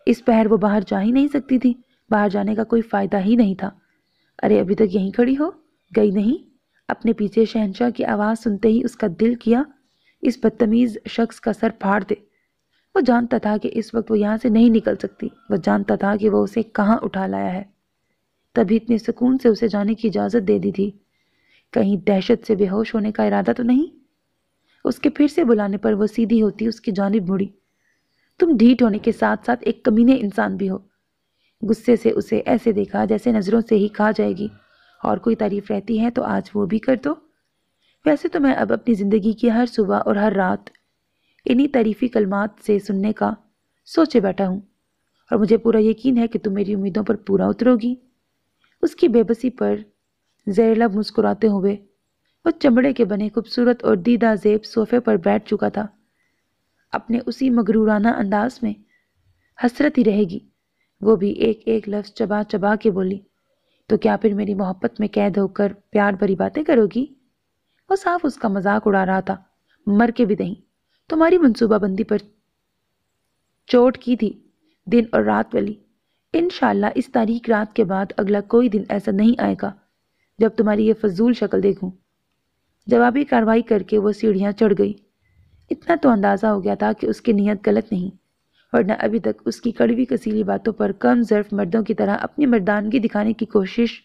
اس پہر وہ باہر جا ہی نہیں سکتی تھی، باہر جانے کا کوئی فائدہ ہی نہیں تھا۔ ارے ابھی تک یہیں کھڑی ہو گئی نہیں؟ اپنے پیچھے شہنشاہ کی آواز سنتے ہی اس کا دل کیا اس بدتمیز شخص کا سر پھاڑ دے۔ وہ جانتا تھا کہ اس وقت وہ یہاں سے نہیں نکل سکتی۔ وہ جانتا تھا کہ وہ اسے کہاں اٹھا لایا ہے، تبھی اتنے سکون سے اسے جانے کی اجازت دے دی تھی۔ کہیں دہشت سے بے ہوش ہونے کا ارادہ تو نہیں؟ اس کے پھر سے بلانے پر وہ سیدھی ہوتی اس کی جانب مڑی۔ تم ڈھیٹ ہونے کے ساتھ ساتھ ایک کمینے انسان بھی ہو۔ غصے سے اسے ایسے دیکھا جیسے نظروں سے ہی کھا جائے گی، اور کوئی تعریف رہتی ہے تو آج وہ بھی کر دو۔ ویسے تو میں اب اپنی زندگی کی ہر صبح اور ہر رات انہی تعریفی کلمات سے سننے کا سوچے بیٹھا ہوں، اور مجھے پورا یقین ہے کہ تم میری امیدوں پر پورا اترو گی۔ اس کی بے بسی پر زیر لب مسکراتے ہوئے وہ چمڑے کے بنے خوبصورت اور دیدہ زیب صوفے پر بیٹھ چکا تھا۔ اپنے اسی مغرورانہ انداز میں حسرت ہی رہے گی۔ وہ بھی ایک ایک لفظ چبا چبا کے بولی، تو کیا پھر میری محبت میں قید ہو کر پیار بھری باتیں کرو گی؟ وہ صاف اس کا مذاق اڑا رہا تھا۔ مر کے بھی نہیں، تمہاری منصوبہ بندی پر چوٹ کی تھی، دن اور رات والی۔ انشاءاللہ اس تاریک رات کے بعد اگلا کوئی دن ایسا نہیں آئے گا جب تمہاری یہ فضول شکل دیکھوں۔ جوابی کارروائی کر کے وہ سیڑھیاں چڑھ گئی۔ اتنا تو اندازہ ہو گیا تھا کہ اس کی نیت غلط نہیں، ورنہ ابھی تک اس کی کڑوی کسیلی باتوں پر کم ظرف مردوں کی طرح اپنی مردانگی دکھانے کی کوشش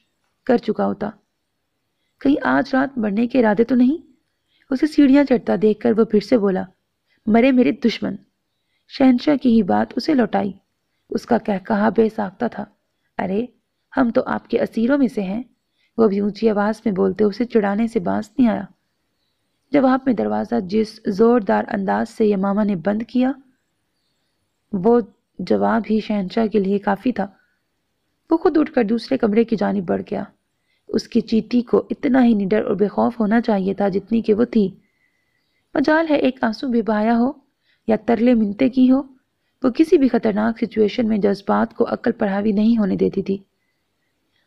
کر چکا ہوتا۔ کہیں آج رات مرنے کے ارادے تو نہیں؟ اسے سیڑھیاں چڑھتا دیکھ کر وہ پھر سے بولا، مرے میرے دشمن۔ شہنشاہ کی ہی بات اسے لوٹائی۔ اس کا کہا بے ساختہ تھا، ارے ہم تو آپ کے اسیروں میں سے ہیں۔ وہ بھی اونچی آواز میں بولتے، اسے چڑھانے سے باز نہیں آیا۔ جواب میں دروازہ جس زوردار انداز سے یمامہ نے بند کیا وہ جواب ہی شہنشاہ کے لیے کافی تھا۔ وہ خود اٹھ کر دوسرے کمرے کی جانب بڑھ گیا۔ اس کی چیٹی کو اتنا ہی نڈر اور بے خوف ہونا چاہیے تھا جتنی کہ وہ تھی۔ مجال ہے ایک آنسو بھی بہایا ہو یا ترلے منتے کی ہو، وہ کسی بھی خطرناک سچویشن میں جذبات کو عقل پر حاوی نہیں ہونے دیتی تھی،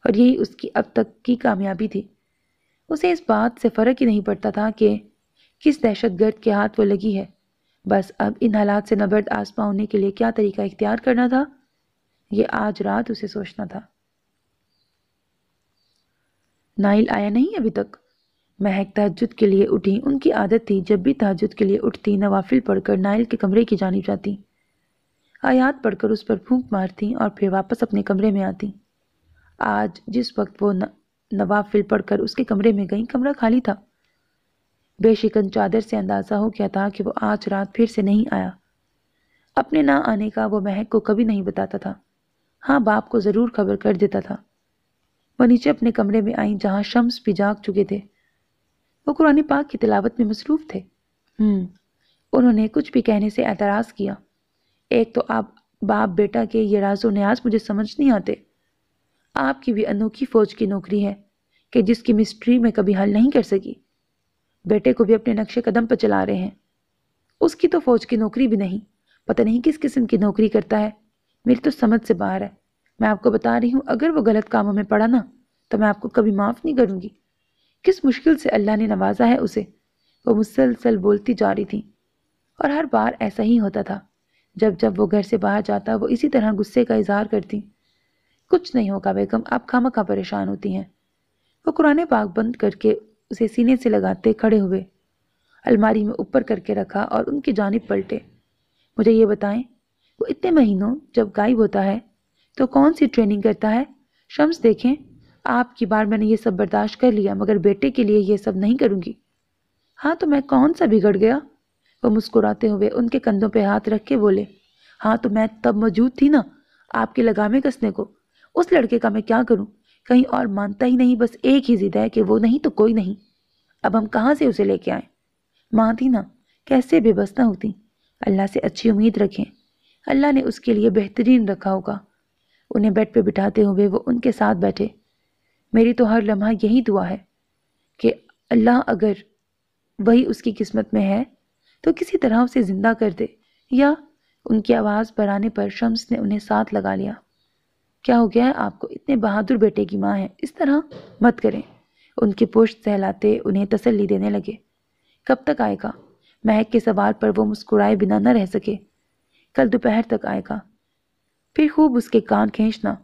اور یہی اس کی اب تک کی کامیابی تھی۔ اسے اس بات سے فرق ہی نہیں پڑتا تھا کہ کس دہشت گرد کے ہاتھ وہ لگی ہے، بس اب ان حالات سے نبرد آسما ہونے کے لیے کیا طریقہ اختیار کرنا تھا، یہ آج رات اسے سوچنا تھا۔ نائل آیا نہیں ابھی تک؟ مہک تہجد کے لیے اٹھی۔ ان کی عادت تھی جب بھی تہجد کے لیے اٹھتی نوافل پڑھ کر نائل کے کمرے کی جانب جاتی، آیات پڑھ کر اس پر پھونک مارتی اور پھر واپس اپنے کمرے میں آتی۔ آج جس وقت وہ نوافل پڑھ کر اس کے کمرے میں گئیں، کمرہ خالی تھا۔ بے شکن چادر سے اندازہ ہو گیا تھا کہ وہ آج رات پھر سے نہیں آیا۔ اپنے نہ آنے کا وہ مہک کو کبھی نہیں بتاتا تھا، ہاں باپ کو ضرور خبر کر دیتا تھا۔ وہ نیچے اپنے کمرے میں آئیں جہاں شمس بھی جاگ چکے تھے۔ وہ قرآن پاک کی تلاوت میں مصروف تھے۔ انہوں نے کچھ بھی کہنے سے اعتراض کیا۔ ایک تو آپ باپ بیٹا کے یہ راز و نیاز مجھے سمجھ نہیں آتے۔ آپ کی بھی انوکھی فوج کی نوکری ہے کہ جس کی مسٹری میں کبھی حل نہیں کر سکی۔ بیٹے کو بھی اپنے نقش قدم پر چلا رہے ہیں۔ اس کی تو فوج کی نوکری بھی نہیں، پتہ نہیں کس قسم کی نوکری کرتا ہے، میری تو سمجھ سے باہر ہے۔ میں آپ کو بتا رہی ہوں، اگر وہ غلط کاموں میں پڑا نا تو میں آپ کو کبھی معاف نہیں کروں گی۔ کس مشکل سے اللہ نے نوازا ہے اسے، وہ مسلسل بولتی جا رہی تھی، اور ہر بار ایسا ہی ہوتا تھا۔ جب وہ گھر سے باہر جاتا وہ اسی طرح غصے کا اظہار کرتی۔ کچھ نہیں ہوگا بیگم، آپ خامخواہ پریشان ہوتی ہیں۔ وہ قرآن پاک بند کر کے اسے سینے سے لگاتے کھڑے ہوئے، الماری میں اوپر کر کے رکھا اور ان کی جانب پلٹے۔ مجھے یہ بتائیں، وہ اتنے مہینوں جب غائب ہوتا ہے تو کون سی ٹریننگ کرتا ہے؟ شمس دیکھیں، آپ کی بار میں نے یہ سب برداشت کر لیا، مگر بیٹے کے لیے یہ سب نہیں کروں گی۔ ہاں تو میں کون سا بگڑ گیا؟ وہ مسکراتے ہوئے ان کے کندھوں پہ ہاتھ رکھ کے بولے۔ ہاں تو میں تب موجود تھی نا، آپ کے لگامے کسنے کو۔ اس لڑکے کا میں کیا کروں، کہیں اور مانتا ہی نہیں، بس ایک ہی ضد ہے کہ وہ نہیں تو کوئی نہیں۔ اب ہم کہاں سے اسے لے کے آئیں؟ ماں تھی نا، کیسے بے بس نہ ہوتی۔ اللہ سے اچھی امید رکھیں، اللہ نے اس کے لیے بہترین رکھا ہوگا۔ انہیں بیڈ پہ بٹھاتے ہوئے وہ ان کے ساتھ بیٹھے۔ میری تو ہر لمحہ یہی دعا ہے کہ اللہ اگر وہی اس کی قسمت میں ہے تو کسی طرح اسے زندہ کر دے، یا ان کی آواز پر آنے پر شمس نے انہیں ساتھ لگا لیا۔ کیا ہو گیا ہے آپ کو؟ اتنے بہادر بیٹے کی ماں ہے، اس طرح مت کریں۔ ان کی پشت سہلاتے انہیں تسلی دینے لگے۔ کب تک آئے گا؟ مہک کے سوال پر وہ مسکرائے بنا نہ رہ سکے۔ کل دوپہر تک آئے گا۔ پھر خوب اس کے کان کھینچنا،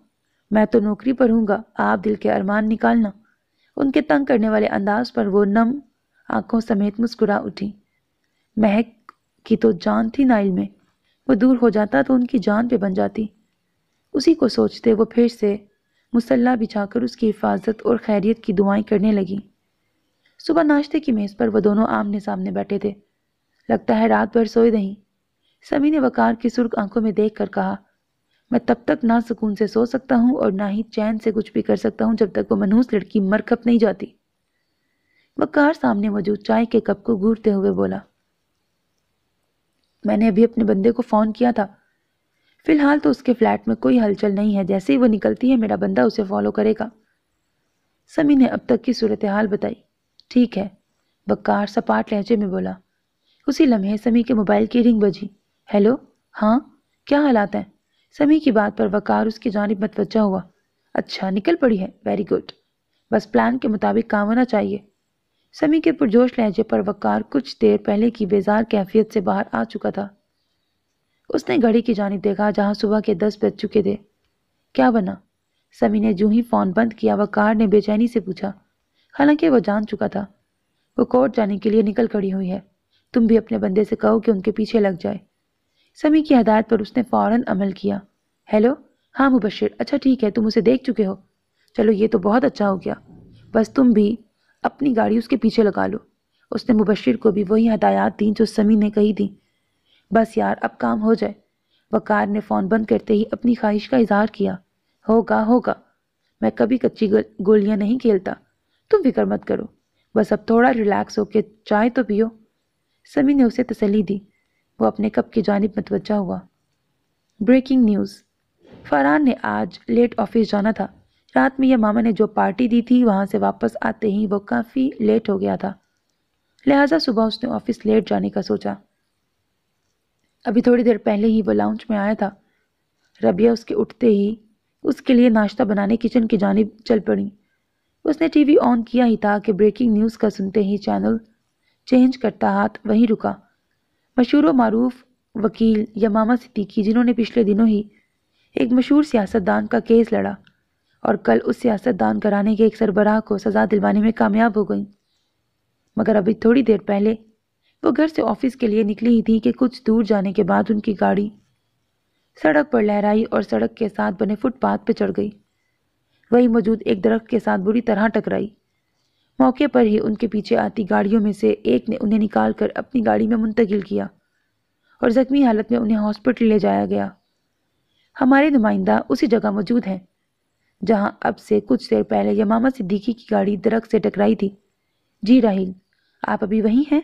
میں تو نوکری پر ہوں گا، آپ دل کے ارمان نکالنا۔ ان کے تنگ کرنے والے انداز پر وہ نم آنکھوں سمیت مسکرا اٹھی۔ مہک کی تو جان تھی نائل میں، وہ دور ہو جاتا تو ان کی جان پہ بن جاتی۔ اسی کو سوچتے وہ پھر سے مصلح بچھا کر اس کی حفاظت اور خیریت کی دعائیں کرنے لگی۔ صبح ناشتے کی میز پر وہ دونوں آمنے سامنے بیٹھے تھے۔ لگتا ہے رات بھر سوئے نہیں، سمی نے وقار کی سرخ آنکھوں میں دیکھ کر کہا۔ میں تب تک نہ سکون سے سو سکتا ہوں اور نہ ہی چین سے کچھ بھی کر سکتا ہوں جب تک وہ منحوس لڑکی مر کھپ نہیں جاتی۔ وقار سامنے موجود چائے کے کپ کو گھورتے ہوئے بولا۔ میں نے ابھی اپنے بندے کو فون کیا تھا، فی الحال تو اس کے فلیٹ میں کوئی ہلچل نہیں ہے، جیسے ہی وہ نکلتی ہے میرا بندہ اسے فالو کرے گا۔ سمی نے اب تک کی صورتحال بتائی۔ ٹھیک ہے، وقار سپاٹ لہجے میں بولا۔ اسی لمحے سمی کے موبائل کی رنگ بجی۔ ہیلو، ہاں کیا حالات ہیں؟ سمی کی بات پر وقار اس کی جانب متوجہ ہوا۔ اچھا نکل پڑی ہے، ویری گڈ، بس پلان کے مطابق کام ہونا چاہیے۔ سمی کے پرجوش لہجے پر وقار کچھ دیر پہلے کی بیزار کیفیت سے باہر آ چکا تھا۔ اس نے گھڑی کی جانب دیکھا جہاں صبح کے 10 بج چکے تھے۔ کیا بنا؟ سمی نے جو ہی فون بند کیا وقار نے بے چینی سے پوچھا، حالانکہ وہ جان چکا تھا۔ وہ کورٹ جانے کے لیے نکل کھڑی ہوئی ہے، تم بھی اپنے بندے سے کہو کہ ان کے پیچھے لگ جائے۔ سمی کی ہدایت پر اس نے فوراً عمل کیا۔ ہیلو، ہاں مبشر، اچھا ٹھیک ہے، تم اسے دیکھ چکے ہو، چلو یہ تو بہت اچھا ہو گیا، بس تم بھی اپنی گاڑی اس کے پیچھے لگا لو۔ اس نے مبشر کو بھی وہی ہدایات دیں جو سمی نے کہی تھی۔ بس یار اب کام ہو جائے۔ وقار نے فون بند کرتے ہی اپنی خواہش کا اظہار کیا۔ ہوگا، میں کبھی کچی گولیاں نہیں کھیلتا، تم فکر مت کرو، بس اب تھوڑا ریلیکس ہو کے چائے تو پیو۔ سمی نے اسے تسلی دی۔ وہ اپنے کپ کی جانب متوجہ ہوا۔ Breaking news. فاران نے آج لیٹ آفس جانا تھا۔ رات میں یہ ماما نے جو پارٹی دی تھی وہاں سے واپس آتے ہی وہ کافی لیٹ ہو گیا تھا، لہٰذا صبح اس نے آفس لیٹ جانے کا سوچا۔ ابھی تھوڑی دیر پہلے ہی وہ لاؤنج میں آیا تھا۔ ربیہ اس کے اٹھتے ہی اس کے لیے ناشتہ بنانے کچن کی جانب چل پڑی۔ اس نے ٹی وی آن کیا ہی تھا کہ بریکنگ نیوز کا سنتے ہی چینل چینج کرتا ہاتھ وہیں رکا۔ مشہور و معروف وکیل یمامہ صدیقی، جنہوں نے پچھلے دنوں ہی ایک مشہور سیاستدان کا کیس لڑا اور کل اس سیاستدان گھرانے کے ایک سربراہ کو سزا دلوانے میں کامیاب ہو گئیں، مگر ابھی تھوڑی دیر پہلے وہ گھر سے آفس کے لیے نکلی ہی تھی کہ کچھ دور جانے کے بعد ان کی گاڑی سڑک پر لہرائی اور سڑک کے ساتھ بنے فٹ پاتھ پہ چڑھ گئی۔ وہیں موجود ایک درخت کے ساتھ بری طرح ٹکرائی۔ موقع پر ہی ان کے پیچھے آتی گاڑیوں میں سے ایک نے انہیں نکال کر اپنی گاڑی میں منتقل کیا اور زخمی حالت میں انہیں ہاسپٹل لے جایا گیا۔ ہمارے نمائندہ اسی جگہ موجود ہیں جہاں اب سے کچھ دیر پہلے یمامہ صدیقی کی گاڑی درخت سے ٹکرائی تھی۔ جی راہیل، آپ ابھی وہیں ہیں؟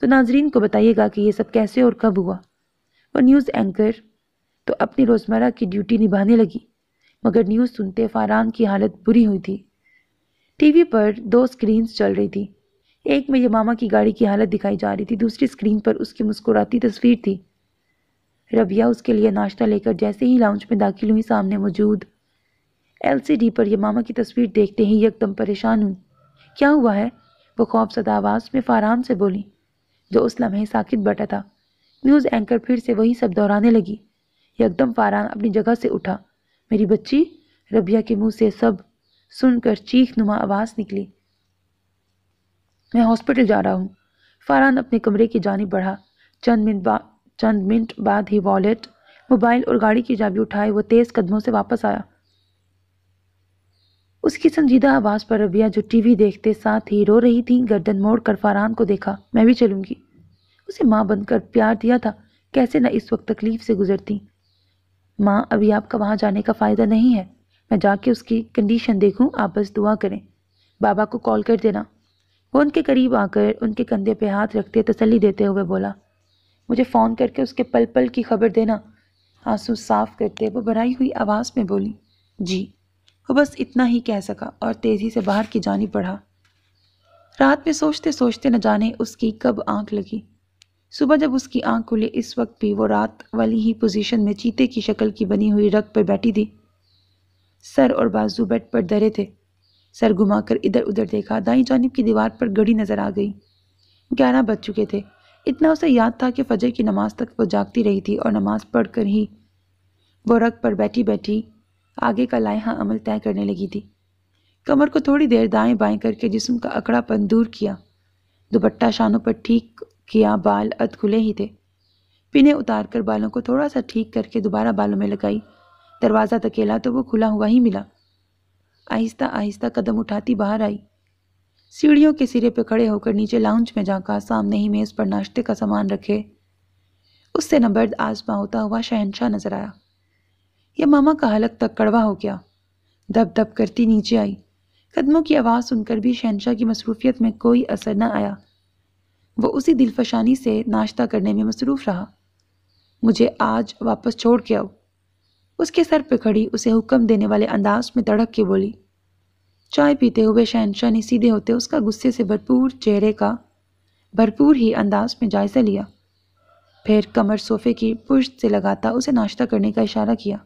تو ناظرین کو بتائیے گا کہ یہ سب کیسے اور کب ہوا۔ وہ نیوز اینکر تو اپنی روزمرہ کی ڈیوٹی نبھانے لگی، مگر نیوز سنتے فاران کی حالت بری ہوئی تھی۔ ٹی وی پر 2 اسکرینز چل رہی تھی۔ ایک میں یمامہ کی گاڑی کی حالت دکھائی جا رہی تھی، دوسری اسکرین پر اس کی مسکراتی تصویر تھی۔ ربیہ اس کے لیے ناشتہ لے کر جیسے ہی لاؤنج میں داخل ہوئی، سامنے موجود LCD پر یمامہ کی تصویر دیکھتے ہی یکدم پریشان ہوئی۔ کیا ہوا ہے؟ وہ خوف زدہ آواز میں فاران سے بولی، جو اس لمحے ساکت بیٹھا تھا۔ نیوز اینکر پھر سے وہی سب دہرانے لگی۔ یکدم فاران اپنی جگہ سے اٹھا۔ میری بچی؟ ربیہ کے منہ سے سب سن کر چیخ نما آواز نکلی۔ میں ہاسپٹل جا رہا ہوں۔ فاران اپنے کمرے کی جانب بڑھا۔ چند منٹ بعد ہی والیٹ، موبائل اور گاڑی کی چابی اٹھائے وہ تیز قدموں سے واپس آیا۔ اس کی سنجیدہ آواز پر ربیہ، جو ٹی وی دیکھتے ساتھ ہی رو رہی تھی، گردن موڑ کر فاران کو دیکھا۔ میں بھی چلوں گی۔ اسے ماں بن کر پیار دیا تھا، کیسے نہ اس وقت تکلیف سے گزرتی۔ ماں، ابھی آپ کا وہاں جانے کا فائدہ نہیں ہے، میں جا کے اس کی کنڈیشن دیکھوں، آپ بس دعا کریں۔ بابا کو کال کر دینا۔ وہ ان کے قریب آ کر ان کے کندھے پہ ہاتھ رکھتے تسلی دیتے ہوئے بولا، مجھے فون کر کے اس کے پل پل کی خبر دینا۔ آنسو صاف کرتے وہ بھرائی ہوئی آواز میں بولی، جی۔ وہ بس اتنا ہی کہہ سکا اور تیزی سے باہر کی جانب بڑھا۔ رات میں سوچتے سوچتے نہ جانے اس کی کب آنکھ لگی۔ صبح جب اس کی آنکھ کھلی، اس وقت بھی وہ رات والی ہی پوزیشن میں چیتے کی شکل کی بنی ہوئی رگ پر بیٹھی تھی۔ سر اور بازو بیڈ پر دھرے تھے۔ سر گھما کر ادھر ادھر دیکھا، دائیں جانب کی دیوار پر گھڑی نظر آ گئی۔ 11 بج چکے تھے۔ اتنا اسے یاد تھا کہ فجر کی نماز تک وہ جاگتی رہی تھی اور نماز پڑھ کر ہی وہ رگ پر بیٹھی بیٹھی آگے کا لائحہ عمل طے کرنے لگی تھی۔ کمر کو تھوڑی دیر دائیں بائیں کر کے جسم کا اکڑا پن دور کیا، دوپٹہ شانوں پر ٹھیک کیا، بال ادھ کھلے ہی تھے۔ پینے اتار کر بالوں کو تھوڑا سا ٹھیک کر کے دوبارہ بالوں میں لگائی۔ دروازہ دھکیلا تو وہ کھلا ہوا ہی ملا۔ آہستہ آہستہ قدم اٹھاتی باہر آئی۔ سیڑھیوں کے سرے پہ کھڑے ہو کر نیچے لاؤنج میں جھانکا، سامنے ہی میز پر ناشتے کا سامان رکھے اس سے نبرد آزما ہوتا ہوا شہنشاہ نظر آیا۔ یہ ماما کا حلق تک کڑوا ہو گیا۔ دب دب کرتی نیچے آئی۔ قدموں کی آواز سن کر بھی شہنشاہ کی مصروفیت میں کوئی اثر نہ آیا۔ وہ اسی دلفشانی سے ناشتہ کرنے میں مصروف رہا۔ مجھے آج واپس چھوڑ کے آؤ، اس کے سر پہ کھڑی اسے حکم دینے والے انداز میں تڑک کے بولی۔ چائے پیتے ہوئے شہنشاہ نے سیدھے ہوتے اس کا غصے سے بھرپور چہرے کا بھرپور ہی انداز میں جائزہ لیا، پھر کمر صوفے کی پشت سے لگاتا اسے ناشتہ کرنے کا اشارہ کیا۔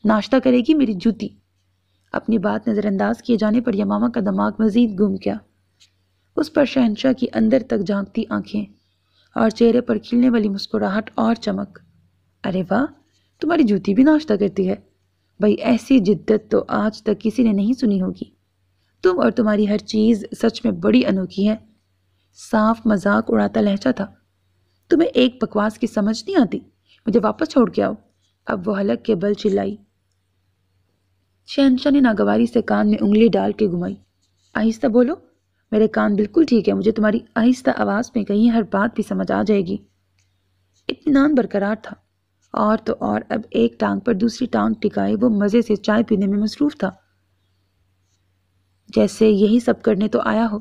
ناشتہ کرے گی میری جوتی؟ اپنی بات نظر انداز کیے جانے پر یمامہ کا دماغ مزید گم گیا۔ اس پر شہنشاہ کی اندر تک جھانکتی آنکھیں اور چہرے پر کھلنے والی مسکراہٹ اور چمک۔ ارے واہ، تمہاری جوتی بھی ناشتہ کرتی ہے؟ بھائی ایسی جدت تو آج تک کسی نے نہیں سنی ہوگی۔ تم اور تمہاری ہر چیز سچ میں بڑی انوکھی ہے۔ صاف مذاق اڑاتا لہجہ تھا۔ تمہیں ایک بکواس کی سمجھ نہیں آتی؟ مجھے واپس چھوڑ کے آؤ۔ اب وہ حلق کے بل چلائی۔ شہنشاہ نے ناگواری سے کان میں انگلی ڈال کے گھمائی۔ آہستہ بولو، میرے کان بالکل ٹھیک ہے، مجھے تمہاری آہستہ آواز میں کہیں ہر بات بھی سمجھ آ جائے گی۔ اطمینان برقرار تھا، اور تو اور اب ایک ٹانگ پر دوسری ٹانگ ٹکائے وہ مزے سے چائے پینے میں مصروف تھا، جیسے یہی سب کرنے تو آیا ہو۔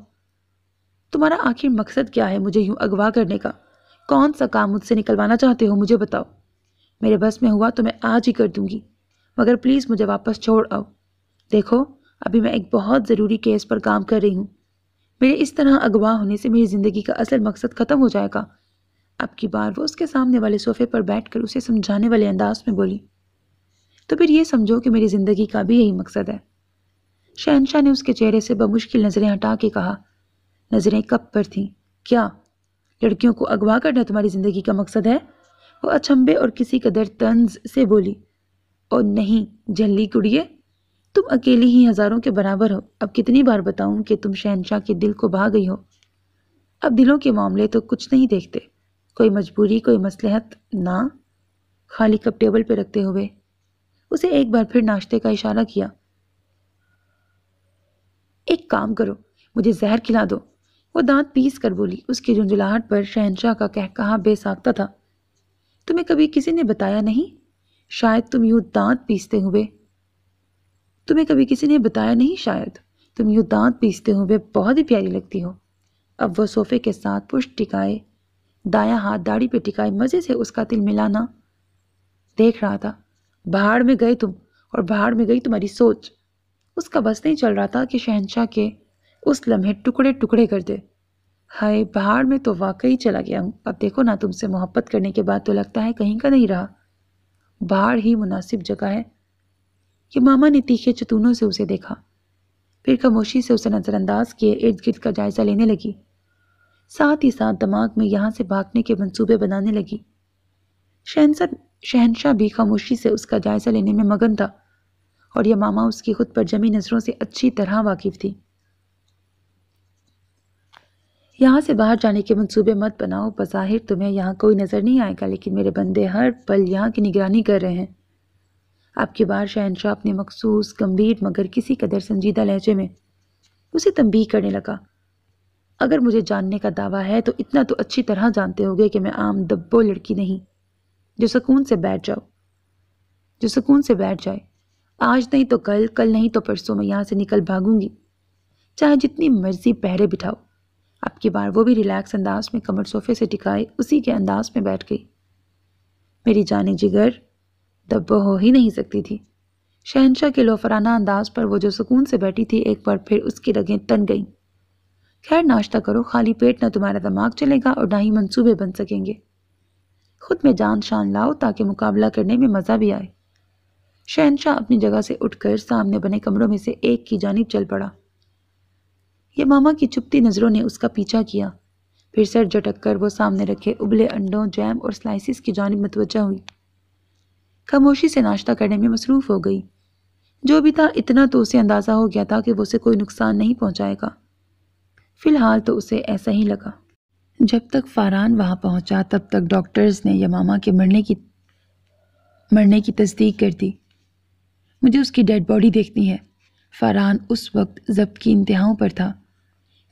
تمہارا آخر مقصد کیا ہے مجھے یوں اغوا کرنے کا؟ کون سا کام مجھ سے نکلوانا چاہتے ہو، مجھے بتاؤ۔ میرے بس میں ہوا تو میں آج ہی کر دوں گی، مگر پلیز مجھے واپس چھوڑ آؤ۔ دیکھو ابھی میں ایک بہت ضروری کیس پر کام کر رہی ہوں، میرے اس طرح اغوا ہونے سے میری زندگی کا اصل مقصد ختم ہو جائے گا۔ اب کی بار وہ اس کے سامنے والے صوفے پر بیٹھ کر اسے سمجھانے والے انداز میں بولی، تو پھر یہ سمجھو کہ میری زندگی کا بھی یہی مقصد ہے۔ شہنشاہ نے اس کے چہرے سے بمشکل نظریں ہٹا کے کہا۔ نظریں کب پر تھیں؟ کیا لڑکیوں کو اغوا کرنا تمہاری زندگی کا مقصد ہے؟ وہ اچنبھے اور کسی قدر طنز سے بولی۔ اور نہیں جھلی کڑیے، تم اکیلی ہی ہزاروں کے برابر ہو۔ اب کتنی بار بتاؤں کہ تم شہنشاہ کے دل کو بھا گئی ہو؟ اب دلوں کے معاملے تو کچھ نہیں دیکھتے، کوئی مجبوری، کوئی مصلحت نہ۔ خالی کپ ٹیبل پہ رکھتے ہوئے اسے ایک بار پھر ناشتے کا اشارہ کیا۔ ایک کام کرو، مجھے زہر کھلا دو، وہ دانت پیس کر بولی۔ اس کی جھنجھلاہٹ پر شہنشاہ کا کہکہا بے ساختہ تھا۔ تمہیں کبھی کسی نے بتایا نہیں؟ شاید تم یوں دانت پیستے ہوئے تمہیں کبھی کسی نے بتایا نہیں شاید تم یوں دانت پیستے ہوئے بہت ہی پیاری لگتی ہو۔ اب وہ صوفے کے ساتھ پشت ٹکائے، دایاں ہاتھ داڑھی پہ ٹکائے مزے سے اس کا تل ملانا دیکھ رہا تھا۔ بہاڑ میں گئے تم، اور بہاڑ میں گئی تمہاری سوچ۔ اس کا بس نہیں چل رہا تھا کہ شہنشاہ کے اس لمحے ٹکڑے ٹکڑے کر دے۔ ہائے بہاڑ میں تو واقعی چلا گیا ہوں۔ اب دیکھو نا، تم سے محبت کرنے کے بعد تو لگتا ہے کہیں کا نہیں رہا۔ بہاڑ ہی مناسب جگہ ہے۔ یہ ماما نے تیکھے چتونوں سے اسے دیکھا، پھر خاموشی سے اسے نظر انداز کیے ارد گرد کا جائزہ لینے لگی، ساتھ ہی ساتھ دماغ میں یہاں سے بھاگنے کے منصوبے بنانے لگی۔ شہنشاہ بھی خاموشی سے اس کا جائزہ لینے میں مگن تھا، اور یہ ماما اس کی خود پر جمی نظروں سے اچھی طرح واقف تھی۔ یہاں سے باہر جانے کے منصوبے مت بناؤ، بظاہر تمہیں یہاں کوئی نظر نہیں آئے گا، لیکن میرے بندے ہر پل یہاں کی نگرانی کر رہے ہیں۔ اب کی بار شہنشاہ اپنے مخصوص گمبھیر مگر کسی قدر سنجیدہ لہجے میں اسے تنبیہ کرنے لگا۔ اگر مجھے جاننے کا دعویٰ ہے تو اتنا تو اچھی طرح جانتے ہوگے کہ میں عام دبو لڑکی نہیں جو سکون سے بیٹھ جائے۔ آج نہیں تو کل، کل نہیں تو پرسوں میں یہاں سے نکل بھاگوں گی، چاہے جتنی مرضی پہرے بٹھاؤ۔ اب کی بار وہ بھی ریلیکس انداز میں کمر صوفے سے ٹکائے اسی کے انداز میں بیٹھ گئی۔ میری جان جگر دبو ہو ہی نہیں سکتی تھی۔ شہنشاہ کے لوفرانہ انداز پر وہ جو سکون سے بیٹھی تھی، ایک بار پھر اس کی رگیں تن گئیں۔ خیر ناشتہ کرو، خالی پیٹ نہ تمہارا دماغ چلے گا اور نہ ہی منصوبے بن سکیں گے۔ خود میں جان شان لاؤ تاکہ مقابلہ کرنے میں مزہ بھی آئے۔ شہنشاہ اپنی جگہ سے اٹھ کر سامنے بنے کمروں میں سے ایک کی جانب چل پڑا۔ یہ ماما کی چپتی نظروں نے اس کا پیچھا کیا، پھر سر جھٹک کر وہ سامنے رکھے ابلے انڈوں، جیم اور سلائسز کی جانب متوجہ ہوئی۔ خاموشی سے ناشتہ کرنے میں مصروف ہو گئی۔ جو بھی تھا اتنا تو اسے اندازہ ہو گیا تھا کہ وہ اسے کوئی نقصان نہیں پہنچائے گا۔ فی الحال تو اسے ایسا ہی لگا۔ جب تک فاران وہاں پہنچا تب تک ڈاکٹرز نے یمامہ کے مرنے کی تصدیق کر دی۔ مجھے اس کی ڈیڈ باڈی دیکھنی ہے۔ فاران اس وقت ضبط کی انتہاؤں پر تھا۔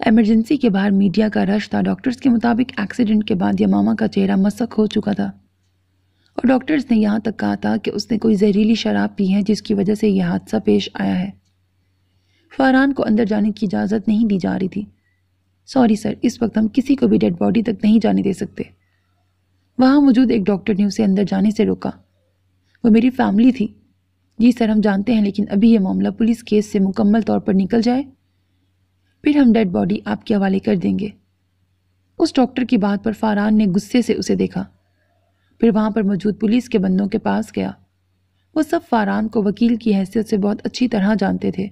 ایمرجنسی کے باہر میڈیا کا رش تھا۔ ڈاکٹرز کے مطابق ایکسیڈنٹ کے بعد یمامہ کا چہرہ مسخ ہو چکا تھا، اور ڈاکٹرز نے یہاں تک کہا تھا کہ اس نے کوئی زہریلی شراب پی ہے جس کی وجہ سے یہ حادثہ پیش آیا ہے۔ فاران کو اندر جانے کی اجازت نہیں دی جا رہی تھی۔ سوری سر، اس وقت ہم کسی کو بھی ڈیڈ باڈی تک نہیں جانے دے سکتے۔ وہاں موجود ایک ڈاکٹر نے اسے اندر جانے سے روکا۔ وہ میری فیملی تھی۔ جی سر ہم جانتے ہیں، لیکن ابھی یہ معاملہ پولیس کیس سے مکمل طور پر نکل جائے، پھر ہم ڈیڈ باڈی آپ کے حوالے کر دیں گے۔ اس ڈاکٹر کی بات پر فاران نے غصے سے اسے دیکھا، پھر وہاں پر موجود پولیس کے بندوں کے پاس گیا۔ وہ سب فاران کو وکیل کی حیثیت سے بہت اچھی طرح جانتے تھے۔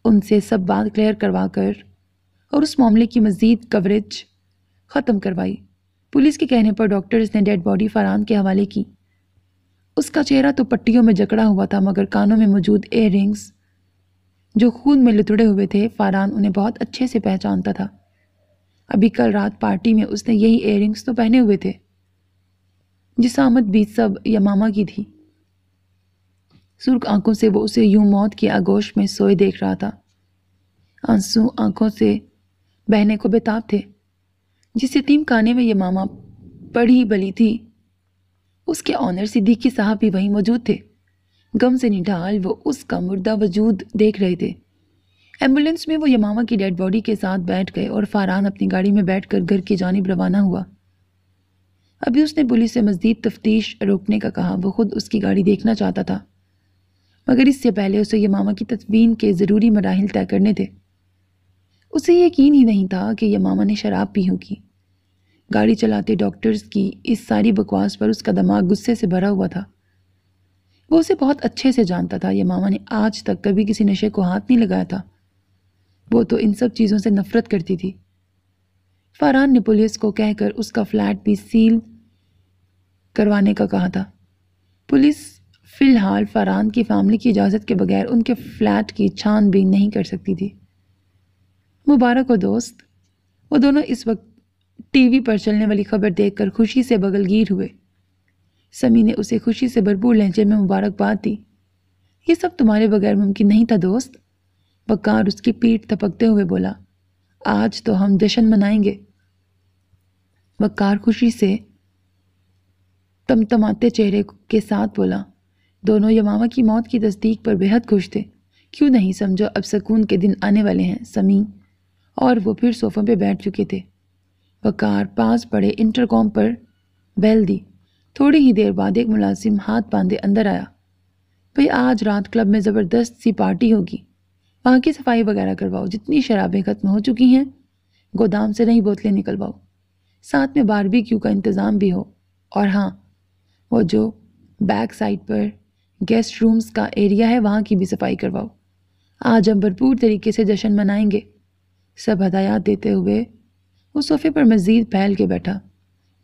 ان سے سب بات کلیئر کروا کر اور اس معاملے کی مزید کوریج ختم کروائی۔ پولیس کے کہنے پر ڈاکٹرز نے ڈیڈ باڈی فاران کے حوالے کی۔ اس کا چہرہ تو پٹیوں میں جکڑا ہوا تھا، مگر کانوں میں موجود ایئر رنگز جو خون میں لتڑے ہوئے تھے، فاران انہیں بہت اچھے سے پہچانتا تھا۔ ابھی کل رات پارٹی میں اس نے یہی ایئر رنگز تو پہنے ہوئے تھے۔ جسامت بھی سب یمامہ کی تھی۔ سرخ آنکھوں سے وہ اسے یوں موت کی آغوش میں سوئے دیکھ رہا تھا۔ آنسو آنکھوں سے بہنے کو بےتاب تھے۔ جس یتیم خانے میں یمامہ پڑھی بلی تھی، اس کے آنر صدیقی صاحب بھی وہیں موجود تھے۔ غم سے نڈھال وہ اس کا مردہ وجود دیکھ رہے تھے۔ ایمبولینس میں وہ یمامہ کی ڈیڈ باڈی کے ساتھ بیٹھ گئے اور فاران اپنی گاڑی میں بیٹھ کر گھر کی جانب روانہ ہوا۔ ابھی اس نے پولیس سے مزید تفتیش روکنے کا کہا۔ وہ خود اس کی گاڑی دیکھنا چاہتا تھا، مگر اس سے پہلے اسے یمامہ کی تدفین کے ضروری مراحل طے کرنے تھے۔ اسے یقین ہی نہیں تھا کہ یمامہ نے شراب پی ہوگی۔ گاڑی چلاتے ڈاکٹرز کی اس ساری بکواس پر اس کا دماغ غصے سے بھرا ہوا تھا۔ وہ اسے بہت اچھے سے جانتا تھا۔ یمامہ نے آج تک کبھی کسی نشے کو ہاتھ نہیں لگایا تھا۔ وہ تو ان سب چیزوں سے نفرت کرتی تھی۔ فاران نے پولیس کو کہہ کر اس کا فلیٹ بھی سیل کروانے کا کہا تھا۔ پولیس فی الحال فاران کی فیملی کی اجازت کے بغیر ان کے فلیٹ کی چھان بین نہیں کر سکتی تھی۔ مبارک ہو دوست۔ وہ دونوں اس وقت ٹی وی پر چلنے والی خبر دیکھ کر خوشی سے بغل گیر ہوئے۔ سمی نے اسے خوشی سے بھرپور لہجے میں مبارکباد دی۔ یہ سب تمہارے بغیر ممکن نہیں تھا دوست، وقار اس کی پیٹھ تھپکتے ہوئے بولا۔ آج تو ہم جشن منائیں گے۔ وقار خوشی سے تمتماتے چہرے کے ساتھ بولا۔ دونوں یمامہ کی موت کی تصدیق پر بے حد خوش تھے۔ کیوں نہیں سمجھو اب سکون کے دن آنے والے ہیں۔ سمی اور وہ پھر صوفوں پہ بیٹھ چکے تھے۔ وقار پاس پڑے انٹرکام پر بیل دی۔ تھوڑی ہی دیر بعد ایک ملازم ہاتھ باندھے اندر آیا۔ بھئی آج رات کلب میں زبردست سی پارٹی ہوگی، وہاں کی صفائی وغیرہ کرواؤ، جتنی شرابیں ختم ہو چکی ہیں گودام سے نئی بوتلیں نکلواؤ، ساتھ میں باربیکیو کا انتظام بھی ہو، اور ہاں وہ جو بیک سائڈ پر گیسٹ رومز کا ایریا ہے وہاں کی بھی صفائی کرواؤ۔ آج ہم بھرپور طریقے سے جشن منائیں گے۔ سب ہدایات دیتے ہوئے وہ صوفے پر مزید پھیل کے بیٹھا۔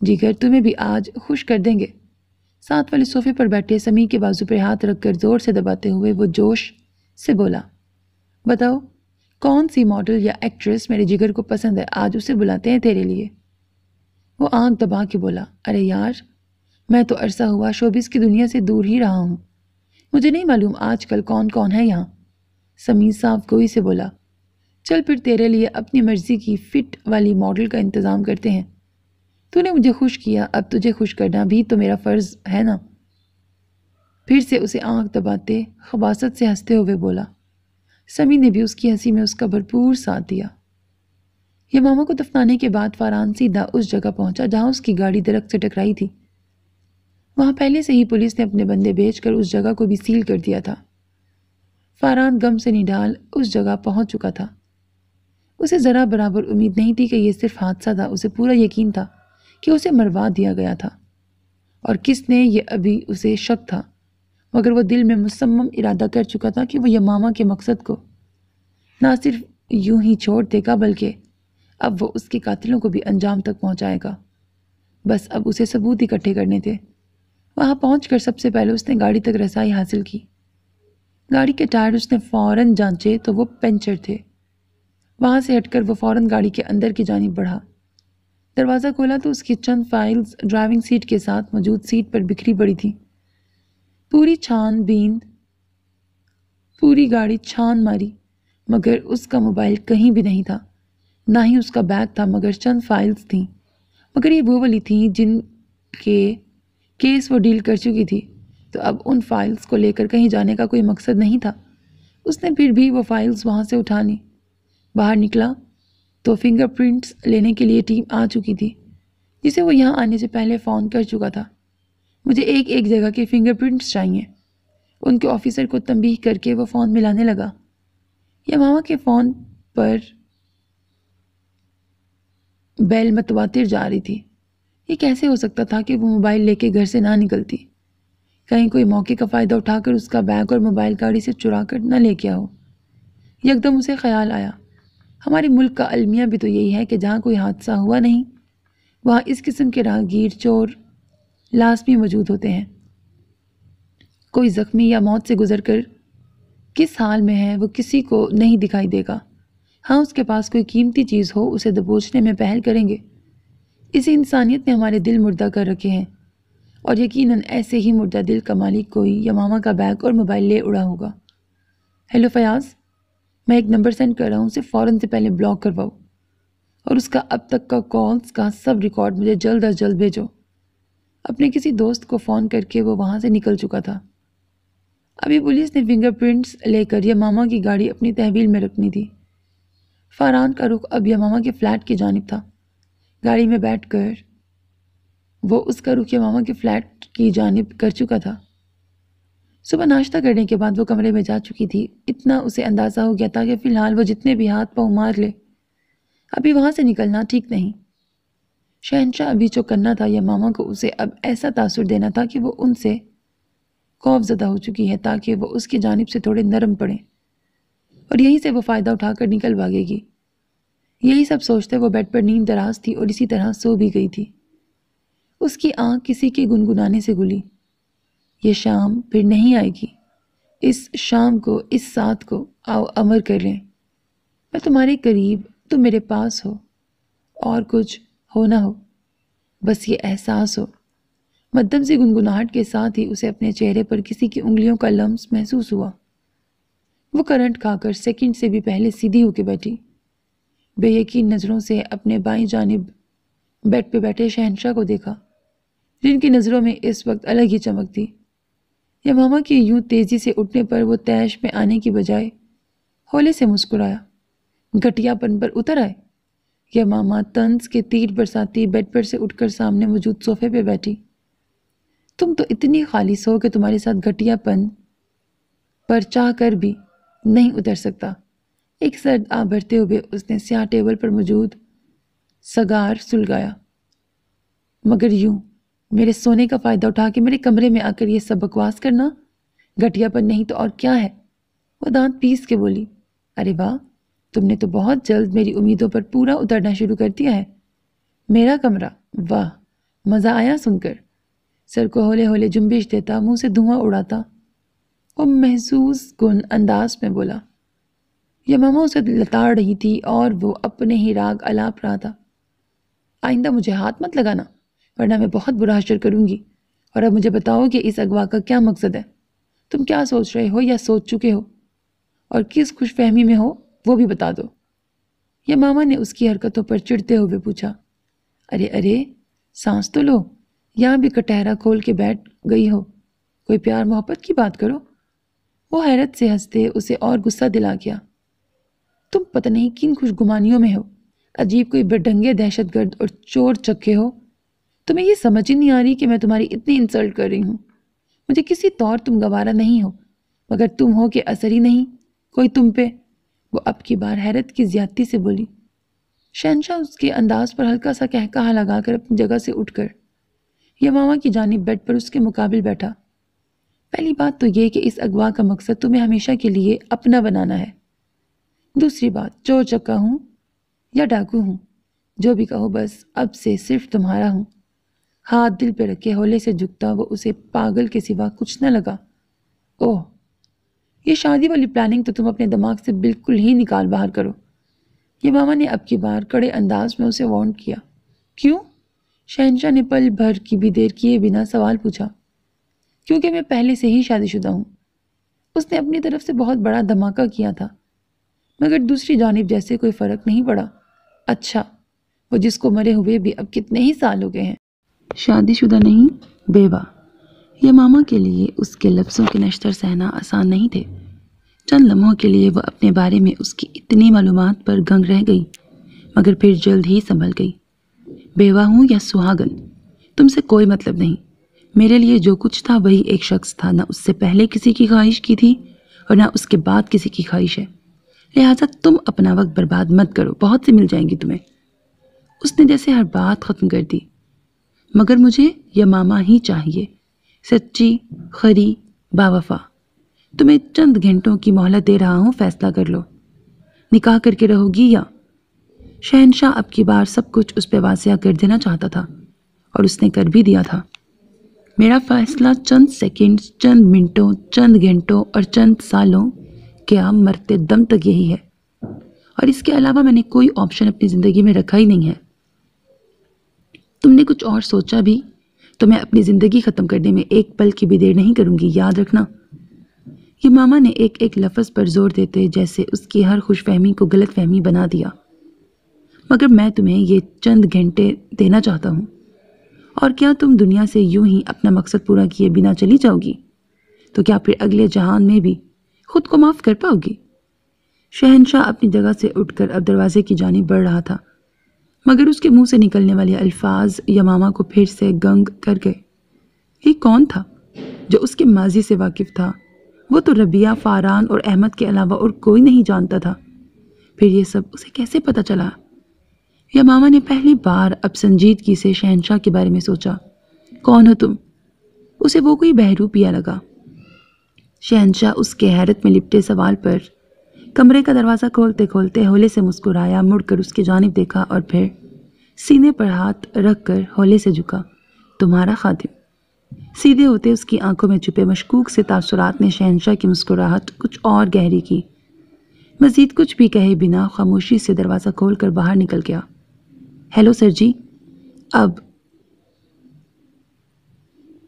جگر تمہیں بھی آج خوش کر دیں گے۔ ساتھ والے صوفے پر بیٹھے سمی کے بازو پر ہاتھ رکھ کر زور سے دباتے ہوئے وہ جوش سے بولا۔ بتاؤ کون سی ماڈل یا ایکٹریس میرے جگر کو پسند ہے، آج اسے بلاتے ہیں تیرے لیے۔ وہ آنکھ دبا کے بولا۔ ارے یار میں تو عرصہ ہوا شوبز کی دنیا سے دور ہی رہا ہوں، مجھے نہیں معلوم آج کل کون کون ہے یہاں۔ سمی صاف گوئی سے بولا۔ چل پھر تیرے لیے اپنی مرضی کی فٹ والی ماڈل کا انتظام کرتے ہیں۔ تو نے مجھے خوش کیا، اب تجھے خوش کرنا بھی تو میرا فرض ہے نا۔ پھر سے اسے آنکھ دباتے خباثت سے ہنستے ہوئے بولا۔ سمی نے بھی اس کی ہنسی میں اس کا بھرپور ساتھ دیا۔ یمامہ کو دفنانے کے بعد فاران سیدھا اس جگہ پہنچا جہاں اس کی گاڑی درخت سے ٹکرائی تھی۔ وہاں پہلے سے ہی پولیس نے اپنے بندے بھیج کر اس جگہ کو بھی سیل کر دیا تھا۔ فاران غم سے نڈال اس جگہ پہنچ چکا تھا۔ اسے ذرا برابر امید نہیں تھی کہ یہ صرف حادثہ تھا۔ اسے پورا یقین تھا کہ اسے مروا دیا گیا تھا، اور کس نے یہ ابھی اسے شک تھا، مگر وہ دل میں مصمم ارادہ کر چکا تھا کہ وہ یمامہ کے مقصد کو نہ صرف یوں ہی چھوڑ دے گا بلکہ اب وہ اس کے قاتلوں کو بھی انجام تک پہنچائے گا۔ بس اب اسے ثبوت اکٹھے کرنے تھے۔ وہاں پہنچ کر سب سے پہلے اس نے گاڑی تک رسائی حاصل کی۔ گاڑی کے ٹائر اس نے فوراً جانچے تو وہ پنچر تھے۔ وہاں سے ہٹ کر وہ فوراً گاڑی کے اندر کی جانب بڑھا۔ دروازہ کھولا تو اس کی چند فائلز ڈرائیونگ سیٹ کے ساتھ موجود سیٹ پر بکھری پڑی تھیں۔ پوری گاڑی چھان ماری، مگر اس کا موبائل کہیں بھی نہیں تھا، نہ ہی اس کا بیگ تھا، مگر چند فائلز تھیں، مگر یہ وہ والی تھیں جن کے کیس وہ ڈیل کر چکی تھی، تو اب ان فائلز کو لے کر کہیں جانے کا کوئی مقصد نہیں تھا۔ اس نے پھر بھی وہ فائلز وہاں سے اٹھا لیں۔ باہر نکلا تو فنگر پرنٹس لینے کے لیے ٹیم آ چکی تھی، جسے وہ یہاں آنے سے پہلے فون کر چکا تھا۔ مجھے ایک جگہ کے فنگر پرنٹس چاہیے۔ ان کے آفیسر کو تنبیہ کر کے وہ فون ملانے لگا۔ یمامہ کے فون پر بیل متواتر جا رہی تھی۔ یہ کیسے ہو سکتا تھا کہ وہ موبائل لے کے گھر سے نہ نکلتی؟ کہیں کوئی موقع کا فائدہ اٹھا کر اس کا بیگ اور موبائل گاڑی سے چرا کر نہ لے کے آؤ۔ یکدم اسے خیال آیا، ہمارے ملک کا المیہ بھی تو یہی ہے کہ جہاں کوئی حادثہ ہوا نہیں وہاں اس قسم کے راہگیر چور لازمی موجود ہوتے ہیں۔ کوئی زخمی یا موت سے گزر کر کس حال میں ہے وہ کسی کو نہیں دکھائی دے گا۔ ہاں اس کے پاس کوئی قیمتی چیز ہو اسے دبوچنے میں پہل کریں گے۔ اسی انسانیت نے ہمارے دل مردہ کر رکھے ہیں، اور یقیناً ایسے ہی مردہ دل کا مالک کوئی یمامہ کا بیگ اور موبائل لے اڑا ہوگا۔ ہیلو فیاض، میں ایک نمبر سینڈ کر رہا ہوں، اسے فوراً سے پہلے بلاک کرواؤ، اور اس کا اب تک کا کالز کا سب ریکارڈ مجھے جلد از جلد بھیجو۔ اپنے کسی دوست کو فون کر کے وہ وہاں سے نکل چکا تھا۔ ابھی پولیس نے فنگر پرنٹس لے کر یمامہ کی گاڑی اپنی تحویل میں رکھنی تھی۔ فاران کا رخ اب یمامہ کے فلیٹ کی جانب تھا۔ گاڑی میں بیٹھ کر وہ اس کا رخ ماما کے فلیٹ کی جانب کر چکا تھا۔ صبح ناشتہ کرنے کے بعد وہ کمرے میں جا چکی تھی۔ اتنا اسے اندازہ ہو گیا تھا کہ فی الحال وہ جتنے بھی ہاتھ پاؤں مار لے، ابھی وہاں سے نکلنا ٹھیک نہیں۔ شہنشاہ ابھی چوکنا تھا یا ماما کو اسے اب ایسا تاثر دینا تھا کہ وہ ان سے خوف زدہ ہو چکی ہے تاکہ وہ اس کی جانب سے تھوڑے نرم پڑیں اور یہیں سے وہ فائدہ اٹھا کر نکل بھاگے گی۔ یہی سب سوچتے وہ بیڈ پر نیند دراز تھی اور اسی طرح سو بھی گئی تھی۔ اس کی آنکھ کسی کے گنگنانے سے گلی۔ یہ شام پھر نہیں آئے گی، اس شام کو، اس ساتھ کو آؤ امر کر لیں۔ میں تمہارے قریب، تم میرے پاس ہو، اور کچھ ہو نہ ہو، بس یہ احساس ہو۔ مدھم سی گنگناہٹ کے ساتھ ہی اسے اپنے چہرے پر کسی کی انگلیوں کا لمس محسوس ہوا۔ وہ کرنٹ کھا کر سیکنڈ سے بھی پہلے سیدھی ہو کے بیٹھی، بے یقین نظروں سے اپنے بائیں جانب بیڈ پہ بیٹھے شہنشاہ کو دیکھا، جن کی نظروں میں اس وقت الگ ہی چمک تھی۔ یا ماما کی یوں تیزی سے اٹھنے پر وہ طیش میں آنے کی بجائے ہولے سے مسکرایا، گھٹیا پن پر اتر آئے۔ یا ماما طنز کے تیر برساتی بیڈ پر سے اٹھ کر سامنے موجود صوفے پہ بیٹھی۔ تم تو اتنی خالص ہو کہ تمہارے ساتھ گھٹیا پن پر چاہ کر بھی نہیں اتر سکتا۔ ایک سرد آہ بھرتے ہوئے اس نے سیاہ ٹیبل پر موجود سگار سلگایا۔ مگر یوں میرے سونے کا فائدہ اٹھا کے میرے کمرے میں آ کر یہ سب بکواس کرنا گھٹیا پن نہیں تو اور کیا ہے؟ وہ دانت پیس کے بولی۔ ارے واہ، تم نے تو بہت جلد میری امیدوں پر پورا اترنا شروع کر دیا ہے۔ میرا کمرہ، واہ، مزہ آیا سن کر۔ سر کو ہولے ہولے جنبش دیتا، منہ سے دھواں اڑاتا وہ محسوس کن انداز میں بولا۔ یہ ماما اسے لتاڑ رہی تھی اور وہ اپنے ہی راگ الاپ رہا تھا۔ آئندہ مجھے ہاتھ مت لگانا، ورنہ میں بہت برا حشر کروں گی۔ اور اب مجھے بتاؤ کہ اس اغوا کا کیا مقصد ہے؟ تم کیا سوچ رہے ہو یا سوچ چکے ہو؟ اور کس خوش فہمی میں ہو وہ بھی بتا دو۔ یہ ماما نے اس کی حرکتوں پر چڑھتے ہوئے پوچھا۔ ارے ارے، سانس تو لو، یہاں بھی کٹہرا کھول کے بیٹھ گئی ہو، کوئی پیار محبت کی بات کرو۔ وہ حیرت سے ہنستے اسے اور غصہ دلا گیا۔ تم پتہ نہیں کن خوش گمانیوں میں ہو، عجیب کوئی بے دہشت گرد اور چور چکے ہو۔ تمہیں یہ سمجھ ہی نہیں آ رہی کہ میں تمہاری اتنی انسلٹ کر رہی ہوں۔ مجھے کسی طور تم گوارا نہیں ہو، مگر تم ہو کہ اثر ہی نہیں کوئی تم پہ۔ وہ اب کی بار حیرت کی زیادتی سے بولی۔ شہنشاہ اس کے انداز پر ہلکا سا کہکہا لگا کر اپنی جگہ سے اٹھ کر یماما کی جانب بیڈ پر اس کے مقابل بیٹھا۔ پہلی بات تو یہ کہ اس اغوا کا مقصد تمہیں ہمیشہ کے لیے اپنا بنانا ہے۔ دوسری بات، چور چکا ہوں یا ڈاکو ہوں، جو بھی کہو، بس اب سے صرف تمہارا ہوں۔ ہاتھ دل پہ رکھے ہولے سے جھکتا وہ اسے پاگل کے سوا کچھ نہ لگا۔ اوہ، یہ شادی والی پلاننگ تو تم اپنے دماغ سے بالکل ہی نکال باہر کرو۔ یہ ماما نے اب کی بار کڑے انداز میں اسے وارن کیا۔ کیوں؟ شہنشاہ نے پل بھر کی بھی دیر کیے بنا سوال پوچھا۔ کیونکہ میں پہلے سے ہی شادی شدہ ہوں۔ اس نے اپنی طرف سے بہت بڑا دھماکہ کیا تھا، مگر دوسری جانب جیسے کوئی فرق نہیں پڑا۔ اچھا، وہ جس کو مرے ہوئے بھی اب کتنے ہی سال ہو گئے ہیں۔ شادی شدہ نہیں، بیوہ۔ یہ ماما کے لیے اس کے لفظوں کے نشتر سہنا آسان نہیں تھے۔ چند لمحوں کے لیے وہ اپنے بارے میں اس کی اتنی معلومات پر گنگ رہ گئی، مگر پھر جلد ہی سنبھل گئی۔ بیوہ ہوں یا سہاگن، تم سے کوئی مطلب نہیں۔ میرے لیے جو کچھ تھا وہی ایک شخص تھا، نہ اس سے پہلے کسی کی خواہش کی تھی اور نہ اس کے بعد کسی کی خواہش ہے۔ لہٰذا تم اپنا وقت برباد مت کرو، بہت سے مل جائیں گی تمہیں۔ اس نے جیسے ہر بات ختم کر دی۔ مگر مجھے یہ ماما ہی چاہیے، سچی، خری، باوفا۔ تمہیں چند گھنٹوں کی مہلت دے رہا ہوں، فیصلہ کر لو، نکاح کر کے رہو گی یا؟ شہنشاہ اب کی بار سب کچھ اس پہ واضح کر دینا چاہتا تھا، اور اس نے کر بھی دیا تھا۔ میرا فیصلہ چند سیکنڈ، چند منٹوں، چند گھنٹوں اور چند سالوں کیا مرتے دم تک یہی ہے، اور اس کے علاوہ میں نے کوئی آپشن اپنی زندگی میں رکھا ہی نہیں ہے۔ تم نے کچھ اور سوچا بھی تو میں اپنی زندگی ختم کرنے میں ایک پل کی بھی دیر نہیں کروں گی، یاد رکھنا۔ یہ ماما نے ایک ایک لفظ پر زور دیتے جیسے اس کی ہر خوش فہمی کو غلط فہمی بنا دیا۔ مگر میں تمہیں یہ چند گھنٹے دینا چاہتا ہوں، اور کیا تم دنیا سے یوں ہی اپنا مقصد پورا کیے بنا چلی جاؤ گی؟ تو کیا پھر اگلے جہان میں بھی خود کو معاف کر پاؤ گی؟ شہنشاہ اپنی جگہ سے اٹھ کر اب دروازے کی جانب بڑھ رہا تھا۔ مگر اس کے منہ سے نکلنے والے الفاظ یمامہ کو پھر سے گنگ کر گئے۔ یہ کون تھا جو اس کے ماضی سے واقف تھا؟ وہ تو ربیہ، فاران اور احمد کے علاوہ اور کوئی نہیں جانتا تھا۔ پھر یہ سب اسے کیسے پتہ چلا؟ یمامہ نے پہلی بار اب سنجیدگی سے شہنشاہ کے بارے میں سوچا۔ کون ہو تم؟ اسے وہ کوئی بہروپیہ لگا۔ شہنشاہ اس کے حیرت میں لپٹے سوال پر کمرے کا دروازہ کھولتے کھولتے ہولے سے مسکرایا، مڑ کر اس کی جانب دیکھا اور پھر سینے پر ہاتھ رکھ کر ہولے سے جھکا۔ تمہارا خادم۔ سیدھے ہوتے اس کی آنکھوں میں چھپے مشکوک سے تاثرات نے شہنشاہ کی مسکراہٹ کچھ اور گہری کی۔ مزید کچھ بھی کہے بنا خاموشی سے دروازہ کھول کر باہر نکل گیا۔ ہیلو سر جی، اب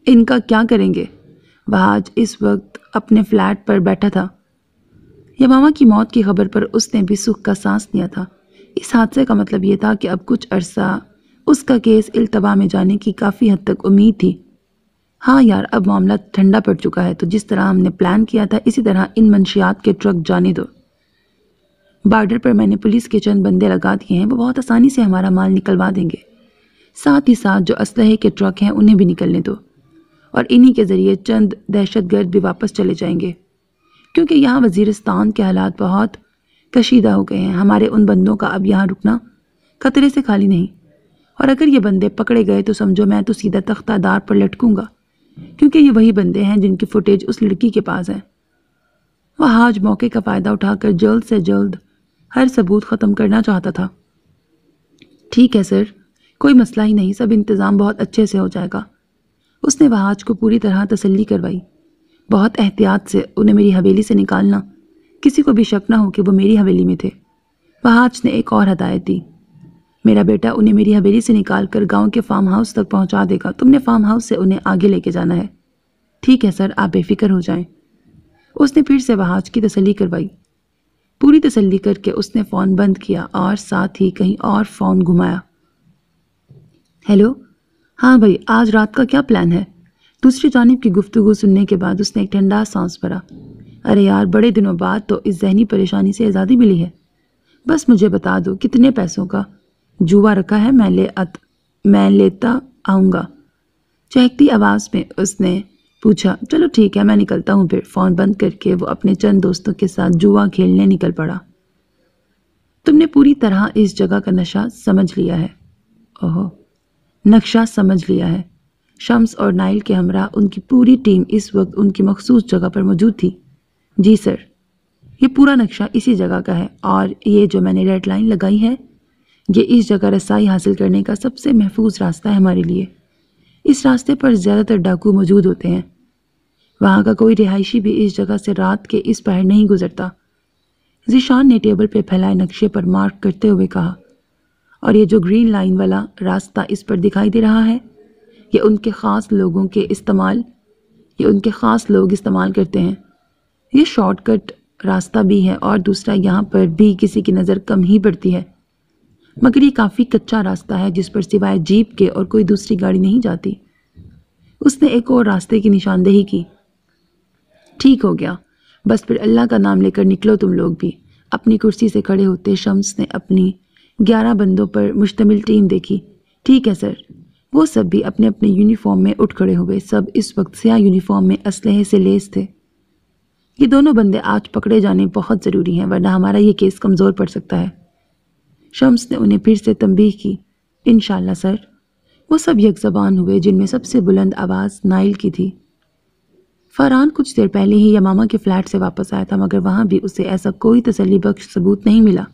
ان کا کیا کریں گے؟ وہاج اس وقت اپنے فلیٹ پر بیٹھا تھا۔ یمامہ کی موت کی خبر پر اس نے بھی سکھ کا سانس لیا تھا۔ اس حادثے کا مطلب یہ تھا کہ اب کچھ عرصہ اس کا کیس التوا میں جانے کی کافی حد تک امید تھی۔ ہاں یار، اب معاملہ ٹھنڈا پڑ چکا ہے، تو جس طرح ہم نے پلان کیا تھا اسی طرح ان منشیات کے ٹرک جانے دو۔ بارڈر پر میں نے پولیس کے چند بندے لگا دیے ہیں، وہ بہت آسانی سے ہمارا مال نکلوا دیں گے۔ ساتھ ہی ساتھ جو اسلحے کے ٹرک ہیں انہیں بھی نکلنے دو، اور انہی کے ذریعے چند دہشت گرد بھی واپس چلے جائیں گے، کیونکہ یہاں وزیرستان کے حالات بہت کشیدہ ہو گئے ہیں۔ ہمارے ان بندوں کا اب یہاں رکنا خطرے سے خالی نہیں، اور اگر یہ بندے پکڑے گئے تو سمجھو میں تو سیدھا تختہ دار پر لٹکوں گا، کیونکہ یہ وہی بندے ہیں جن کی فوٹیج اس لڑکی کے پاس ہے۔ وہاج موقع کا فائدہ اٹھا کر جلد سے جلد ہر ثبوت ختم کرنا چاہتا تھا۔ ٹھیک ہے سر، کوئی مسئلہ ہی نہیں، سب انتظام بہت اچھے سے ہو جائے گا۔ اس نے وہاج کو پوری طرح تسلی کروائی۔ بہت احتیاط سے انہیں میری حویلی سے نکالنا، کسی کو بھی شک نہ ہو کہ وہ میری حویلی میں تھے۔ وہاج نے ایک اور ہدایت دی، میرا بیٹا انہیں میری حویلی سے نکال کر گاؤں کے فارم ہاؤس تک پہنچا دے گا، تم نے فارم ہاؤس سے انہیں آگے لے کے جانا ہے۔ ٹھیک ہے سر، آپ بے فکر ہو جائیں۔ اس نے پھر سے وہاج کی تسلی کروائی۔ پوری تسلی کر کے اس نے فون بند کیا اور ساتھ ہی کہیں اور فون گھمایا۔ ہیلو، ہاں بھائی، آج رات کا کیا پلان ہے؟ دوسری جانب کی گفتگو سننے کے بعد اس نے ایک ٹھنڈا سانس بھرا۔ ارے یار، بڑے دنوں بعد تو اس ذہنی پریشانی سے آزادی ملی ہے۔ بس مجھے بتا دو کتنے پیسوں کا جوا رکھا ہے، میں لیتا آؤں گا۔ چہکتی آواز میں اس نے پوچھا۔ چلو ٹھیک ہے، میں نکلتا ہوں پھر۔ فون بند کر کے وہ اپنے چند دوستوں کے ساتھ جوا کھیلنے نکل پڑا۔ تم نے پوری طرح اس جگہ کا نقشہ سمجھ لیا ہے؟ نقشہ سمجھ لیا ہے۔ شمس اور نائل کے ہمراہ ان کی پوری ٹیم اس وقت ان کی مخصوص جگہ پر موجود تھی۔ جی سر، یہ پورا نقشہ اسی جگہ کا ہے، اور یہ جو میں نے ریڈ لائن لگائی ہے یہ اس جگہ رسائی حاصل کرنے کا سب سے محفوظ راستہ ہے ہمارے لیے۔ اس راستے پر زیادہ تر ڈاکو موجود ہوتے ہیں، وہاں کا کوئی رہائشی بھی اس جگہ سے رات کے اس پہر نہیں گزرتا۔ ذیشان نے ٹیبل پہ پھیلائے نقشے پر مارک کرتے ہوئے کہا، اور یہ جو گرین لائن والا راستہ اس پر دکھائی دے رہا ہے یہ ان کے خاص لوگ استعمال کرتے ہیں۔ یہ شارٹ کٹ راستہ بھی ہے، اور دوسرا یہاں پر بھی کسی کی نظر کم ہی پڑتی ہے، مگر یہ کافی کچا راستہ ہے جس پر سوائے جیپ کے اور کوئی دوسری گاڑی نہیں جاتی۔ اس نے ایک اور راستے کی نشاندہی کی۔ ٹھیک ہو گیا، بس پھر اللہ کا نام لے کر نکلو تم لوگ بھی۔ اپنی کرسی سے کھڑے ہوتے شمس نے اپنی 11 بندوں پر مشتمل ٹیم دیکھی۔ ٹھیک ہے سر۔ وہ سب بھی اپنے اپنے یونیفارم میں اٹھ کھڑے ہوئے۔ سب اس وقت سیاہ یونیفارم میں اسلحے سے لیس تھے۔ یہ دونوں بندے آج پکڑے جانے بہت ضروری ہیں، ورنہ ہمارا یہ کیس کمزور پڑ سکتا ہے۔ شمس نے انہیں پھر سے تنبیہ کی۔ انشاءاللہ سر۔ وہ سب یک زبان ہوئے، جن میں سب سے بلند آواز نائل کی تھی۔ فرحان کچھ دیر پہلے ہی یمامہ کے فلیٹ سے واپس آیا تھا، مگر وہاں بھی اسے ایسا کوئی تسلی بخش ثبوت نہیں ملا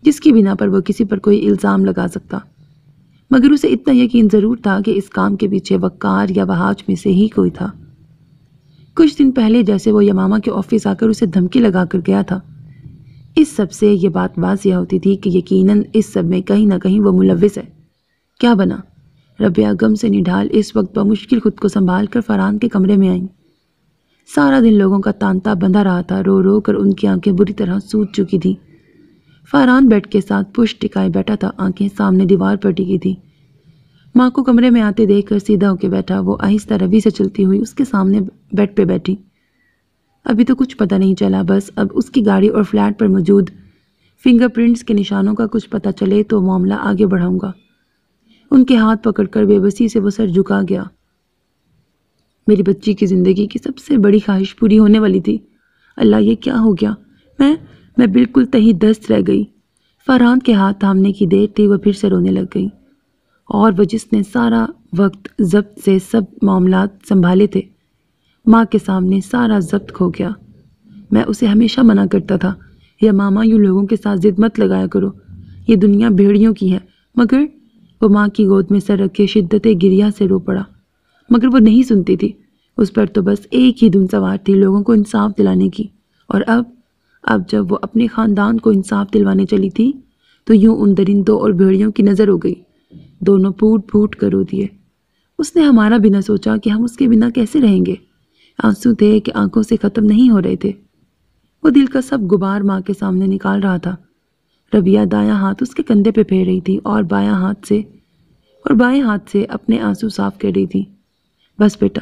جس کی بنا پر وہ کسی پر کوئی الزام لگا سکتا، مگر اسے اتنا یقین ضرور تھا کہ اس کام کے پیچھے وقار یا وہاج میں سے ہی کوئی تھا۔ کچھ دن پہلے جیسے وہ یمامہ کے آفس آ کر اسے دھمکی لگا کر گیا تھا، اس سب سے یہ بات واضح ہوتی تھی کہ یقیناً اس سب میں کہیں نہ کہیں وہ ملوث ہے۔ کیا بنا؟ ربیہ غم سے نڈھال اس وقت بمشکل خود کو سنبھال کر فرحان کے کمرے میں آئیں۔ سارا دن لوگوں کا تانتا بندھا رہا تھا، رو رو کر ان کی آنکھیں بری طرح سوج چکی تھیں۔ فرحان بیڈ کے ساتھ پشت ٹکائے بیٹھا تھا، آنکھیں سامنے دیوار پر ٹکی تھی۔ ماں کو کمرے میں آتے دیکھ کر سیدھا ہو کے بیٹھا، وہ آہستہ روی سے چلتی ہوئی اس کے سامنے بیڈ پہ بیٹھی۔ ابھی تو کچھ پتہ نہیں چلا، بس اب اس کی گاڑی اور فلیٹ پر موجود فنگر پرنٹس کے نشانوں کا کچھ پتہ چلے تو معاملہ آگے بڑھاؤں گا۔ ان کے ہاتھ پکڑ کر بے بسی سے وہ سر جھکا گیا۔ میری بچی کی زندگی کی سب سے بڑی خواہش پوری ہونے والی تھی۔ اللہ، یہ کیا ہو گیا؟ میں بالکل تہی دست رہ گئی۔ فاران کے ہاتھ تھامنے کی دیر تھی، وہ پھر سے رونے لگ گئی۔ اور وہ جس نے سارا وقت ضبط سے سب معاملات سنبھالے تھے، ماں کے سامنے سارا ضبط کھو گیا۔ میں اسے ہمیشہ منع کرتا تھا، یا ماما یوں لوگوں کے ساتھ ضد مت لگایا کرو، یہ دنیا بھیڑیوں کی ہے، مگر وہ ماں کی گود میں سر رکھے شدت گریہ سے رو پڑا۔ مگر وہ نہیں سنتی تھی، اس پر تو بس ایک ہی دھن سوار تھی، لوگوں کو انصاف دلانے کی۔ اور اب جب وہ اپنے خاندان کو انصاف دلوانے چلی تھی تو یوں ان درندوں اور بھیڑیوں کی نظر ہو گئی، دونوں پھوٹ پھوٹ کر رو دیے۔ اس نے ہمارا بنا سوچا کہ ہم اس کے بنا کیسے رہیں گے۔ آنسو تھے کہ آنکھوں سے ختم نہیں ہو رہے تھے۔ وہ دل کا سب غبار ماں کے سامنے نکال رہا تھا۔ ربیہ دایاں ہاتھ اس کے کندھے پہ پھیر رہی تھی اور بائیں ہاتھ سے اپنے آنسو صاف کر رہی تھی۔ بس بیٹا،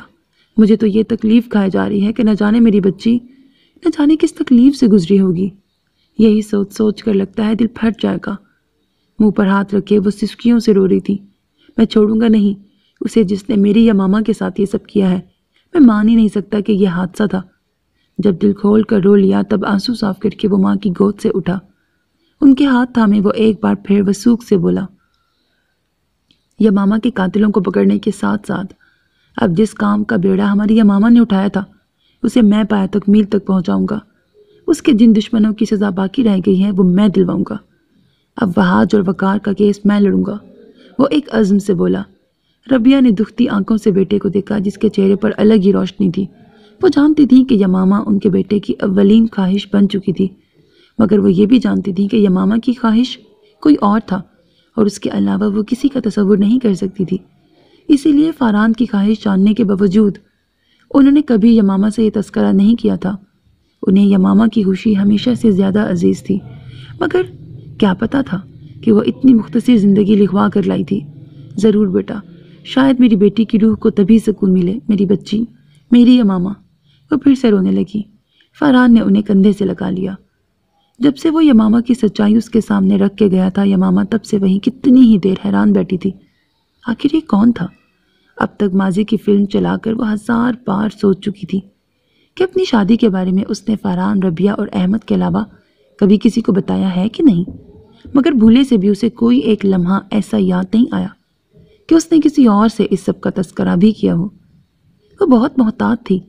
مجھے تو یہ تکلیف کھائے جا رہی ہے کہ نہ جانے میری بچی نہ جانے کس تکلیف سے گزری ہوگی۔ یہی سوچ سوچ کر لگتا ہے دل پھٹ جائے گا۔ منہ پر ہاتھ رکھے وہ سسکیوں سے رو رہی تھی۔ میں چھوڑوں گا نہیں اسے، جس نے میری یا ماما کے ساتھ یہ سب کیا ہے۔ میں مان ہی نہیں سکتا کہ یہ حادثہ تھا۔ جب دل کھول کر رو لیا تب آنسو صاف کر کے وہ ماں کی گود سے اٹھا۔ ان کے ہاتھ تھامے وہ ایک بار پھر وسوخ سے بولا، یا ماما کے قاتلوں کو پکڑنے کے ساتھ ساتھ اب جس کام کا بیڑا ہماری یا ماما نے اٹھایا تھا اسے میں پایا تکمیل تک پہنچاؤں گا۔ اس کے جن دشمنوں کی سزا باقی رہ گئی ہے وہ میں دلواؤں گا۔ اب وہاج اور وقار کا کیس میں لڑوں گا، وہ ایک عزم سے بولا۔ ربیہ نے دکھتی آنکھوں سے بیٹے کو دیکھا، جس کے چہرے پر الگ ہی روشنی تھی۔ وہ جانتی تھی کہ یمامہ ان کے بیٹے کی اولین خواہش بن چکی تھی، مگر وہ یہ بھی جانتی تھی کہ یمامہ کی خواہش کوئی اور تھا اور اس کے علاوہ وہ کسی کا تصور نہیں کر سکتی تھی۔ اسی لیے فاران کی خواہش جاننے کے باوجود انہوں نے کبھی یمامہ سے یہ تذکرہ نہیں کیا تھا۔ انہیں یمامہ کی خوشی ہمیشہ سے زیادہ عزیز تھی، مگر کیا پتا تھا کہ وہ اتنی مختصر زندگی لکھوا کر لائی تھی۔ ضرور بیٹا، شاید میری بیٹی کی روح کو تبھی سکون ملے، میری بچی، میری یمامہ۔ وہ پھر سے رونے لگی۔ فاران نے انہیں کندھے سے لگا لیا۔ جب سے وہ یمامہ کی سچائی اس کے سامنے رکھ کے گیا تھا، یمامہ تب سے وہیں کتنی ہی دیر حیران بیٹھی تھی۔ آخر یہ کون تھا؟ اب تک ماضی کی فلم چلا کر وہ 1000 بار سوچ چکی تھی کہ اپنی شادی کے بارے میں اس نے فاران، ربیہ اور احمد کے علاوہ کبھی کسی کو بتایا ہے کہ نہیں، مگر بھولے سے بھی اسے کوئی ایک لمحہ ایسا یاد نہیں آیا کہ اس نے کسی اور سے اس سب کا تذکرہ بھی کیا ہو۔ وہ بہت محتاط تھی۔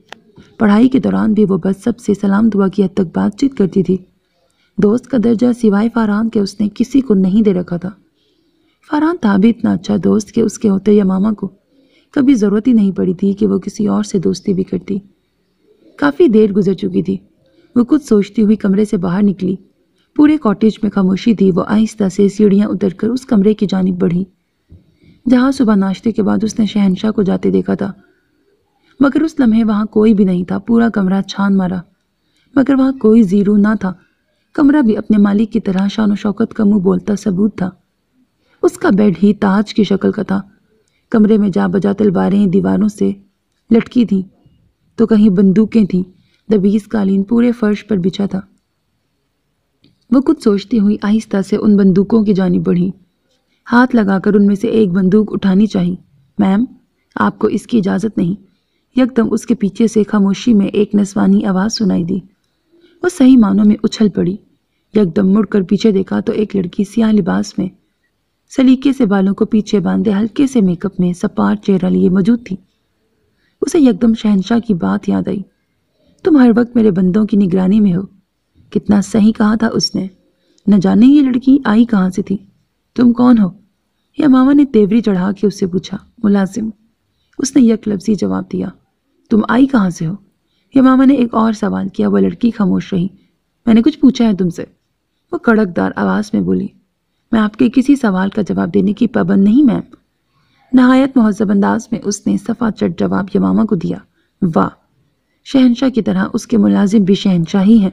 پڑھائی کے دوران بھی وہ بس سب سے سلام دعا کی حد تک بات چیت کرتی تھی۔ دوست کا درجہ سوائے فاران کے اس نے کسی کو نہیں دے رکھا تھا۔ فاران تھا بھی اتنا اچھا دوست کہ اس کے ہوتے یمامہ کو کبھی ضرورت ہی نہیں پڑی تھی کہ وہ کسی اور سے دوستی بھی کرتی۔ کافی دیر گزر چکی تھی۔ وہ کچھ سوچتی ہوئی کمرے سے باہر نکلی۔ پورے کاٹیج میں خاموشی تھی۔ وہ آہستہ سے سیڑھیاں اتر کر اس کمرے کی جانب بڑھی جہاں صبح ناشتے کے بعد اس نے شہنشاہ کو جاتے دیکھا تھا، مگر اس لمحے وہاں کوئی بھی نہیں تھا۔ پورا کمرہ چھان مارا، مگر وہاں کوئی زیرو نہ تھا۔ کمرہ بھی اپنے مالک کی طرح شان و شوکت کا منہ بولتا ثبوت تھا۔ اس کا بیڈ ہی تاج کی شکل کا تھا۔ کمرے میں جا بجا تلواریں دیواروں سے لٹکی تھیں تو کہیں بندوقیں تھیں۔ دبیز قالین پورے فرش پر بچھا تھا۔ وہ کچھ سوچتی ہوئی آہستہ سے ان بندوقوں کی جانب بڑھی۔ ہاتھ لگا کر ان میں سے ایک بندوق اٹھانی چاہی۔ میم، آپ کو اس کی اجازت نہیں۔ یکدم اس کے پیچھے سے خاموشی میں ایک نسوانی آواز سنائی دی۔ وہ صحیح معنوں میں اچھل پڑی۔ یکدم مڑ کر پیچھے دیکھا تو ایک لڑکی سیاہ لباس میں، سلیقے سے بالوں کو پیچھے باندھے، ہلکے سے میک اپ میں، سپاٹ چہرہ لیے موجود تھی۔ اسے یکدم شہنشاہ کی بات یاد آئی۔ تم ہر وقت میرے بندوں کی نگرانی میں ہو۔ کتنا صحیح کہا تھا اس نے۔ نہ جانے یہ لڑکی آئی کہاں سے تھی۔ تم کون ہو؟ یمامہ نے تیوری چڑھا کے اس سے پوچھا۔ ملازم، اس نے یک لفظی جواب دیا۔ تم آئی کہاں سے ہو؟ یمامہ نے ایک اور سوال کیا۔ وہ لڑکی خاموش رہی۔ میں نے کچھ پوچھا ہے تم سے؟ وہ کڑکدار آواز میں بولی۔ میں آپ کے کسی سوال کا جواب دینے کی پابند نہیں میم۔ نہایت مہذب انداز میں اس نے صفا چٹ جواب یمامہ کو دیا۔ واہ، شہنشاہ کی طرح اس کے ملازم بھی شہنشاہ ہی ہیں۔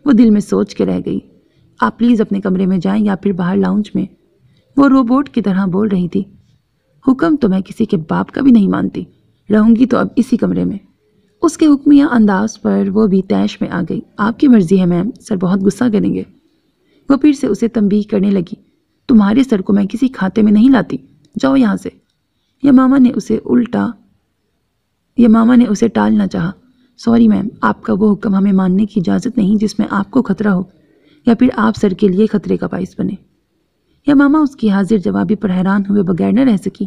وہ دل میں سوچ کے رہ گئی۔ آپ پلیز اپنے کمرے میں جائیں یا پھر باہر لاؤنج میں۔ وہ روبوٹ کی طرح بول رہی تھی۔ حکم تو میں کسی کے باپ کا بھی نہیں مانتی، رہوں گی تو اب اسی کمرے میں۔ اس کے حکمیہ انداز پر وہ بھی طیش میں آ گئی۔ آپ کی مرضی ہے میم، سر بہت غصہ کریں گے۔ وہ پھر سے اسے تنبیہ کرنے لگی، تمہارے سر کو میں کسی کھاتے میں نہیں لاتی، جاؤ یہاں سے۔ یمامہ نے اسے ٹالنا چاہا۔ سوری میم، آپ کا وہ حکم ہمیں ماننے کی اجازت نہیں جس میں آپ کو خطرہ ہو یا پھر آپ سر کے لیے خطرے کا باعث بنے۔ یمامہ اس کی حاضر جوابی پر حیران ہوئے بغیر نہ رہ سکی۔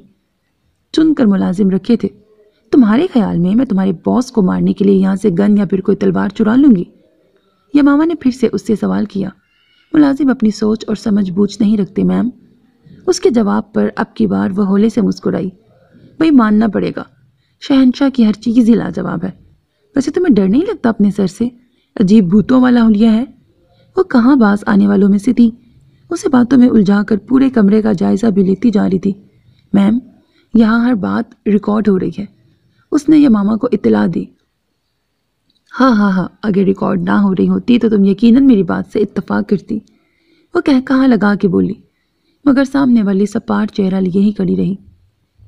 چن کر ملازم رکھے تھے، تمہارے خیال میں تمہارے باس کو مارنے کے لیے یہاں سے گن یا پھر کوئی تلوار چرا لوں گی؟ یمامہ نے پھر سے اس سے سوال کیا۔ ملازم اپنی سوچ اور سمجھ بوجھ نہیں رکھتے میم۔ اس کے جواب پر اب کی بار وہ ہولے سے مسکرائی۔ بھئی ماننا پڑے گا، شہنشاہ کی ہر چیز ہی لاجواب ہے۔ ویسے تمہیں ڈر نہیں لگتا اپنے سر سے؟ عجیب بھوتوں والا حلیہ ہے۔ وہ کہاں باز آنے والوں میں سے تھی، اسے باتوں میں الجھا کر پورے کمرے کا جائزہ بھی لیتی جا رہی تھی۔ میم، یہاں ہر بات ریکارڈ ہو رہی ہے، اس نے یمامہ کو اطلاع دی۔ ہاں، اگر ریکارڈ نہ ہو رہی ہوتی تو تم یقیناً میری بات سے اتفاق کرتی، وہ کہا لگا کے بولی، مگر سامنے والی سپاٹ چہرہ لیے ہی کھڑی رہی۔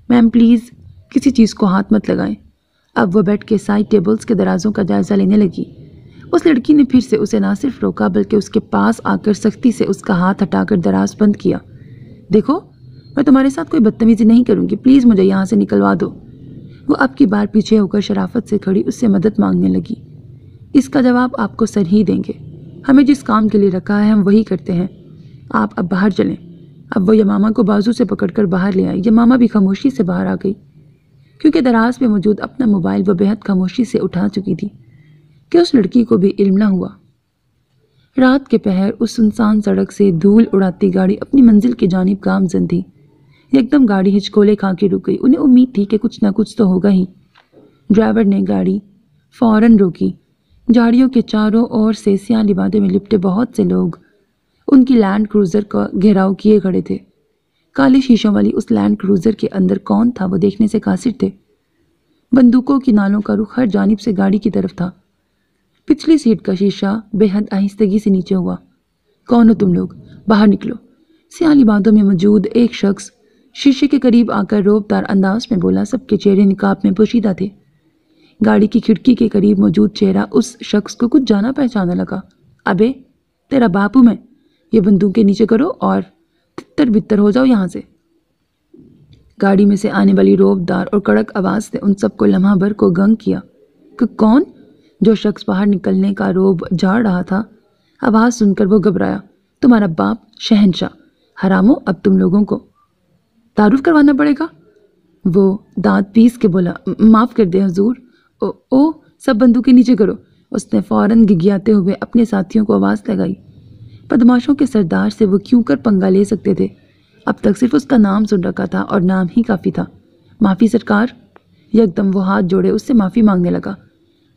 میم پلیز کسی چیز کو ہاتھ مت لگائیں۔ اب وہ بیٹھ کے سائڈ ٹیبلز کے درازوں کا جائزہ لینے لگی۔ اس لڑکی نے پھر سے اسے نہ صرف روکا بلکہ اس کے پاس آ کر سختی سے اس کا ہاتھ ہٹا کر دراز بند کیا۔ دیکھو، میں تمہارے ساتھ کوئی بدتمیزی نہیں کروں گی، پلیز مجھے یہاں سے نکلوا دو۔ وہ اب کی بار پیچھے ہو کر شرافت سے کھڑی اس سے مدد مانگنے لگی۔ اس کا جواب آپ کو سر ہی دیں گے، ہمیں جس کام کے لیے رکھا ہے ہم وہی کرتے ہیں، آپ اب باہر چلیں۔ اب وہ یمامہ کو بازو سے پکڑ کر باہر لے آئی۔ یمامہ بھی خاموشی سے باہر آ گئی، کیونکہ دراز میں موجود اپنا موبائل وہ بے حد خاموشی سے اٹھا چکی تھی کہ اس لڑکی کو بھی علم نہ ہوا۔ رات کے پہر اس سنسان سڑک سے دھول اڑاتی گاڑی اپنی منزل کی جانب گامزن تھی۔ یکدم گاڑی ہچکولے کھا کے رک گئی۔ انہیں امید تھی کہ کچھ نہ کچھ تو ہوگا ہی۔ ڈرائیور نے گاڑی فوراً روکی۔ جھاڑیوں کے چاروں اور سے سیاہ لبادے میں لپٹے بہت سے لوگ ان کی لینڈ کروزر کا گھیراؤ کیے کھڑے تھے۔ کالے شیشوں والی اس لینڈ کروزر کے اندر کون تھا وہ دیکھنے سے قاصر تھے۔ بندوقوں کی نالوں کا رخ ہر جانب سے گاڑی کی طرف تھا۔ پچھلی سیٹ کا شیشہ بے حد آہستگی سے نیچے ہوا۔ کون ہو تم لوگ؟ باہر نکلو، سیاہ لبادوں میں موجود ایک شخص شیشے کے قریب آ کر روبدار انداز میں بولا۔ سب کے چہرے نقاب میں پوشیدہ تھے۔ گاڑی کی کھڑکی کے قریب موجود چہرہ اس شخص کو کچھ جانا پہچانا لگا۔ ابے تیرا باپ ہوں میں، یہ بندوقیں نیچے کرو اور تتر بتر ہو جاؤ یہاں سے۔ گاڑی میں سے آنے والی روبدار اور کڑک آواز نے ان سب کو لمحہ بھر کو گنگ کیا۔ کہ کون؟ جو شخص باہر نکلنے کا روب جھاڑ رہا تھا۔ آواز سن کر وہ گھبرایا۔ تمہارا باپ شہنشاہ۔ حرامو، اب تم لوگوں کو تعارف کروانا پڑے گا۔ وہ دانت پیس کے بولا، معاف کر دے حضور۔ او سب بندوقیں نیچے کرو۔ اس نے فوراً گگیاتے ہوئے اپنے ساتھیوں کو آواز لگائی۔ بدماشوں کے سردار سے وہ کیوں کر پنگا لے سکتے تھے؟ اب تک صرف اس کا نام سن رکھا تھا اور نام ہی کافی تھا۔ معافی سرکار۔ یکدم وہ ہاتھ جوڑے اس سے معافی مانگنے لگا۔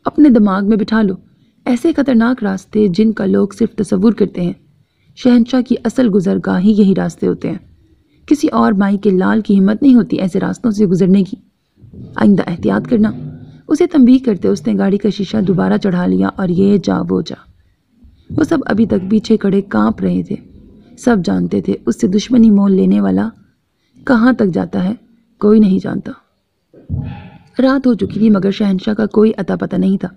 اپنے دماغ میں بٹھا لو، ایسے خطرناک راستے جن کا لوگ صرف تصور کرتے ہیں، شہنشاہ کی اصل گزرگاہ ہی یہی راستے ہوتے ہیں۔ کسی اور مائی کے لال کی ہمت نہیں ہوتی ایسے راستوں سے گزرنے کی۔ آئندہ احتیاط کرنا۔ اسے تنبیہ کرتے اس نے گاڑی کا شیشہ دوبارہ چڑھا لیا اور یہ جا وہ جا۔ وہ سب ابھی تک پیچھے کھڑے کانپ رہے تھے۔ سب جانتے تھے اس سے دشمنی مول لینے والا کہاں تک جاتا ہے کوئی نہیں جانتا۔ رات ہو چکی تھی مگر شہنشاہ کا کوئی اتا پتہ نہیں تھا۔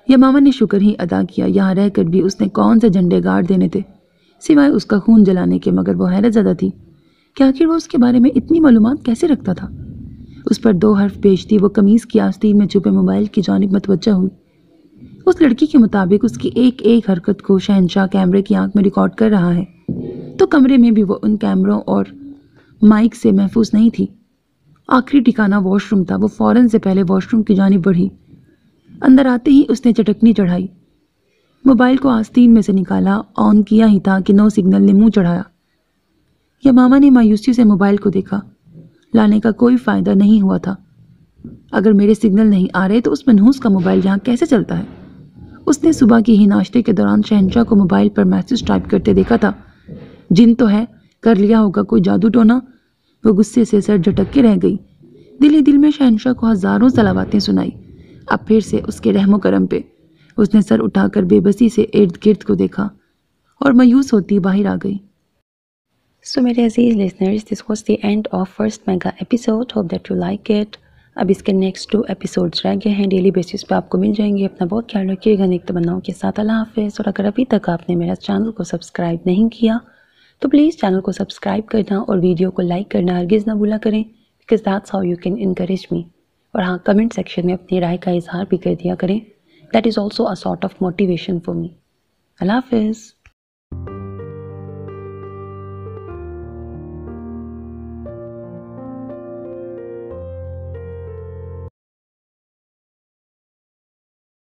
یمامہ نے شکر ہی ادا کیا، یہاں رہ کر بھی اس نے کون سے جھنڈے گاڑ دینے تھے سوائے اس کا خون جلانے کے، مگر وہ حیرت زدہ تھی کہ آخر وہ اس کے بارے میں اتنی معلومات کیسے رکھتا تھا۔ اس پر 2 حرف پیش تھی۔ وہ قمیض کی آستین میں چھپے موبائل کی جانب متوجہ ہوئی۔ اس لڑکی کے مطابق اس کی ایک ایک حرکت کو شہنشاہ کیمرے کی آنکھ میں ریکارڈ کر رہا ہے، تو کمرے میں بھی وہ ان کیمروں اور مائک سے محفوظ نہیں تھی۔ آخری ٹھکانہ واش روم تھا۔ وہ فوراً سے پہلے واش روم کی جانب بڑھی۔ اندر آتے ہی اس نے چٹکنی چڑھائی، موبائل کو آستین میں سے نکالا، آن کیا ہی تھا کہ نو سگنل نے منہ چڑھایا۔ یمامہ نے مایوسی سے موبائل کو دیکھا۔ لانے کا کوئی فائدہ نہیں ہوا تھا۔ اگر میرے سگنل نہیں آ رہے تو اس منحوس کا موبائل یہاں کیسے چلتا ہے؟ اس نے صبح کی ہی ناشتے کے دوران شہنشاہ کو موبائل پر میسج ٹائپ کرتے دیکھا تھا۔ جن تو ہے، کر لیا ہوگا کوئی جادو ٹونا۔ وہ غصے سے سر جھٹک کے رہ گئی۔ دل ہی دل میں شہنشاہ کو ہزاروں صلواتیں سنائی۔ اب پھر سے اس کے رحم و کرم پہ۔ اس نے سر اٹھا کر بے بسی سے ارد گرد کو دیکھا اور مایوس ہوتی باہر آ گئی۔ So میرے عزیز listeners, this was the end of first mega episode. Hope that you like it. اب اس کے نیکسٹ 2 ایپیسوڈز رہ گئے ہیں، ڈیلی بیسس پہ آپ کو مل جائیں گے۔ اپنا بہت خیال رکھیے گا، نیک تمناؤں کے ساتھ اللہ حافظ۔ اور اگر ابھی تک آپ نے میرا چینل کو سبسکرائب نہیں کیا تو پلیز چینل کو سبسکرائب کرنا اور ویڈیو کو لائک کرنا ہرگز نہ بھولا کریں، because that's how you can encourage me. اور ہاں، کمنٹ سیکشن میں اپنی رائے کا اظہار بھی کر دیا کریں، that is also a sort of motivation for me. اللہ حافظ۔